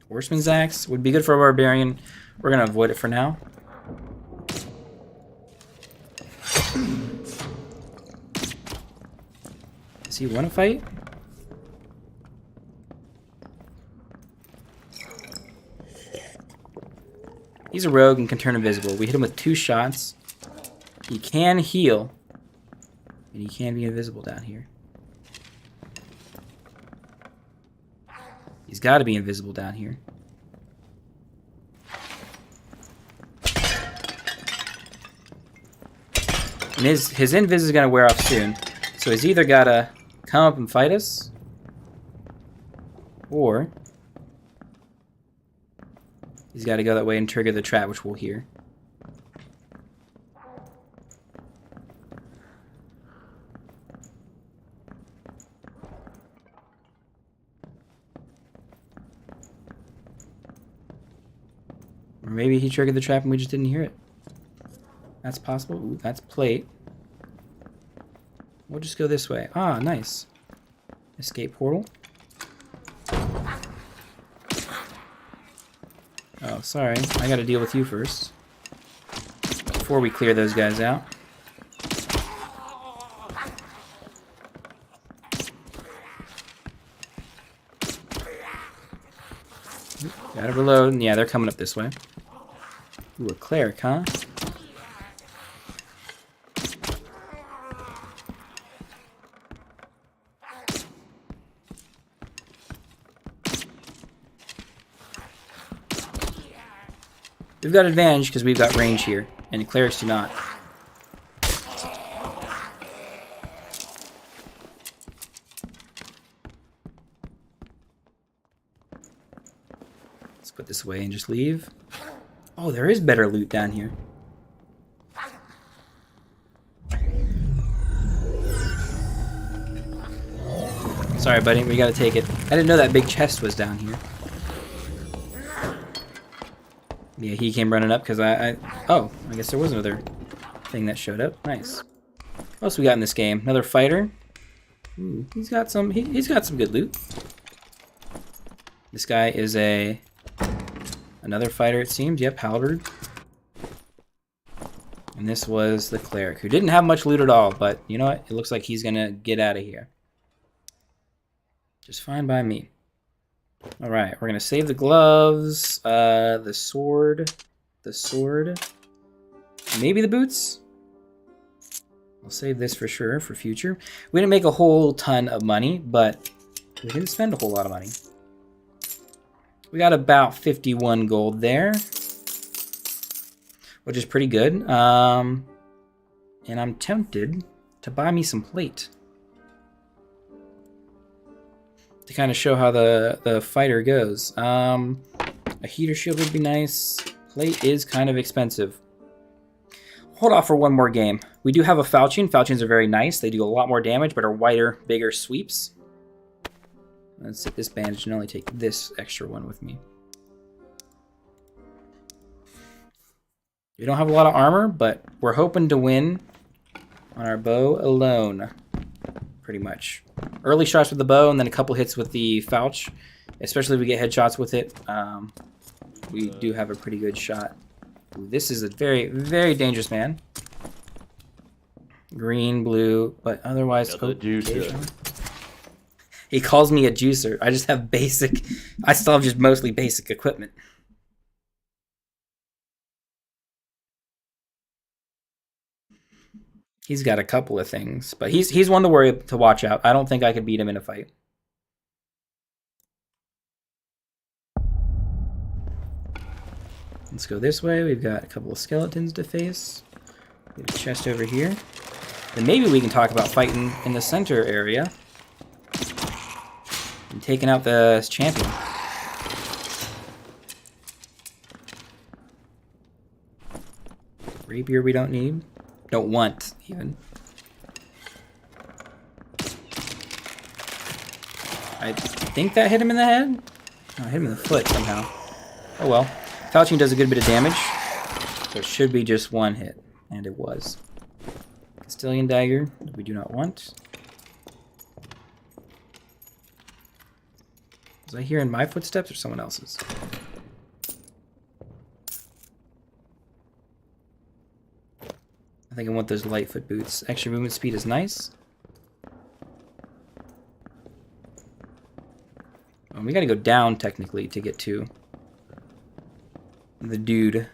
Horseman's axe would be good for a barbarian. We're going to avoid it for now. Does he want to fight? He's a rogue and can turn invisible. We hit him with 2 shots. He can heal. And he can be invisible down here. He's got to be invisible down here. And his invis is going to wear off soon. So he's either got to come up and fight us, or he's got to go that way and trigger the trap, which we'll hear. Or maybe he triggered the trap and we just didn't hear it. That's possible. Ooh, that's plate. We'll just go this way. Ah, nice. Escape portal. Oh, sorry. I gotta deal with you first. Before we clear those guys out. Gotta reload. Yeah, they're coming up this way. Ooh, a cleric, huh? We've got advantage because we've got range here, and clerics do not. Let's put this away and just leave. Oh, there is better loot down here. Sorry, buddy, we gotta take it. I didn't know that big chest was down here. Yeah, he came running up because oh, I guess there was another thing that showed up. Nice. What else we got in this game? Another fighter. Ooh, he's got some good loot. This guy is another fighter, it seems. Yep, halberd. And this was the cleric, who didn't have much loot at all, but you know what? It looks like he's gonna get out of here. Just fine by me. Alright, we're gonna save the gloves, the sword, maybe the boots? We'll save this for sure, for future. We didn't make a whole ton of money, but we didn't spend a whole lot of money. We got about 51 gold there, which is pretty good. And I'm tempted to buy me some plate. To kind of show how the fighter goes. A heater shield would be nice. Plate is kind of expensive. Hold off for one more game. We do have a falchion. Falchions are very nice. They do a lot more damage, but are wider, bigger sweeps. Let's take this bandage and only take this extra one with me. We don't have a lot of armor, but we're hoping to win on our bow alone. Pretty much. Early shots with the bow and then a couple hits with the falch. Especially if we get headshots with it. We do have a pretty good shot. Ooh, this is a very, very dangerous man. Green, blue, but otherwise... Got the juicer. He calls me a juicer. I just have basic... I still have just mostly basic equipment. He's got a couple of things, but he's one to watch out. I don't think I could beat him in a fight. Let's go this way. We've got a couple of skeletons to face. Get a chest over here. then maybe we can talk about fighting in the center area and taking out the champion. Rapier we don't need. Don't want, even. I think that hit him in the head? Oh, I hit him in the foot somehow. Oh well. Falchion does a good bit of damage, so it should be just one hit. And it was. Castilian Dagger, we do not want. Was I hearing my footsteps or someone else's? I think I want those Lightfoot boots. Extra movement speed is nice. Oh, we gotta go down, technically, to get to the dude.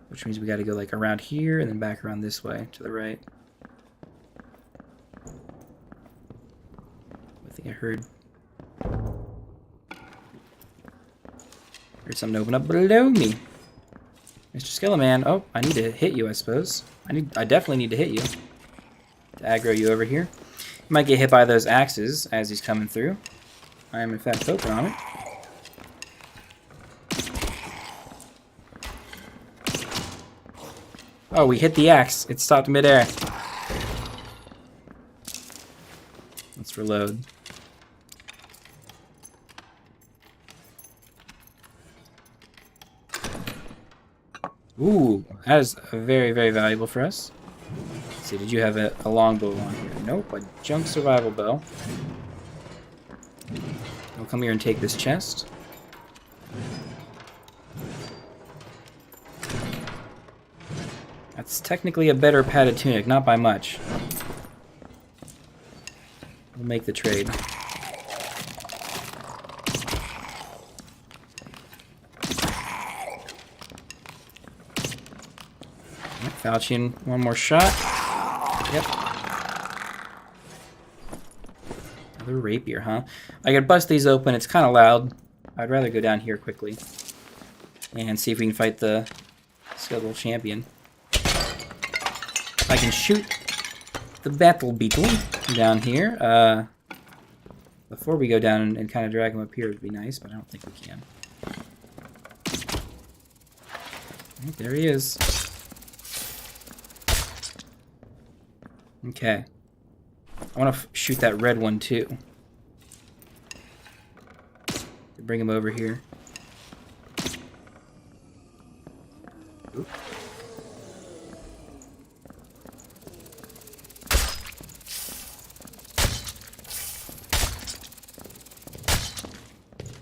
Which means we gotta go, like, around here and then back around this way, to the right. I think I heard something open up below me. Mr. Skeleman. Oh, I need to hit you, I suppose. I definitely need to hit you. To aggro you over here. You might get hit by those axes as he's coming through. I am in fact focusing on it. Oh, we hit the axe. It stopped midair. Let's reload. Ooh, that is very, very valuable for us. Let's see, did you have a longbow on here? Nope, a junk survival bow. I'll come here and take this chest. That's technically a better padded tunic, not by much. We'll make the trade. Falchion, one more shot. Yep. Another rapier, huh? I could bust these open. It's kind of loud. I'd rather go down here quickly and see if we can fight the skeletal champion. I can shoot the battle beetle down here. Before we go down and kind of drag him up here would be nice, but I don't think we can. Right, there he is. Okay. I want to shoot that red one too. Bring him over here. Oop.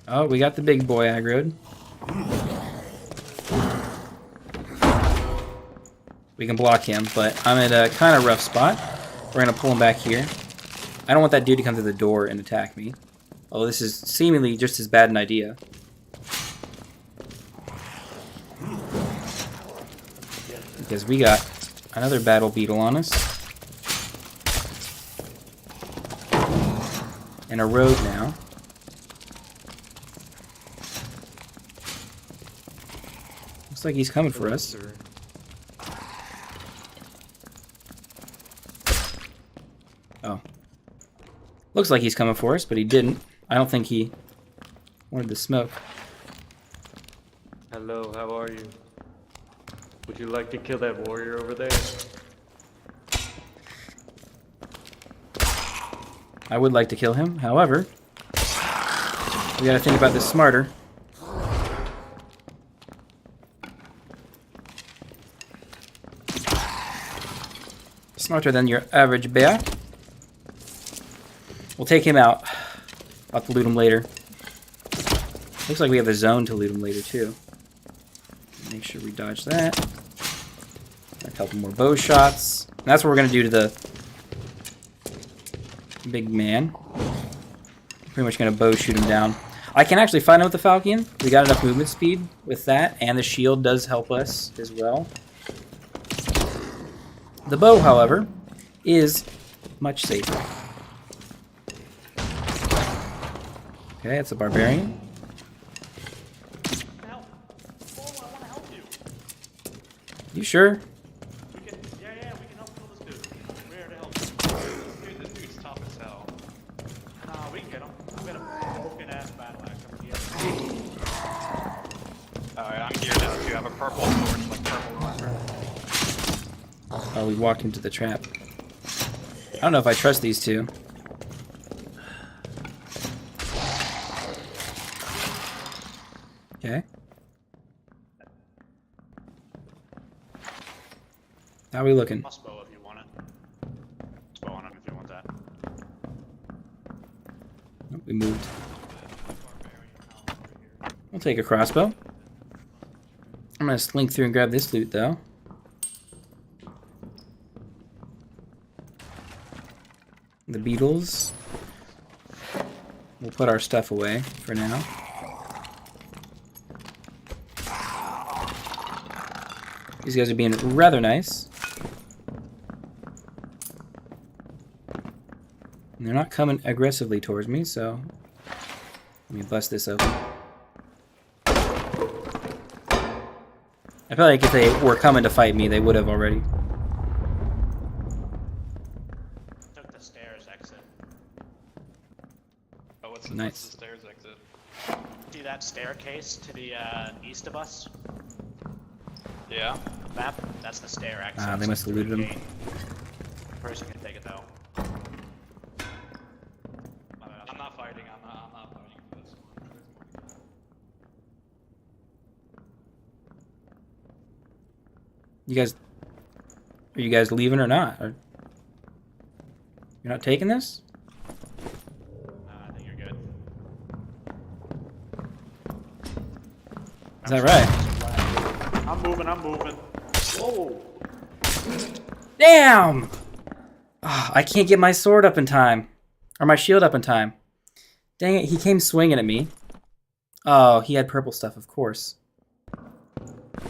Oh, we got the big boy aggroed. We can block him, but I'm at a kind of rough spot. We're going to pull him back here. I don't want that dude to come through the door and attack me. Oh, this is seemingly just as bad an idea. Because we got another battle beetle on us. And a rogue now. Looks like he's coming for us. Oh. Looks like he's coming for us, but he didn't. I don't think he wanted the smoke. Hello, how are you? Would you like to kill that warrior over there? I would like to kill him, however, we gotta think about this smarter. Smarter than your average bear. We'll take him out. I'll have to loot him later. Looks like we have a zone to loot him later, too. Make sure we dodge that. A couple more bow shots. And that's what we're going to do to the big man. Pretty much going to bow shoot him down. I can actually fight him with the Falcon. We got enough movement speed with that, and the shield does help us as well. The bow, however, is much safer. Okay, it's a barbarian. Help. Oh, I want to help you. You sure? We can, yeah, we can help kill this dude. Alright, I'm here now too. I have a purple torch, like purple armor. Oh, we walked into the trap. I don't know if I trust these two. Okay. How are we looking? Plus bow if you want it. Plus bow on him if you want that. Oh, we moved. I'll take a crossbow. I'm gonna slink through and grab this loot though. The beetles. We'll put our stuff away for now. These guys are being rather nice. And they're not coming aggressively towards me, so let me bust this open. I feel like if they were coming to fight me, they would have already. Took the stairs exit. Oh, what's Nice. the stairs exit? See that staircase to the east of us? Yeah. Map? That's the stair exit. Ah, they must have looted him. Gate. Person can take it though. I'm not fighting. I'm not fighting for this one. You guys, are you guys leaving or not? Or, you're not taking this? I think you're good. Is that right? I'm moving. Whoa! Damn! Ah, I can't get my sword up in time. Or my shield up in time. Dang it, he came swinging at me. Oh, he had purple stuff, of course.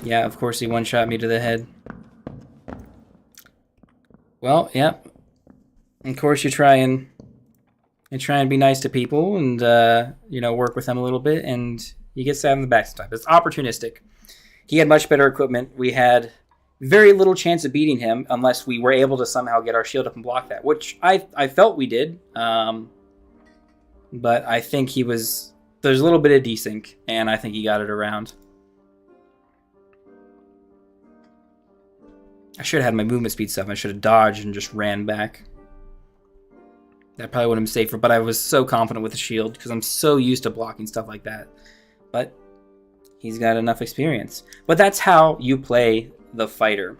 Yeah, of course he one-shot me to the head. Well, yep. Of course you try and be nice to people and, you know, work with them a little bit, and you get stabbed in the back sometimes. It's opportunistic. He had much better equipment. We had very little chance of beating him unless we were able to somehow get our shield up and block that, which I felt we did. But I think there's a little bit of desync, and I think he got it around. I should have had my movement speed stuff. I should have dodged and just ran back. That probably would have been safer, but I was so confident with the shield because I'm so used to blocking stuff like that. But he's got enough experience. But that's how you play the fighter.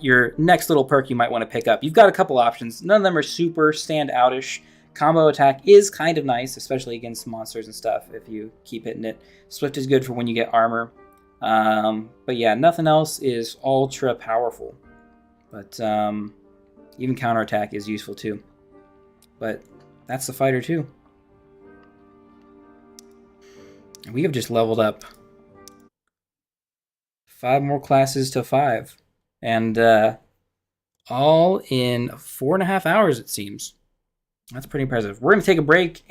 Your next little perk you might want to pick up. You've got a couple options. None of them are super stand-outish. Combo attack is kind of nice, especially against monsters and stuff if you keep hitting it. Swift is good for when you get armor. But yeah, nothing else is ultra powerful. But even counterattack is useful too. But that's the fighter too. And we have just leveled up 5 more classes to 5. And all in 4.5 hours, it seems. That's pretty impressive. We're going to take a break.